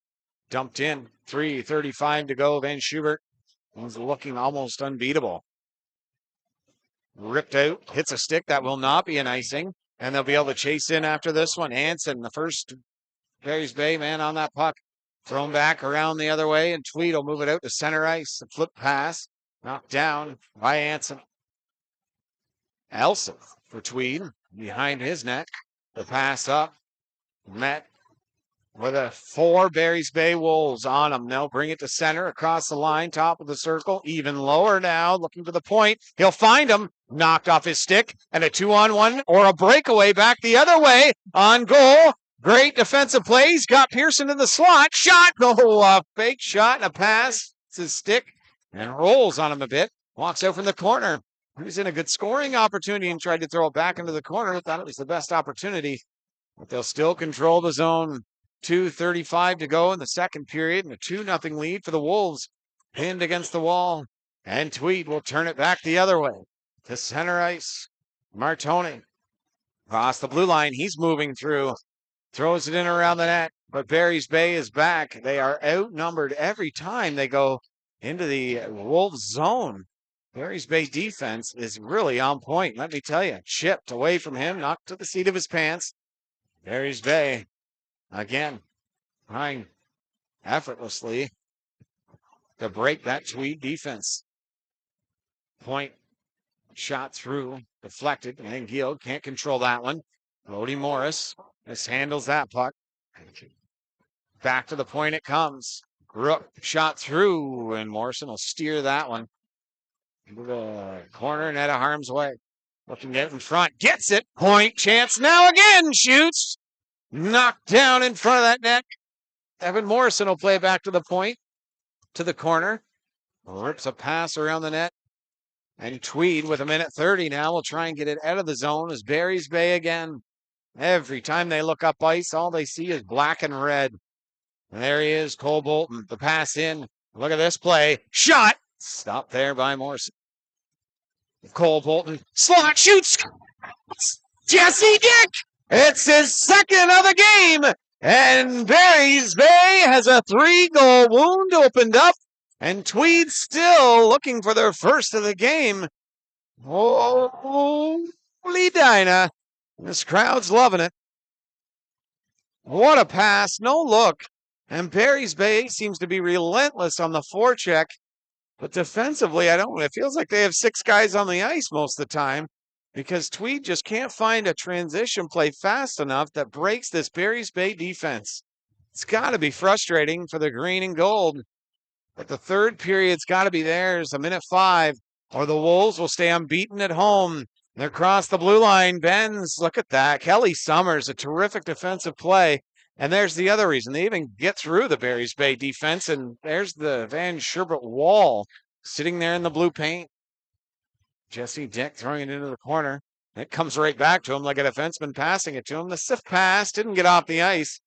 Dumped in. 3:35 to go. Van Schubert is looking almost unbeatable. Ripped out. Hits a stick. That will not be an icing. And they'll be able to chase in after this one. Hansen, the first Barry's Bay man on that puck. Thrown back around the other way, and Tweed will move it out to center ice. A flip pass. Knocked down by Anson. Elson for Tweed behind his net. The pass up. Met with a 4 Barry's Bay Wolves on them. They'll bring it to center across the line, top of the circle. Even lower now, looking for the point. He'll find him. Knocked off his stick. And a 2-on-1 or a breakaway back the other way on goal. Great defensive plays. Got Pearson in the slot. Shot. A fake shot and a pass. It's his stick. And rolls on him a bit. Walks out from the corner. He was in a good scoring opportunity and tried to throw it back into the corner. Thought it was the best opportunity. But they'll still control the zone. 2:35 to go in the second period. And a 2-0 lead for the Wolves. Pinned against the wall. And Tweed will turn it back the other way. To center ice. Martoni. Across the blue line. He's moving through. Throws it in around the net. But Barry's Bay is back. They are outnumbered every time they go into the Wolves zone. Barry's Bay defense is really on point. Let me tell you, chipped away from him, knocked to the seat of his pants. Barry's Bay, again, trying effortlessly to break that Tweed defense. Point shot through, deflected, and Gill can't control that one. Brody Morris mishandles that puck. Back to the point it comes. Rook shot through, and Morrison will steer that one into the corner and out of harm's way. Looking out in front, gets it. Point chance now again. Shoots. Knocked down in front of that net. Evan Morrison will play back to the point, to the corner. Rips a pass around the net. And Tweed with 1:30 now will try and get it out of the zone as Barry's Bay again. Every time they look up ice, all they see is black and red. And there he is, Cole Bolton. The pass in. Look at this play. Shot. Stopped there by Morrison. Cole Bolton. Slot shoots. Jesse Dick. It's his second of the game, and Barry's Bay has a 3-goal wound opened up, and Tweed still looking for their first of the game. Holy Dinah. This crowd's loving it. What a pass, no look. And Barry's Bay seems to be relentless on the forecheck. But defensively, it feels like they have 6 guys on the ice most of the time because Tweed just can't find a transition play fast enough that breaks this Barry's Bay defense. It's got to be frustrating for the green and gold. But the third period's got to be theirs, a minute 5, or the Wolves will stay unbeaten at home. They're across the blue line. Benz, look at that. Kelly Summers, a terrific defensive play. And there's the other reason. They even get through the Barry's Bay defense, and there's the Van Sherbert wall sitting there in the blue paint. Jesse Dick throwing it into the corner. It comes right back to him like a defenseman passing it to him. The sift pass didn't get off the ice.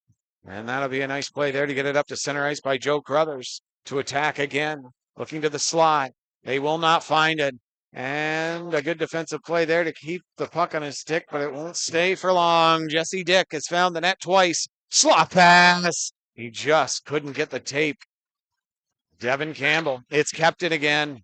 And that'll be a nice play there to get it up to center ice by Joe Crothers to attack again. Looking to the slot. They will not find it. And a good defensive play there to keep the puck on his stick, but it won't stay for long. Jesse Dick has found the net twice. Slot pass. He just couldn't get the tape. Devin Campbell. It's kept it again.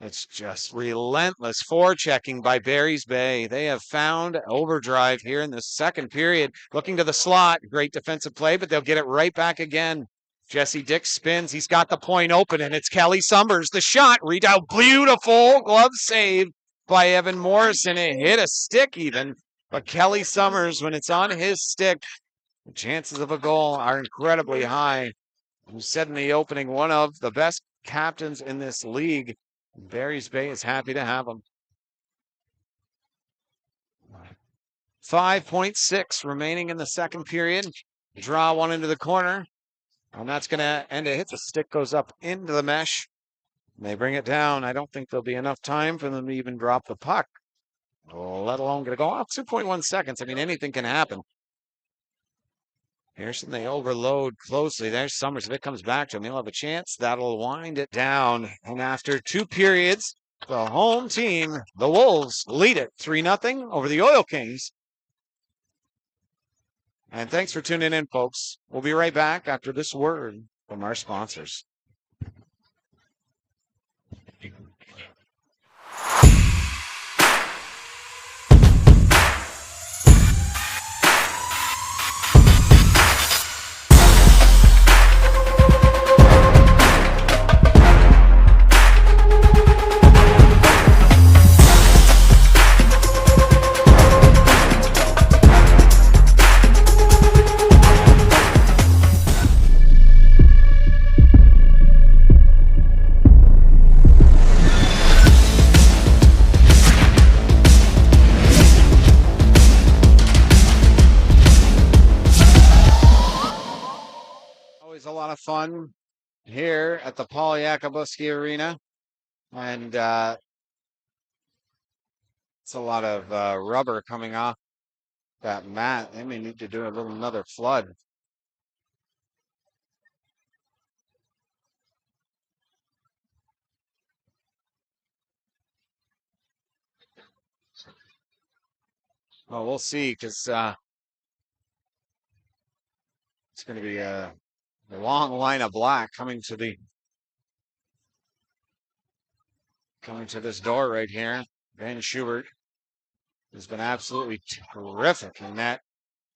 It's just relentless forechecking by Barry's Bay. They have found overdrive here in the second period. Looking to the slot. Great defensive play, but they'll get it right back again. Jesse Dick spins. He's got the point open, and it's Kelly Summers. The shot. Read out. Beautiful glove save by Evan Morrison. It hit a stick even. But Kelly Summers, when it's on his stick, the chances of a goal are incredibly high. You said in the opening, one of the best captains in this league. Barry's Bay is happy to have him. 5.6 remaining in the second period. Draw one into the corner. And that's going to end it. The stick goes up into the mesh. They bring it down. I don't think there'll be enough time for them to even drop the puck, let alone get a goal. 2.1 seconds. I mean, anything can happen. Pearson, they overload closely. There's Summers. If it comes back to him, he'll have a chance. That'll wind it down. And after 2 periods, the home team, the Wolves, lead it 3-0 over the Oil Kings. And thanks for tuning in, folks. We'll be right back after this word from our sponsors. A lot of fun here at the Paul Yakabuski Arena, and it's a lot of rubber coming off that mat. They may need to do another flood. Well, we'll see, because it's going to be a long line of black coming to this door right here. Van Schubert has been absolutely terrific in that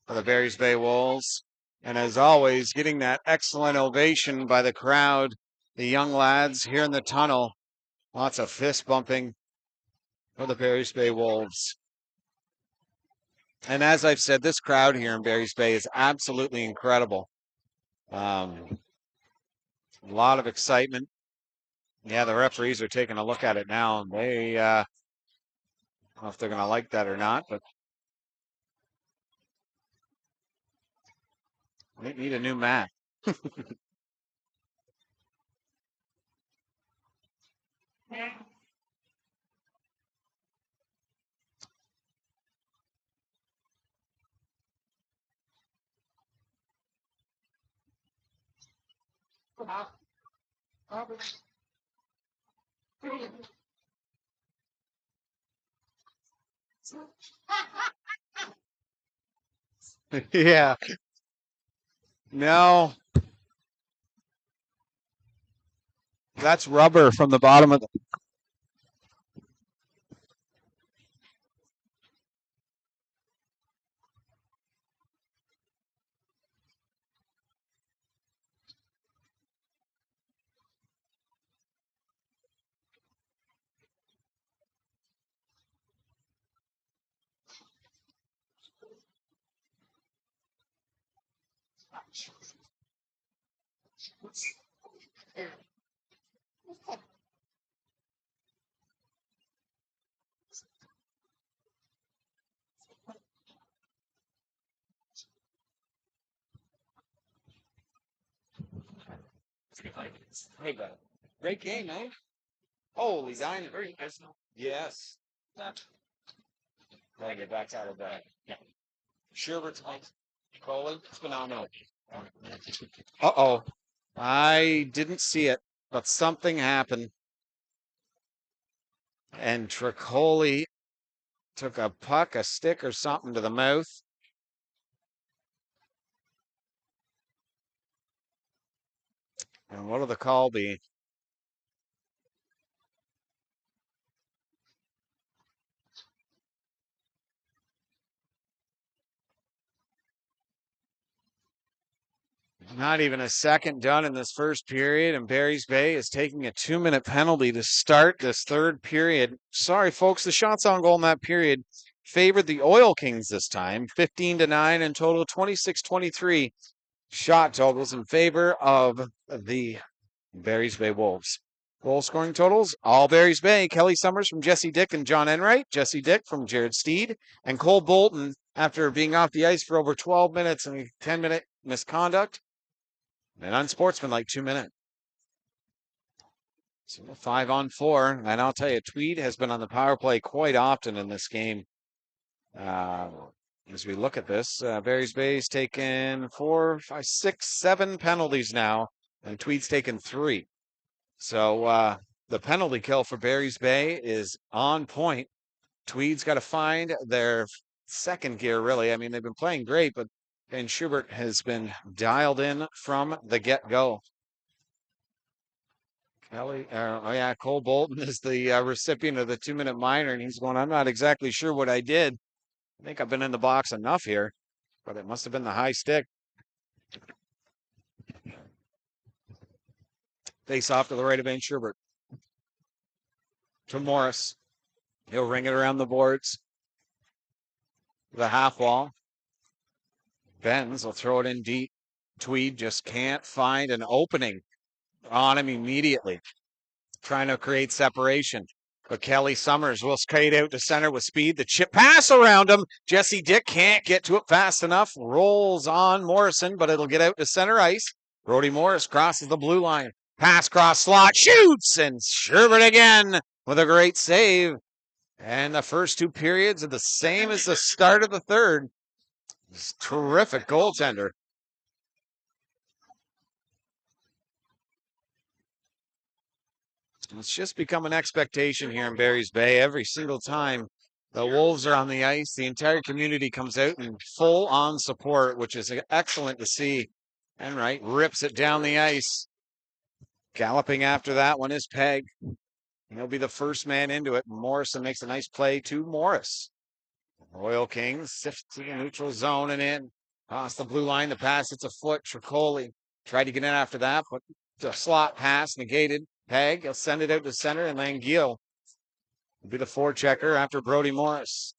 for the Barry's Bay Wolves. And as always, getting that excellent ovation by the crowd, the young lads here in the tunnel. Lots of fist bumping for the Barry's Bay Wolves. And as I've said, this crowd here in Barry's Bay is absolutely incredible. A lot of excitement. Yeah, the referees are taking a look at it now, and they I don't know if they're going to like that or not, but they need a new mat. Yeah. No, that's rubber from the bottom of the. Hey, bud. Great game, man. Holy dynamite. Yes. Gotta get back out of that. Sherbert, Colin, it's phenomenal. Uh-oh. I didn't see it, but something happened. And Tricoli took a puck, a stick, or something to the mouth. And what'll the call be? Not even a second done in this first period, and Barry's Bay is taking a 2-minute penalty to start this third period. Sorry, folks, the shots on goal in that period favored the Oil Kings this time, 15-9 in total, 26-23 shot totals in favor of the Barry's Bay Wolves. Goal scoring totals, all Barry's Bay. Kelly Summers from Jesse Dick and John Enright. Jesse Dick from Jared Steed. And Cole Bolton, after being off the ice for over 12 minutes and a 10-minute misconduct, an unsportsmanlike 2-minute. So 5-on-4. And I'll tell you, Tweed has been on the power play quite often in this game. As we look at this, Barry's Bay's taken 4, 5, 6, 7 penalties now, and Tweed's taken 3. So the penalty kill for Barry's Bay is on point. Tweed's got to find their second gear, really. I mean, they've been playing great, but Ben Schubert has been dialed in from the get-go. Cole Bolton is the recipient of the 2-minute minor, and he's going, I'm not exactly sure what I did. I think I've been in the box enough here, but it must have been the high stick. Face off to the right of Ben Schubert. To Morris. He'll ring it around the boards. The half wall. Benz will throw it in deep. Tweed just can't find an opening on him immediately. Trying to create separation. But Kelly Summers will skate out to center with speed. The chip pass around him. Jesse Dick can't get to it fast enough. Rolls on Morrison, but it'll get out to center ice. Brody Morris crosses the blue line. Pass cross slot. Shoots! And Sherbert again with a great save. And the first 2 periods are the same as the start of the third. It's terrific goaltender. It's just become an expectation here in Barry's Bay. Every single time the Wolves are on the ice, the entire community comes out in full-on support, which is excellent to see. Enright rips it down the ice. Galloping after that one is Peg. He'll be the first man into it. Morrison makes a nice play to Morris. Royal Kings sift to the neutral zone and in. Across the blue line, the pass, it's a foot. Tricoli tried to get in after that, but the slot pass negated. Peg, he'll send it out to center, and Langiel will be the forechecker after Brody Morris.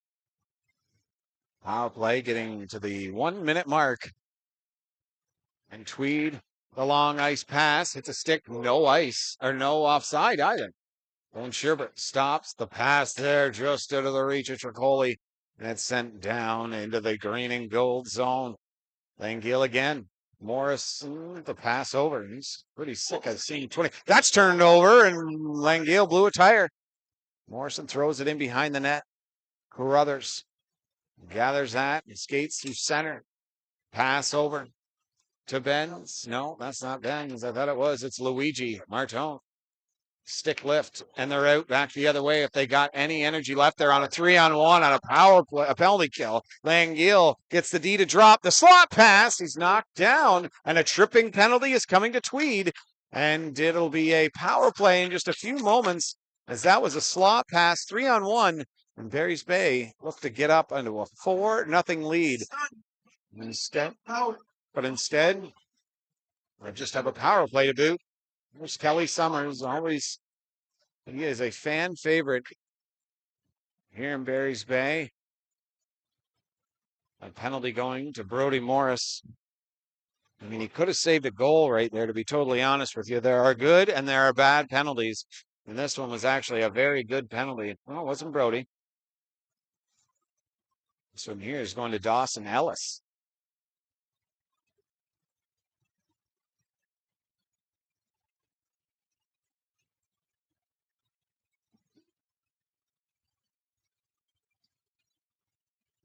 Power play getting to the 1-minute mark. And Tweed, the long ice pass, hits a stick, no ice, or no offside either. And Sherbert stops the pass there just out of the reach of Tricoli. And it's sent down into the green and gold zone. Langiel again. Morris, the pass over. He's pretty sick. I've seen 20. That's turned over, and Langiel blew a tire. Morrison throws it in behind the net. Carruthers gathers that and skates through center. Pass over to Benz. No, that's not Benz. I thought it was. It's Luigi Martone. Stick lift, and they're out back the other way if they got any energy left. They're on a 3-on-1 on a power play, a penalty kill. Langiel gets the D to drop the slot pass. He's knocked down, and a tripping penalty is coming to Tweed, and it'll be a power play in just a few moments as that was a slot pass, 3-on-1, and Barry's Bay looked to get up into a 4-0 lead. Instead, they just have a power play to boot. There's Kelly Summers, he is a fan favorite here in Barry's Bay. A penalty going to Brody Morris. I mean, he could have saved a goal right there, to be totally honest with you. There are good and there are bad penalties. And this one was actually a very good penalty. Well, it wasn't Brody. This one here is going to Dawson Ellis.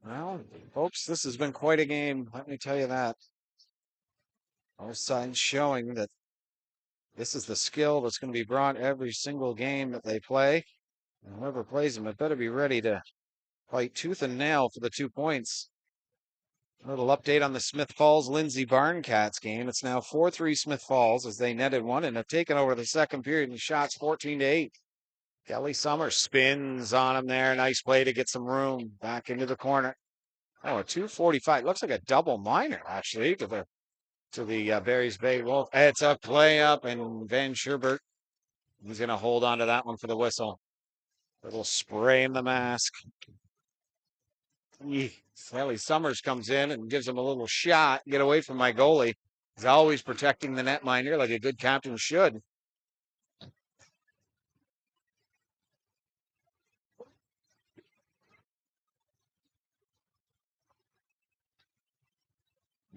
Well, folks, this has been quite a game. Let me tell you that. Both sides showing that this is the skill that's going to be brought every single game that they play. And whoever plays them, it better be ready to fight tooth and nail for the 2 points. A little update on the Smith Falls Lindsay Barncats game. It's now 4-3 Smith Falls as they netted one and have taken over the second period in shots 14-8. Kelly Summers spins on him there. Nice play to get some room back into the corner. Oh, a 2:45. Looks like a double minor, actually, to the Barry's Bay Wolf. It's a play up, and Van Sherbert, he's going to hold on to that one for the whistle. Little spray in the mask. Kelly Summers comes in and gives him a little shot. Get away from my goalie. He's always protecting the netminder like a good captain should.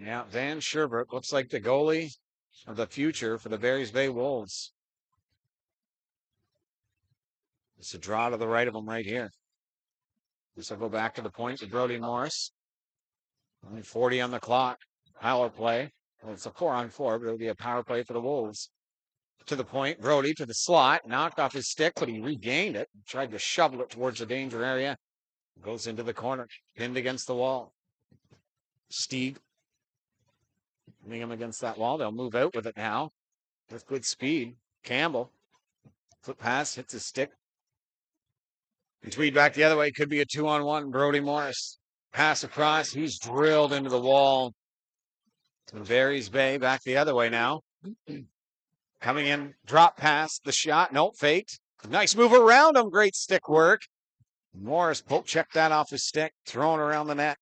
Yeah, Van Sherbert looks like the goalie of the future for the Barry's Bay Wolves. It's a draw to the right of him right here. This will go back to the point to Brody Morris. Only 40 on the clock. Power play. Well, it's a 4-on-4, but it'll be a power play for the Wolves. To the point, Brody to the slot, knocked off his stick, but he regained it. Tried to shovel it towards the danger area. Goes into the corner, pinned against the wall. Stieg pinning him against that wall. They'll move out with it now with good speed. Campbell, foot pass, hits his stick. And Tweed back the other way. Could be a 2-on-1. Brody Morris. Pass across. He's drilled into the wall. To Barry's Bay. Back the other way now. Coming in. Drop pass. The shot. Nope. Faked. Nice move around him. Great stick work. Morris poke checked that off his stick. Thrown around the net.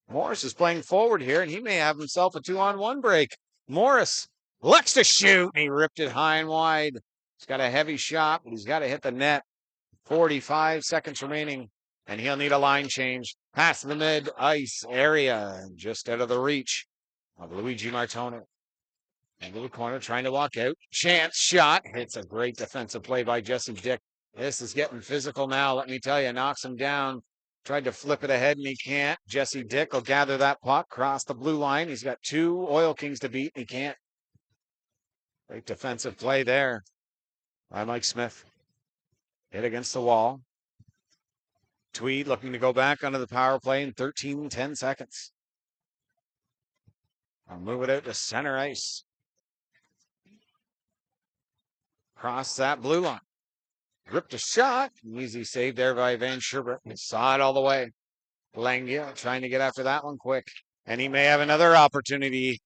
Morris is playing forward here, and he may have himself a 2-on-1 break. Morris looks to shoot. And he ripped it high and wide. He's got a heavy shot, but he's got to hit the net. 45 seconds remaining, and he'll need a line change. Past the mid-ice area, just out of the reach of Luigi Martone. Into the corner, trying to walk out. Chance shot. Hits a great defensive play by Jesse Dick. This is getting physical now, let me tell you. Knocks him down. Tried to flip it ahead, and he can't. Jesse Dick will gather that puck, cross the blue line. He's got 2 Oil Kings to beat, and he can't. Great defensive play there by Mike Smith. Hit against the wall. Tweed looking to go back onto the power play in 10 seconds. I'll move it out to center ice. Cross that blue line. Ripped a shot. Easy save there by Van Sherbert. He saw it all the way. Langia trying to get after that one quick. And he may have another opportunity.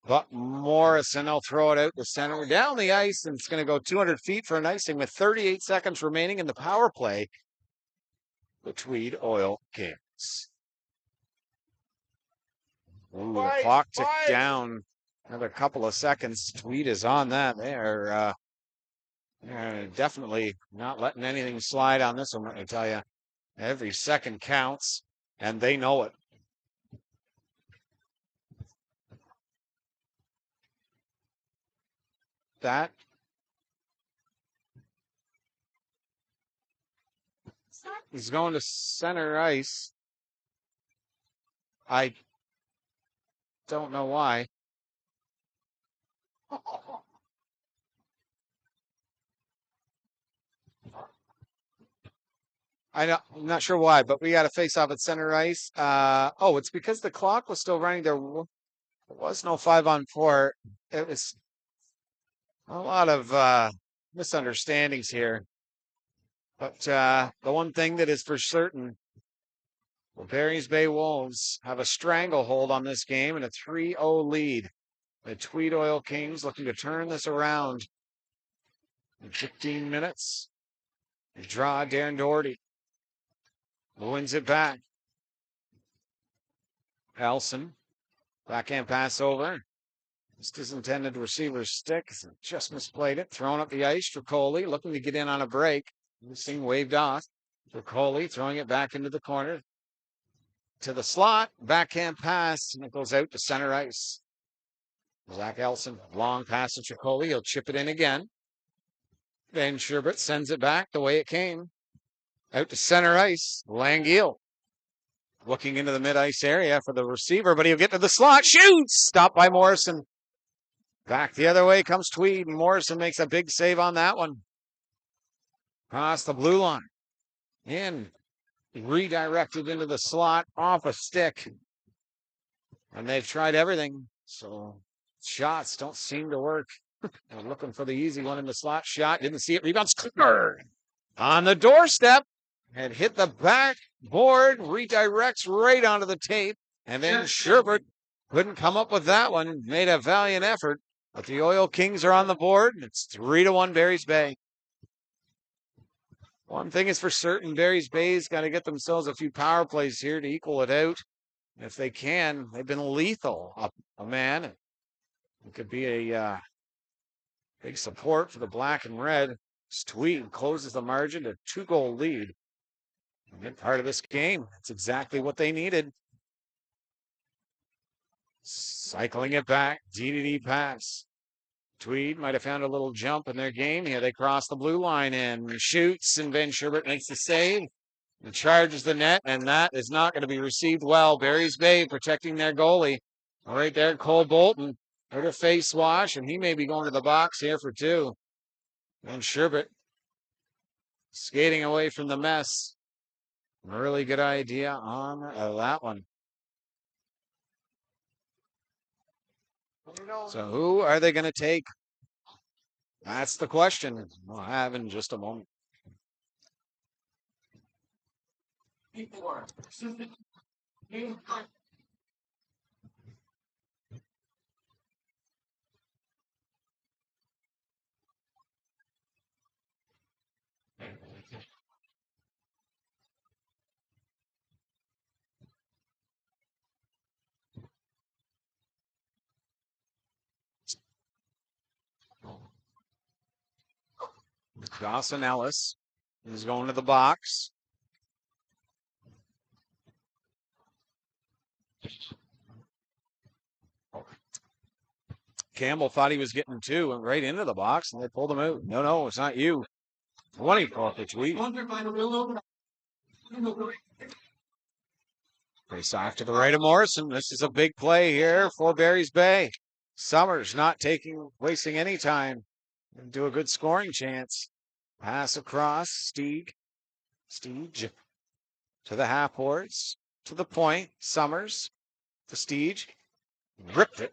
But Morrison will throw it out to center down the ice, and it's going to go 200 feet for an icing with 38 seconds remaining in the power play. The Tweed Oil Kings. Ooh, the clock ticked down another couple of seconds. Tweed is on that. They're definitely not letting anything slide on this one, let me tell you. Every second counts, and they know it. That he's going to center ice. I don't know why. I'm not sure why, but we got a face off at center ice. Oh, it's because the clock was still running. There was no 5-on-4. It was a lot of misunderstandings here. But the one thing that is for certain, the Barry's Bay Wolves have a stranglehold on this game and a 3-0 lead. The Tweed Oil Kings looking to turn this around in 15 minutes. They draw Darren Doherty. Wins it back. Elson. Backhand pass over. This is intended receiver's stick. Just misplayed it. Thrown up the ice. Tricoli looking to get in on a break. This thing waved off. Tricoli throwing it back into the corner. To the slot. Backhand pass. And it goes out to center ice. Zach Elson. Long pass to Tricoli. He'll chip it in again. Van Sherbert sends it back the way it came. Out to center ice. Langiel. Looking into the mid-ice area for the receiver, but he'll get to the slot. Shoots! Stopped by Morrison. Back the other way comes Tweed, and Morrison makes a big save on that one. Across the blue line. In. Redirected into the slot off a stick. And they've tried everything, so shots don't seem to work. They're looking for the easy one in the slot. Shot. Didn't see it. Rebounds. On the doorstep. And hit the backboard, redirects right onto the tape, and then Sherbert couldn't come up with that one. Made a valiant effort, but the Oil Kings are on the board, and it's 3-1 Barry's Bay. One thing is for certain, Barry's Bay's got to get themselves a few power plays here to equal it out. If they can, they've been lethal up a man. It could be a big support for the black and red. Tweed closes the margin to 2-goal lead. Good part of this game. That's exactly what they needed. Cycling it back. DDD pass. Tweed might have found a little jump in their game. Here they cross the blue line and shoots, and Van Sherbert makes the save and charges the net, and that is not going to be received well. Barry's Bay protecting their goalie. Right there, Cole Bolton. Heard a face wash, and he may be going to the box here for 2. Van Sherbert skating away from the mess. Really good idea on that one. So who are they going to take? That's the question we'll have in just a moment. Dawson Ellis is going to the box. Campbell thought he was getting 2 and right into the box, and they pulled him out. No, it's not you. 24 for Tweed. Face off to the right of Morrison. This is a big play here for Barry's Bay. Summers not wasting any time. Do a good scoring chance. Pass across. Steege to the half-boards. To the point. Summers to Steege. Ripped it.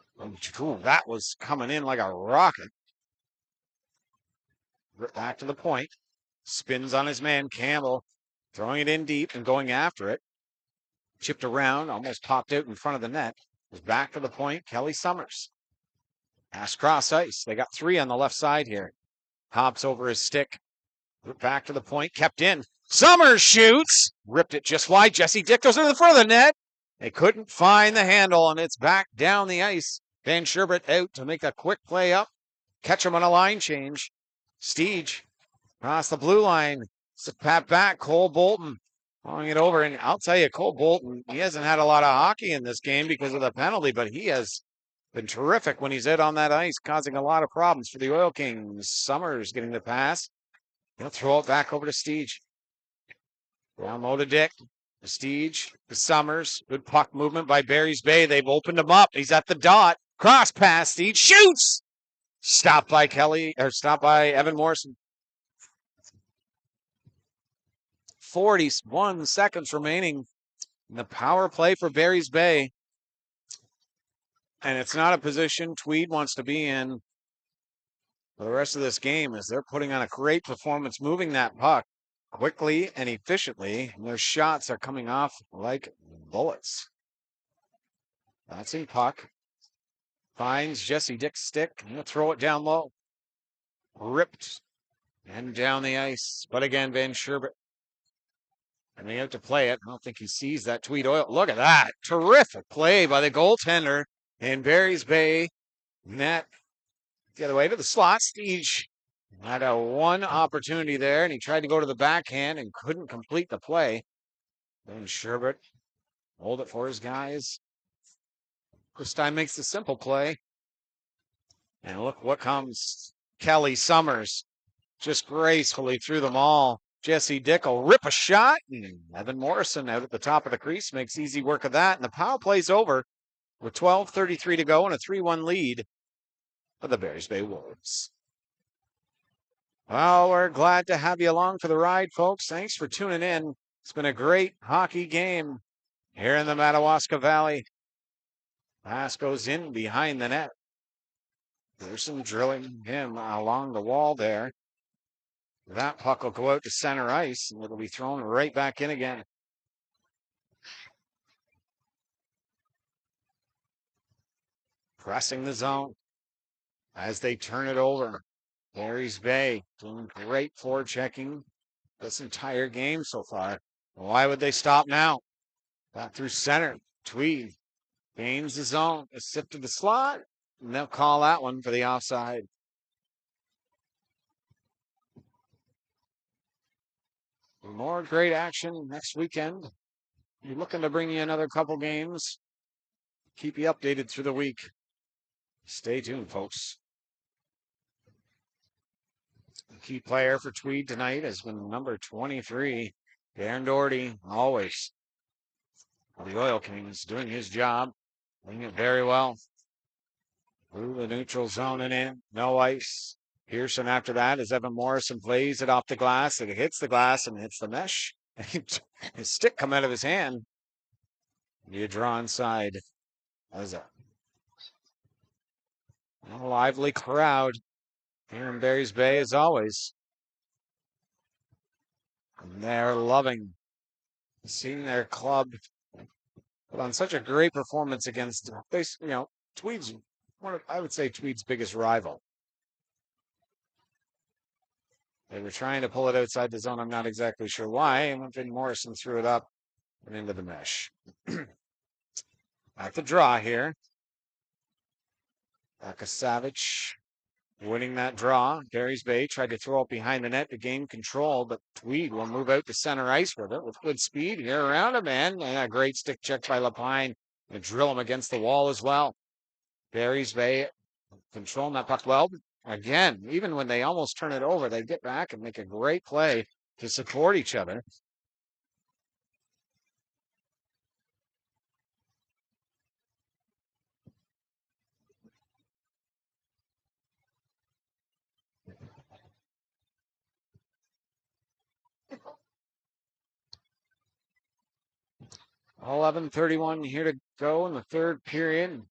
Ooh, that was coming in like a rocket. Back to the point. Spins on his man, Campbell. Throwing it in deep and going after it. Chipped around. Almost popped out in front of the net. Was back to the point. Kelly Summers. Pass cross ice. They got 3 on the left side here. Hops over his stick. Back to the point. Kept in. Summers shoots. Ripped it just wide. Jesse Dick goes into the front of the net. They couldn't find the handle, and it's back down the ice. Van Sherbert out to make a quick play up. Catch him on a line change. Steege across the blue line. Pat back. Cole Bolton throwing it over. And I'll tell you, Cole Bolton, he hasn't had a lot of hockey in this game because of the penalty, but he has been terrific when he's out on that ice, causing a lot of problems for the Oil Kings. Summers getting the pass. He'll throw it back over to Steege. Down low to Dick. Steege to Summers. Good puck movement by Barry's Bay. They've opened him up. He's at the dot. Cross pass. Steege shoots. Stopped by Evan Morrison. 41 seconds remaining in the power play for Barry's Bay. And it's not a position Tweed wants to be in for the rest of this game, as they're putting on a great performance, moving that puck quickly and efficiently. And their shots are coming off like bullets. That's in puck. Finds Jesse Dick's stick. He'll throw it down low. Ripped and down the ice. But again, Van Sherbert coming out to play it. I don't think he sees that Tweed oil. Look at that. Terrific play by the goaltender in Barry's Bay. Net the other way to the slot. Steege had a one opportunity there, and he tried to go to the backhand and couldn't complete the play. Then Sherbert hold it for his guys. This time makes the simple play. And look what comes. Kelly Summers just gracefully through them all. Jesse Dick will rip a shot, and Evan Morrison out at the top of the crease makes easy work of that. And the power play's over with 12:33 to go and a 3-1 lead for the Barry's Bay Wolves. Well, we're glad to have you along for the ride, folks. Thanks for tuning in. It's been a great hockey game here in the Madawaska Valley. Pass goes in behind the net. Pearson drilling him along the wall there. That puck will go out to center ice, and it'll be thrown right back in again. Pressing the zone as they turn it over. Barry's Bay doing great forechecking this entire game so far. Why would they stop now? Back through center. Tweed gains the zone. A sip to the slot, and they'll call that one for the offside. More great action next weekend. We're looking to bring you another couple games. Keep you updated through the week. Stay tuned, folks. The key player for Tweed tonight has been number 23, Darren Doherty, always. The Oil Kings doing his job, doing it very well. Through the neutral zone and in, no ice. Pearson after that as Evan Morrison plays it off the glass. It hits the glass and hits the mesh. His stick come out of his hand. You draw inside. As a lively crowd here in Barry's Bay as always. And they're loving seeing their club put on such a great performance against, Tweed's I would say Tweed's biggest rival. They were trying to pull it outside the zone. I'm not exactly sure why. And then Morrison threw it up and into the mesh. At the draw here. Savage winning that draw. Barry's Bay tried to throw it behind the net to gain control, but Tweed will move out to center ice with it with good speed here around him, and a great stick check by Lapine and drill him against the wall as well. Barry's Bay controlling that puck well. Again, even when they almost turn it over, they get back and make a great play to support each other. $11:31 here to go in the third period.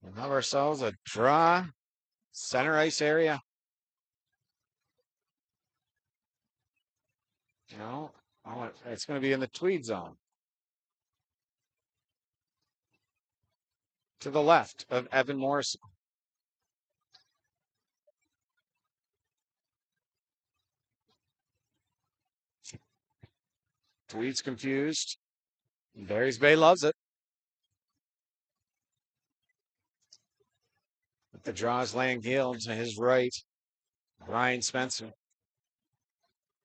We have ourselves a draw, center ice area. It's going to be in the Tweed zone. To the left of Evan Morrison. Tweed's confused. Barry's Bay loves it. The draw is laying heel to his right. Ryan Spencer.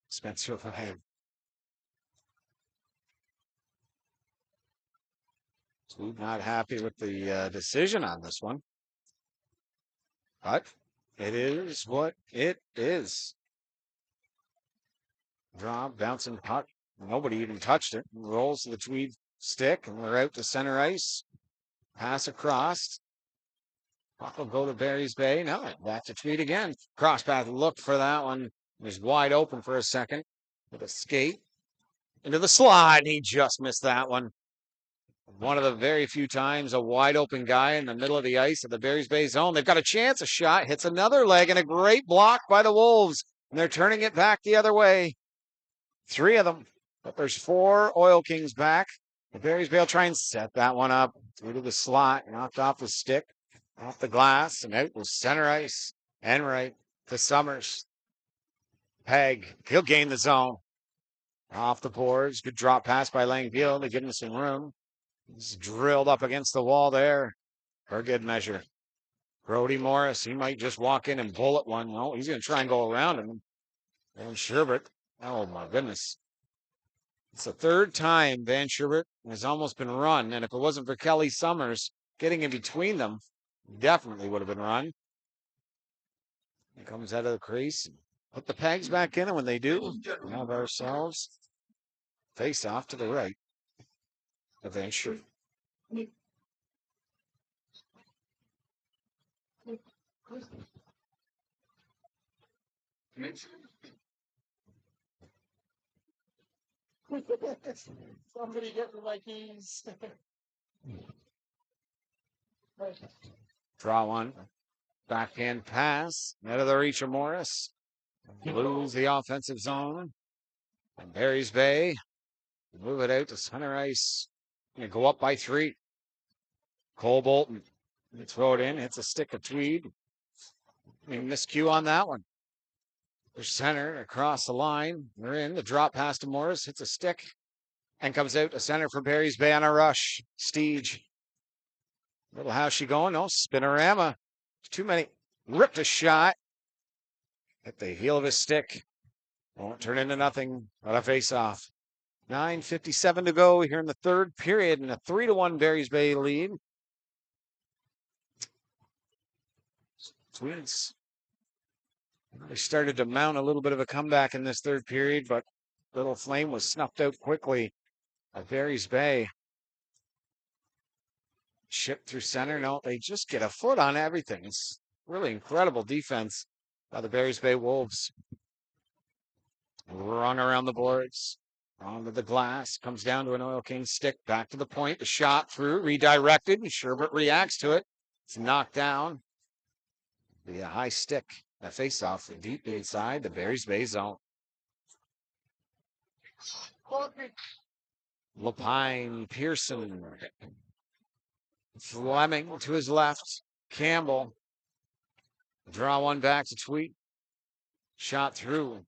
Spencer ahead. Tweed not happy with the decision on this one. But it is what it is. Draw, bouncing puck. Nobody even touched it. Rolls to the Tweed stick, and we're out to center ice. Pass across. Puck will go to Barry's Bay. No, back to Tweed again. Cross path looked for that one. It was wide open for a second. with a skate into the slide. He just missed that one. One of the very few times a wide open guy in the middle of the ice at the Barry's Bay zone. They've got a chance. A shot hits another leg, and a great block by the Wolves. And they're turning it back the other way. 3 of them, but there's 4 Oil Kings back. The Barry's Bay will try and set that one up through to the slot, knocked off the stick, off the glass, and out was center ice. Enright to Summers. Peg, he'll gain the zone. Off the boards, good drop pass by Langfield to give him some room. He's drilled up against the wall there for good measure. Brody Morris, he might just walk in and bullet one. No, he's going to try and go around him. And Sherbert, oh my goodness. It's the 3rd time Van Sherbert has almost been run, and if it wasn't for Kelly Summers getting in between them, definitely would have been run. He comes out of the crease, put the pegs back in, and when they do, we have ourselves face off to the right of Van Sherbert. Somebody get me my keys. Draw one. Backhand pass. Out of the reach of Morris. Lose the offensive zone. And Barry's Bay move it out to center ice. Going to go up by 3. Cole Bolton. Throw it in. Hits a stick of Tweed. Miscue on that one. For center across the line. We're in. The drop pass to Morris. Hits a stick. And comes out to center for Barry's Bay on a rush. Steege. Little how's she going? No, spinorama. Too many. Ripped a shot. At the heel of his stick. Won't turn into nothing but a face-off. 9:57 to go here in the 3rd period, and a 3-1 Barry's Bay lead. Tweeds. They started to mount a little bit of a comeback in this 3rd period, but Little Flame was snuffed out quickly at Barry's Bay. Shipped through center. No, they just get a foot on everything. It's really incredible defense by the Barry's Bay Wolves. Run around the boards. Onto the glass. Comes down to an Oil King stick. Back to the point. The shot through. Redirected. And Sherbert reacts to it. It's knocked down. The high stick. A face-off deep inside the Barry's Bay zone. Lapine, Pearson, Fleming to his left. Campbell. Draw one back to Tweed. Shot through.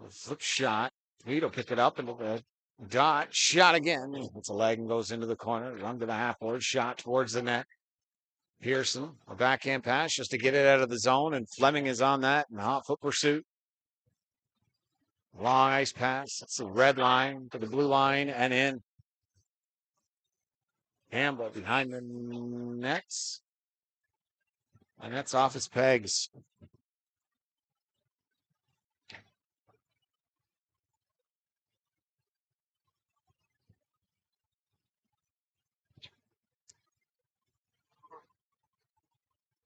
A flip shot. Tweed will pick it up into the dot. Shot again. It's a leg and goes into the corner. Run to the half board. Shot towards the net. Pearson, a backhand pass just to get it out of the zone, and Fleming is on that in hot foot pursuit. Long ice pass. It's the red line to the blue line and in. Campbell behind the nets. And that's off his pegs.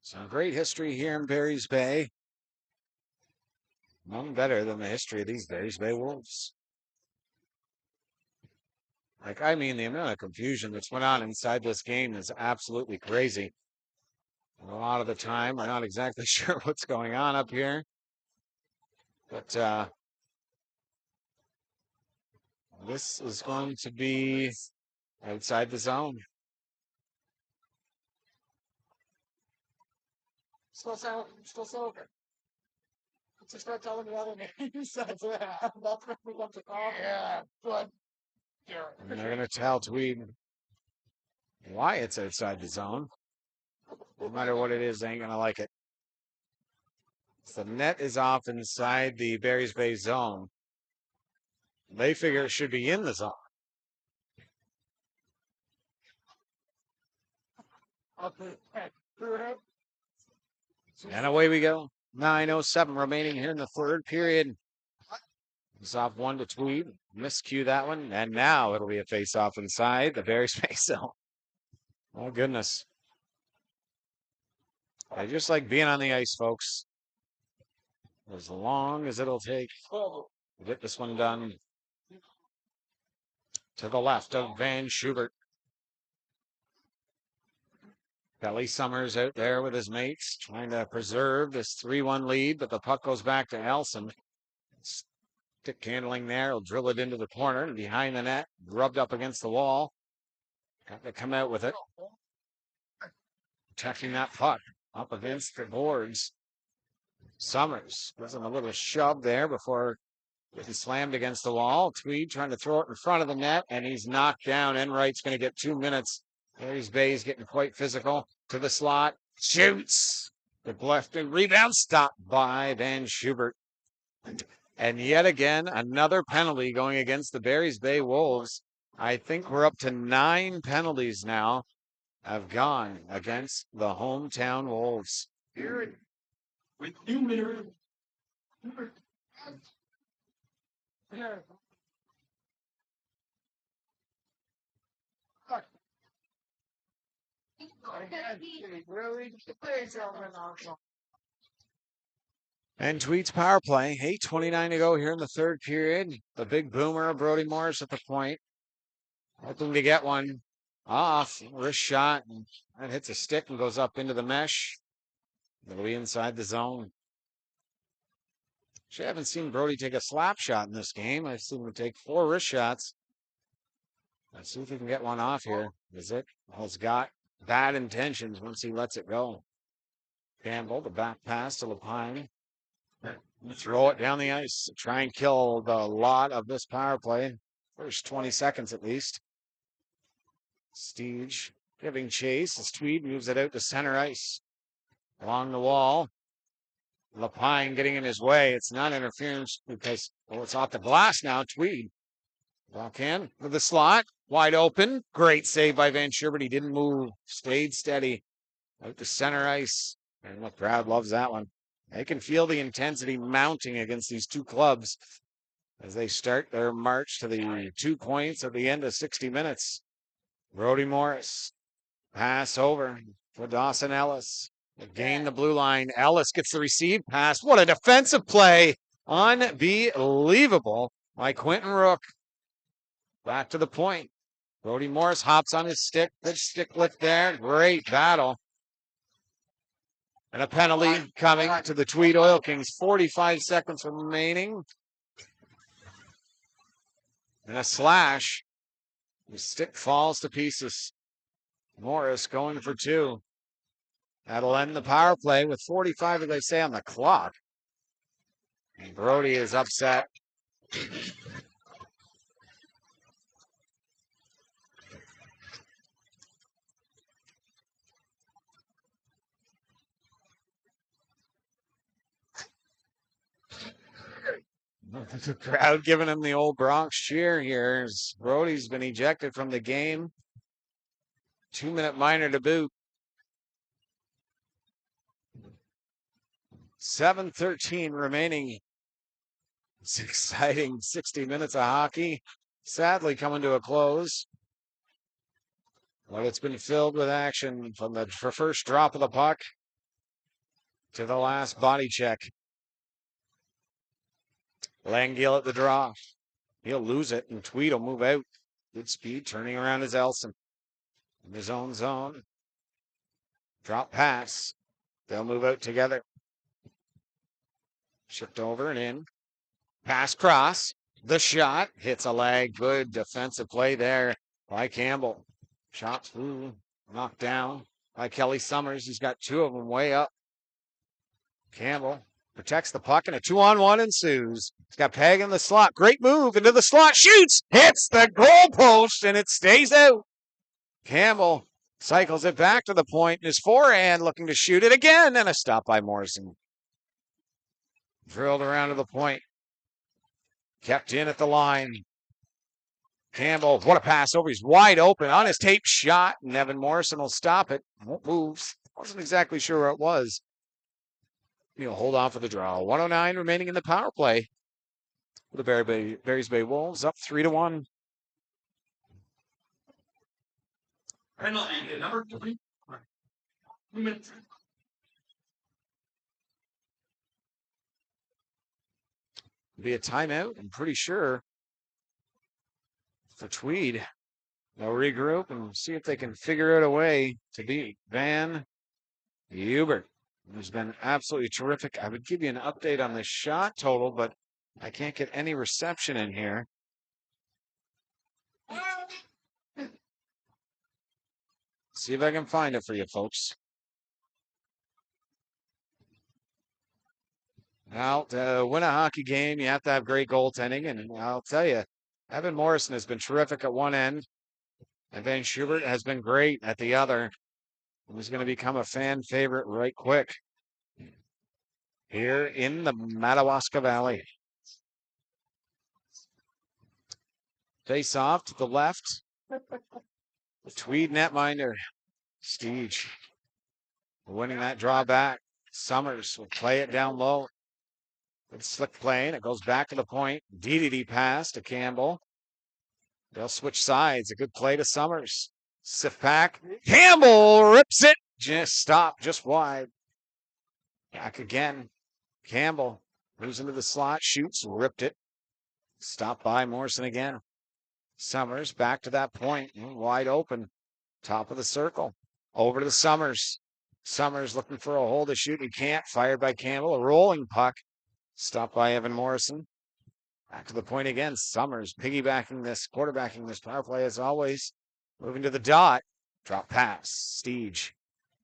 Some great history here in Barry's Bay. None better than the history of these Barry's Bay Wolves. The amount of confusion that's went on inside this game is absolutely crazy. A lot of the time, we're not exactly sure what's going on up here. But this is going to be outside the zone. Still sober. Just start telling the other names. That's what we want to call. Yeah, but and they're going to tell Tweed why it's outside the zone. No matter what it is, they ain't going to like it. So the net is off inside the Barry's Bay zone. They figure it should be in the zone. And away we go. 9:07 remaining here in the 3rd period. It's off one to Tweed. Miscue that one. And now it'll be a face-off inside the Barry's Bay zone. Oh, goodness. I just like being on the ice, folks. As long as it'll take. Get this one done to the left of Van Schubert. Kelly Summers out there with his mates, trying to preserve this 3-1 lead, but the puck goes back to Elson. Stick handling there, he'll drill it into the corner and behind the net, rubbed up against the wall. Got to come out with it. Protecting that puck up against the boards. Summers gives him a little shove there before getting slammed against the wall. Tweed trying to throw it in front of the net, and he's knocked down. Enright's going to get 2 minutes. Barry's Bay's getting quite physical. To the slot. Shoots. The left rebound stopped by Van Schubert. And yet again, another penalty going against the Barry's Bay Wolves. I think we're up to 9 penalties now have gone against the hometown Wolves. With numero. And Tweed's power play. 8:29 to go here in the third period. The big boomer, Brody Morris at the point. Hoping to get one off. Wrist shot. And that hits a stick and goes up into the mesh. It'll be inside the zone. Actually, I haven't seen Brody take a slap shot in this game. I've seen him take 4 wrist shots. Let's see if he can get one off here. Is it? Has got bad intentions once he lets it go. Campbell, the back pass to Lapine. Throw it down the ice. Try and kill the lot of this power play. First 20 seconds at least. Steege giving chase as Tweed moves it out to center ice. Along the wall. Lapine getting in his way. It's not interference because, well, it's off the glass now. Tweed. Backhand with the slot. Wide open. Great save by Van Schubert. He didn't move. Stayed steady. Out to center ice. And the crowd loves that one. They can feel the intensity mounting against these two clubs as they start their march to the 2 points at the end of 60 minutes. Brody Morris. Pass over for Dawson Ellis. They gain the blue line. Ellis gets the receive pass. What a defensive play. Unbelievable by Quentin Rook. Back to the point. Brody Morris hops on his stick. Good stick lift there. Great battle. And a penalty coming to the Tweed Oil Kings. 45 seconds remaining. And a slash. The stick falls to pieces. Morris going for 2. That'll end the power play with 45, as they say, on the clock. And Brody is upset. The crowd giving him the old Bronx cheer here. As Brody's been ejected from the game. 2-minute minor to boot. 7:13 remaining. It's exciting 60 minutes of hockey. Sadly coming to a close. But it's been filled with action from the first drop of the puck to the last body check. Langgill at the draw. He'll lose it, and Tweed will move out. Good speed, turning around is Elson. In his own zone. Drop pass. They'll move out together. Shipped over and in. Pass cross. The shot. Hits a leg. Good defensive play there by Campbell. Shot through. Knocked down by Kelly Summers. He's got 2 of them way up. Campbell protects the puck, and a 2-on-1 ensues. He's got Peg in the slot. Great move into the slot. Shoots. Hits the goalpost, and it stays out. Campbell cycles it back to the point. His forehand looking to shoot it again, and a stop by Morrison. Drilled around to the point. Kept in at the line. Campbell, what a pass over. He's wide open on his tape shot, and Evan Morrison will stop it. Won't move. Wasn't exactly sure where it was. He'll hold on for the draw. 109 remaining in the power play. The Barry's Bay Wolves up 3-1. Penalty, number 3. 2 minutes. Be a timeout, I'm pretty sure, for Tweed. They'll regroup and see if they can figure out a way to beat Van Hubert, who's been absolutely terrific. I would give you an update on the shot total, but I can't get any reception in here. See if I can find it for you, folks. Now, to win a hockey game, you have to have great goaltending, and I'll tell you, Evan Morrison has been terrific at one end, and Van Schubert has been great at the other. He's going to become a fan favorite right quick here in the Madawaska Valley. Face off to the left. The Tweed netminder, Steege, winning that draw back. Summers will play it down low. Good slick play, and it goes back to the point. DDD pass to Campbell. They'll switch sides. A good play to Summers. Sift pack. Campbell rips it. Just wide. Back again. Campbell moves into the slot, shoots, ripped it. Stopped by Morrison again. Summers back to that point, wide open. Top of the circle. Over to the Summers. Summers looking for a hole to shoot. He can't. Fired by Campbell. A rolling puck. Stopped by Evan Morrison. Back to the point again. Summers quarterbacking this power play as always. Moving to the dot. Drop pass. Steege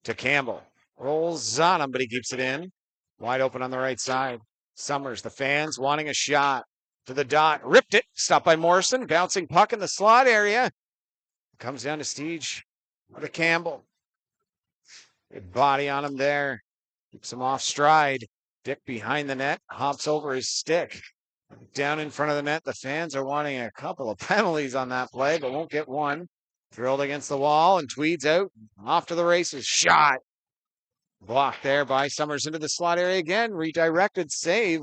to Campbell. Rolls on him, but he keeps it in. Wide open on the right side. Summers, the fans wanting a shot. To the dot. Ripped it. Stopped by Morrison. Bouncing puck in the slot area. Comes down to Steege. To Campbell. Good body on him there. Keeps him off stride. Dick behind the net. Hops over his stick. Down in front of the net. The fans are wanting a couple of penalties on that play, but won't get one. Drilled against the wall, and Tweed's out. Off to the races. Shot. Blocked there by Summers into the slot area again. Redirected save.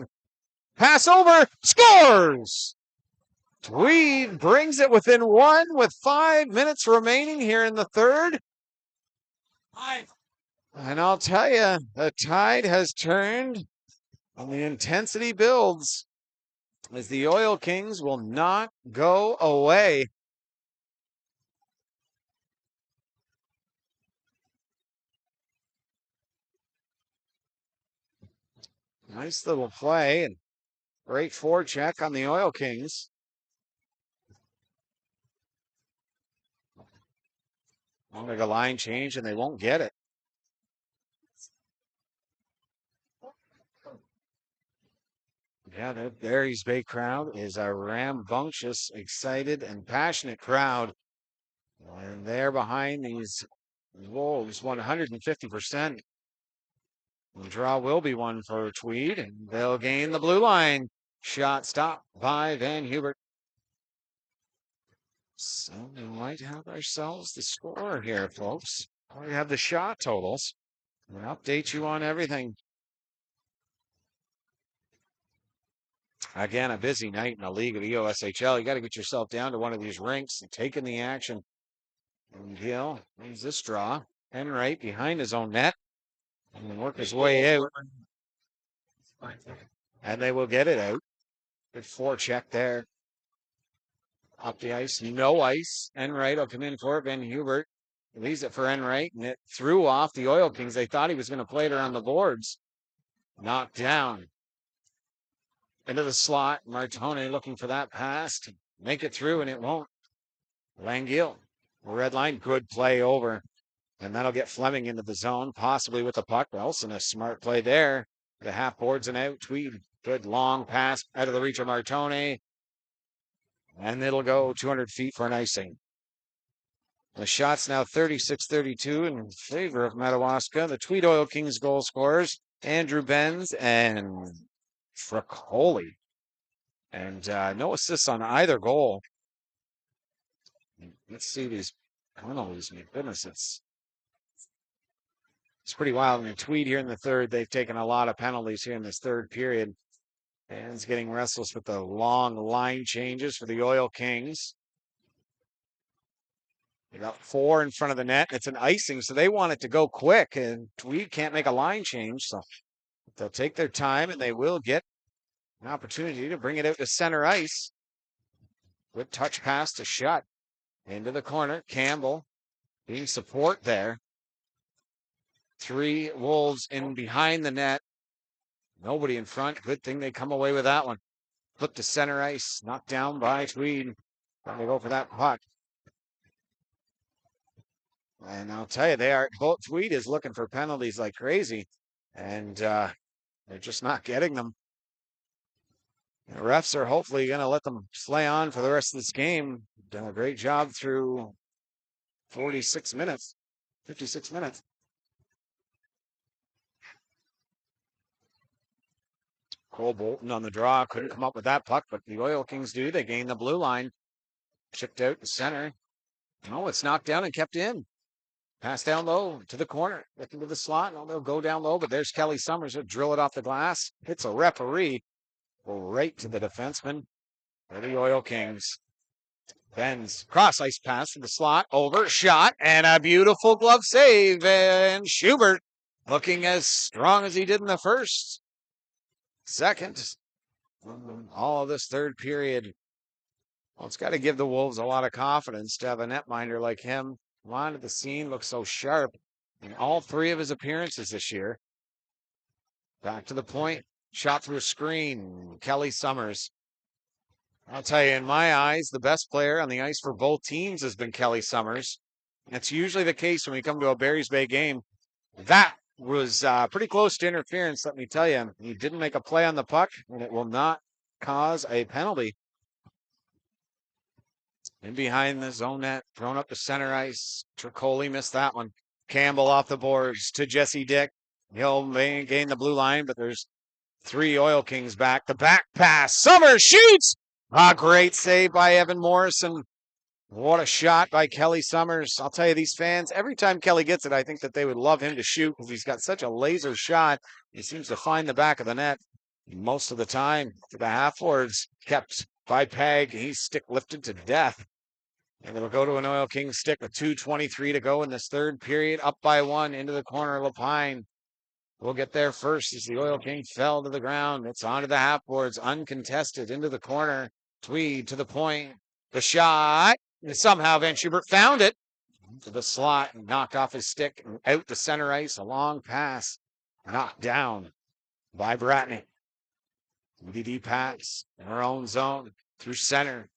Pass over. Scores! Tweed brings it within one with 5 minutes remaining here in the third. And I'll tell you, the tide has turned and the intensity builds as the Oil Kings will not go away. Nice little play and great forecheck on the Oil Kings. I'll make a line change and they won't get it. Yeah, the Barry's Bay crowd is a rambunctious, excited, and passionate crowd. And they're behind these Wolves 150%. The draw will be one for Tweed, and they'll gain the blue line. Shot stopped by Van Hubert. So we might have ourselves the score here, folks. We have the shot totals. We'll update you on everything. Again, a busy night in the league of the EOSHL. You got to get yourself down to one of these rinks and take in the action. And Gill wins this draw. Enright behind his own net. And work his way out. And they will get it out. Good forecheck there. Up the ice. No ice. Enright will come in for it. Van Hubert leaves it for Enright. And it threw off the Oil Kings. They thought he was going to play it around the boards. Knocked down. Into the slot. Martone looking for that pass to make it through, and it won't. Langill, red line, good play over. And that'll get Fleming into the zone, possibly with the puck. Nelson, a smart play there. The half boards and out. Tweed, good long pass out of the reach of Martone. And it'll go 200 feet for an icing. The shot's now 36-32 in favor of Madawaska. The Tweed Oil Kings goal scorers, Andrew Benz and Fricoli. And no assists on either goal. Let's see these penalties. My goodness, it's pretty wild. I mean, Tweed here in the third, they've taken a lot of penalties here in this third period. Fans getting restless with the long line changes for the Oil Kings. They got 4 in front of the net. It's an icing, so they want it to go quick, and Tweed can't make a line change, so they'll take their time, and they will get An opportunity to bring it out to center ice. Good touch pass to Shutt. Into the corner. Campbell being support there. 3 Wolves in behind the net. Nobody in front. Good thing they come away with that one. Flip to center ice. Knocked down by Tweed. Trying to go for that puck. And I'll tell you, both Tweed is looking for penalties like crazy. And they're just not getting them. The refs are hopefully going to let them play on for the rest of this game. Done a great job through 56 minutes. Cole Bolton on the draw. Couldn't come up with that puck, but the Oil Kings do. They gain the blue line. Chipped out to center. Oh, it's knocked down and kept in. Pass down low to the corner. Looking to the slot. Oh, they'll go down low, but there's Kelly Summers. He'll drill it off the glass. Hits a referee. Right to the defenseman for the Oil Kings. Ben's cross ice pass to the slot. Over. Shot. And a beautiful glove save. And Schubert looking as strong as he did in the first. Second. All of this third period. Well, it's got to give the Wolves a lot of confidence to have a netminder like him. Line at the scene, looks so sharp in all 3 of his appearances this year. Back to the point. Shot through a screen. Kelly Summers. I'll tell you, in my eyes, the best player on the ice for both teams has been Kelly Summers. It's usually the case when we come to a Barry's Bay game. That was pretty close to interference, let me tell you. He didn't make a play on the puck, and it will not cause a penalty. In behind the zone net, thrown up to center ice. Tricoli missed that one. Campbell off the boards to Jesse Dick. He'll gain the blue line, but there's 3 Oil Kings back. The back pass. Summers shoots! A great save by Evan Morrison. What a shot by Kelly Summers. I'll tell you, these fans, every time Kelly gets it, I think that they would love him to shoot because he's got such a laser shot. He seems to find the back of the net most of the time. To the half-boards, kept by Peg. He's stick lifted to death. And it'll go to an Oil Kings stick with 2:23 to go in this third period. Up by 1 into the corner. Lapine will get there first as the Oil King fell to the ground. It's onto the half-boards, uncontested, into the corner. Tweed to the point. The shot. And somehow Van Schubert found it. To the slot and knocked off his stick and out to center ice. A long pass. Knocked down by Bratney. DD pass in her own zone through center.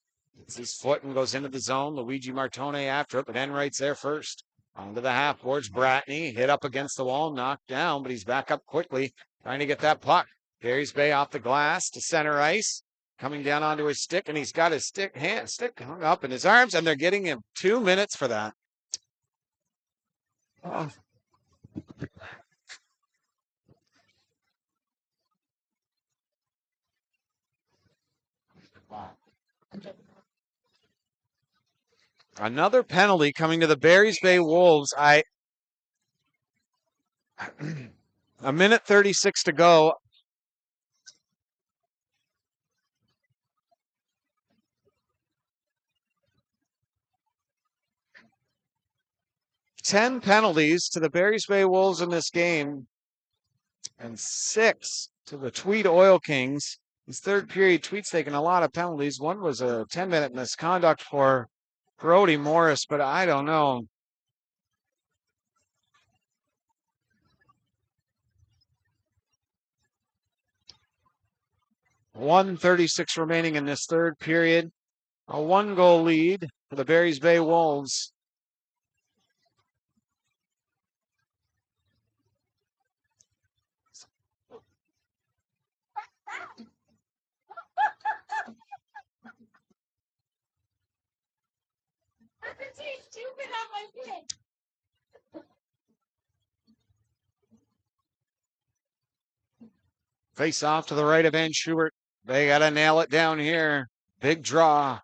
It's his foot and goes into the zone. Luigi Martone after it, but Enright's there first. Onto the half-boards. Bratney hit up against the wall, knocked down, but he's back up quickly, trying to get that puck. Barry's Bay off the glass to center ice. Coming down onto his stick, and he's got his stick hung up in his arms, and they're getting him 2 minutes for that. Oh. Another penalty coming to the Barry's Bay Wolves. A minute 36 to go. Ten penalties to the Barry's Bay Wolves in this game, and 6 to the Tweed Oil Kings. This third period, Tweed's taken a lot of penalties. One was a 10-minute misconduct for Brody Morris, but I don't know. .136 remaining in this third period. A 1-goal lead for the Barry's Bay Wolves. Face off to the right of Van Schubert. They got to nail it down here. Big draw.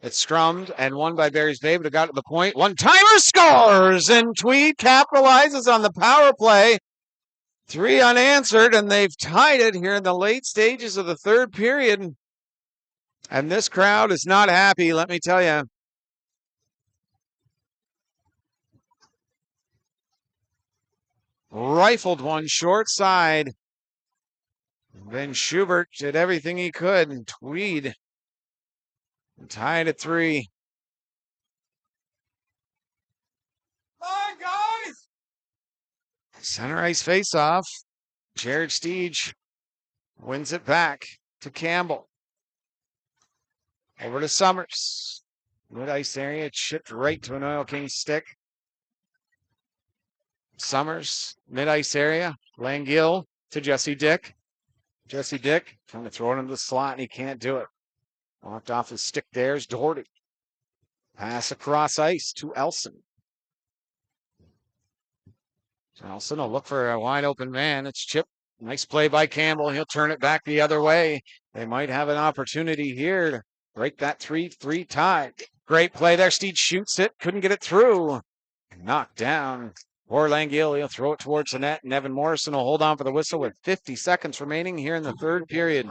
It's scrummed and won by Barry's Bay, but it got to the point. One-timer scores, and Tweed capitalizes on the power play. 3 unanswered, and they've tied it here in the late stages of the third period. And this crowd is not happy, let me tell you. Rifled one short side. Then Schubert did everything he could, and Tweed tied at 3. Center ice face-off. Jared Steege wins it back to Campbell. Over to Summers. Mid-ice area, chipped right to an Oil Kings stick. Summers, mid-ice area. Langill to Jesse Dick. Jesse Dick trying to throw it into the slot, and he can't do it. Walked off his stick there is Doherty. Pass across ice to Elson. Elson will look for a wide open man. It's Chip. Nice play by Campbell. He'll turn it back the other way. They might have an opportunity here to break that 3-3 tie. Great play there. Steed shoots it. Couldn't get it through. Knocked down. Or Langill. He'll throw it towards the net. And Evan Morrison will hold on for the whistle with 50 seconds remaining here in the third period.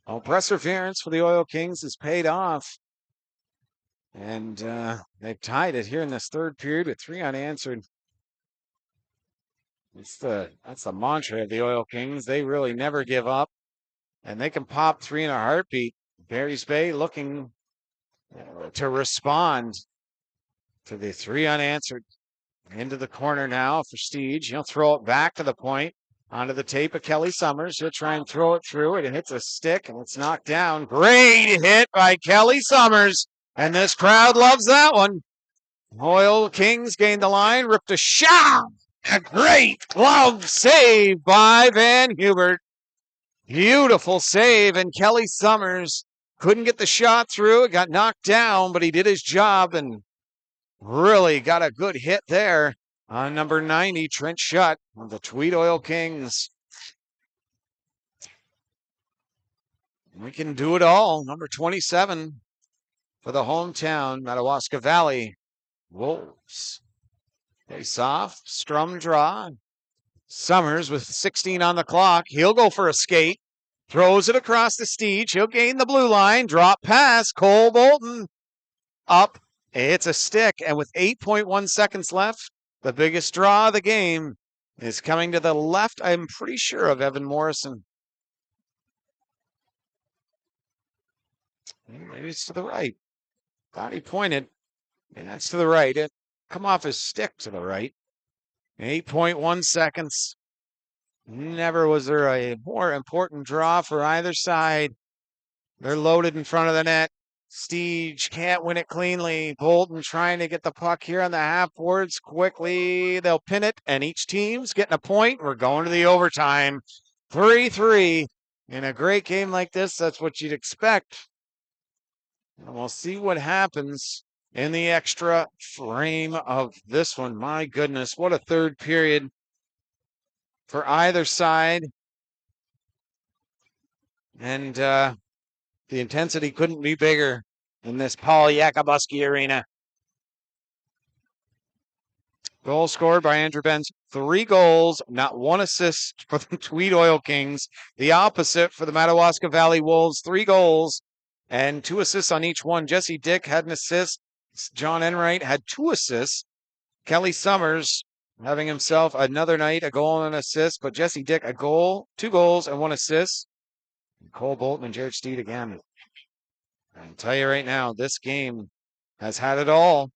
Well, perseverance for the Oil Kings has paid off. And they've tied it here in this third period with 3 unanswered. That's the mantra of the Oil Kings. They really never give up. And they can pop 3 in a heartbeat. Barry's Bay looking to respond to the 3 unanswered. Into the corner now for Steege. He'll throw it back to the point. Onto the tape of Kelly Summers. He'll try and throw it through. It hits a stick and it's knocked down. Great hit by Kelly Summers. And this crowd loves that one. Oil Kings gained the line. Ripped a shot. A great glove save by Van Hubert. Beautiful save. And Kelly Summers couldn't get the shot through. It got knocked down, but he did his job and really got a good hit there. On number 90, Trent Schutt of the Tweed Oil Kings. We can do it all. Number 27 for the hometown Madawaska Valley Wolves. Face off, Strum draw. Summers with 16 on the clock. He'll go for a skate. Throws it across the Steege. He'll gain the blue line. Drop pass. Cole Bolton up. It's a stick. And with 8.1 seconds left, the biggest draw of the game is coming to the left, I'm pretty sure, of Evan Morrison. Maybe it's to the right. Thought he pointed. And that's to the right. It come off his stick to the right. 8.1 seconds. Never was there a more important draw for either side. They're loaded in front of the net. Steege can't win it cleanly. Bolton trying to get the puck here on the half boards quickly. They'll pin it, and each team's getting a point. We're going to the overtime. 3-3. In a great game like this, that's what you'd expect. And we'll see what happens in the extra frame of this one. My goodness, what a third period for either side. And the intensity couldn't be bigger in this Paul Yakabuski arena. Goal scored by Andrew Benz. 3 goals, not 1 assist for the Tweed Oil Kings. The opposite for the Madawaska Valley Wolves. 3 goals and 2 assists on each one. Jesse Dick had an assist. John Enright had 2 assists. Kelly Summers having himself another night, a goal and an assist. But Jesse Dick, a goal, 2 goals and 1 assist. Cole Bolton and Jared Steed again. I can tell you right now, this game has had it all.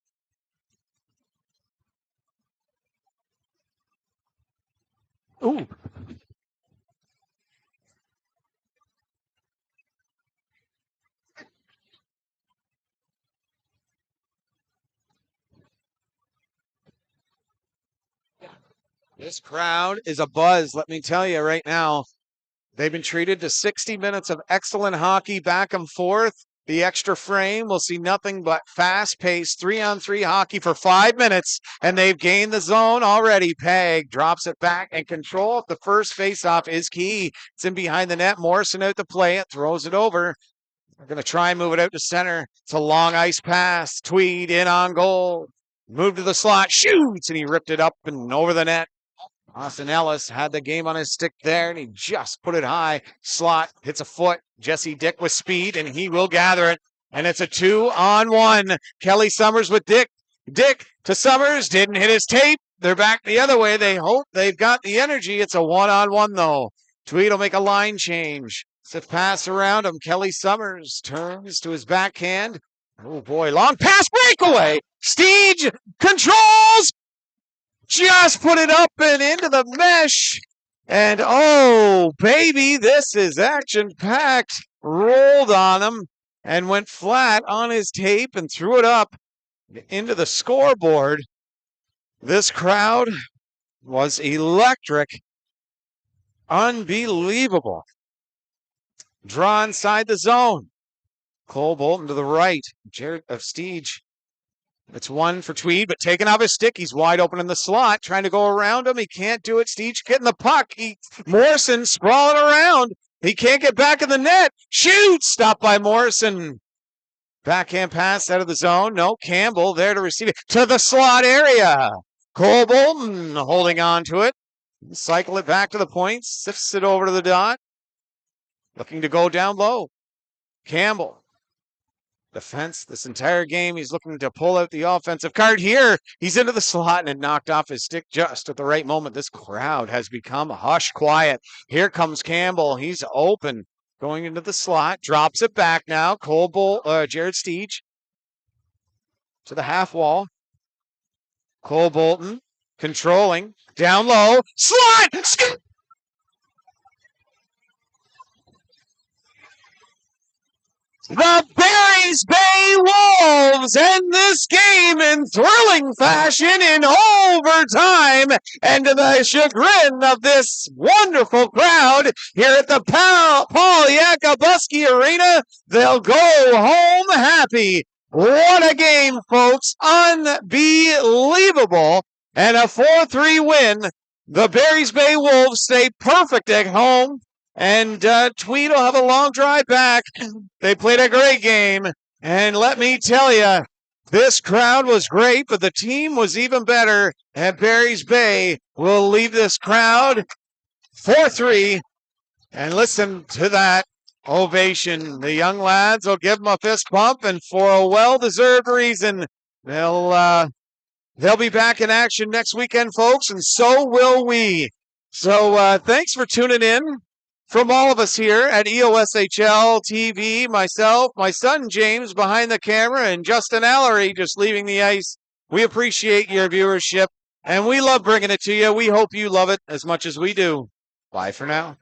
Ooh. This crowd is a buzz, let me tell you right now. They've been treated to 60 minutes of excellent hockey back and forth. The extra frame will see nothing but fast-paced 3-on-3 hockey for 5 minutes, and they've gained the zone already. Peg drops it back, and control of the first faceoff is key. It's in behind the net. Morrison out to play it, throws it over. They're going to try and move it out to center. It's a long ice pass. Tweed in on goal. Move to the slot, shoots, and he ripped it up and over the net. Austin Ellis had the game on his stick there, and he just put it high. Slot hits a foot. Jesse Dick with speed, and he will gather it. And it's a 2-on-1. Kelly Summers with Dick. Dick to Summers. Didn't hit his tape. They're back the other way. They hope they've got the energy. It's a 1-on-1, though. Tweed will make a line change. It's pass around him. Kelly Summers turns to his backhand. Oh, boy. Long pass breakaway. Steege controls. Just put it up and into the mesh. And oh, baby, this is action-packed. Rolled on him and went flat on his tape and threw it up into the scoreboard. This crowd was electric. Unbelievable. Draw inside the zone. Cole Bolton to the right. Jared of Steege. It's one for Tweed, but taken off his stick. He's wide open in the slot, trying to go around him. He can't do it. Steege getting the puck. Morrison sprawling around. He can't get back in the net. Shoots! Stopped by Morrison. Backhand pass out of the zone. No, Campbell there to receive it. To the slot area. Cole Bolton holding on to it. Cycle it back to the point. Sifts it over to the dot. Looking to go down low. Campbell. Defense this entire game. He's looking to pull out the offensive card here. He's into the slot and it knocked off his stick just at the right moment. This crowd has become hush quiet. Here comes Campbell. He's open. Going into the slot. Drops it back now. Jared Steege to the half wall. Cole Bolton controlling. Down low. Slot! The Berries Bay Wolves end this game in thrilling fashion in overtime, and to the chagrin of this wonderful crowd here at the Paul Yakabuski Arena, they'll go home happy. What a game, folks. Unbelievable. And a 4-3 win. The Berries Bay Wolves stay perfect at home. And Tweed will have a long drive back. They played a great game. And let me tell you, this crowd was great, but the team was even better. And Berries Bay will leave this crowd 4-3. And listen to that ovation. The young lads will give them a fist bump, and for a well-deserved reason. They'll be back in action next weekend, folks, and so will we. So thanks for tuning in. From all of us here at EOSHL TV, myself, my son James behind the camera, and Justin Allery just leaving the ice, we appreciate your viewership, and we love bringing it to you. We hope you love it as much as we do. Bye for now.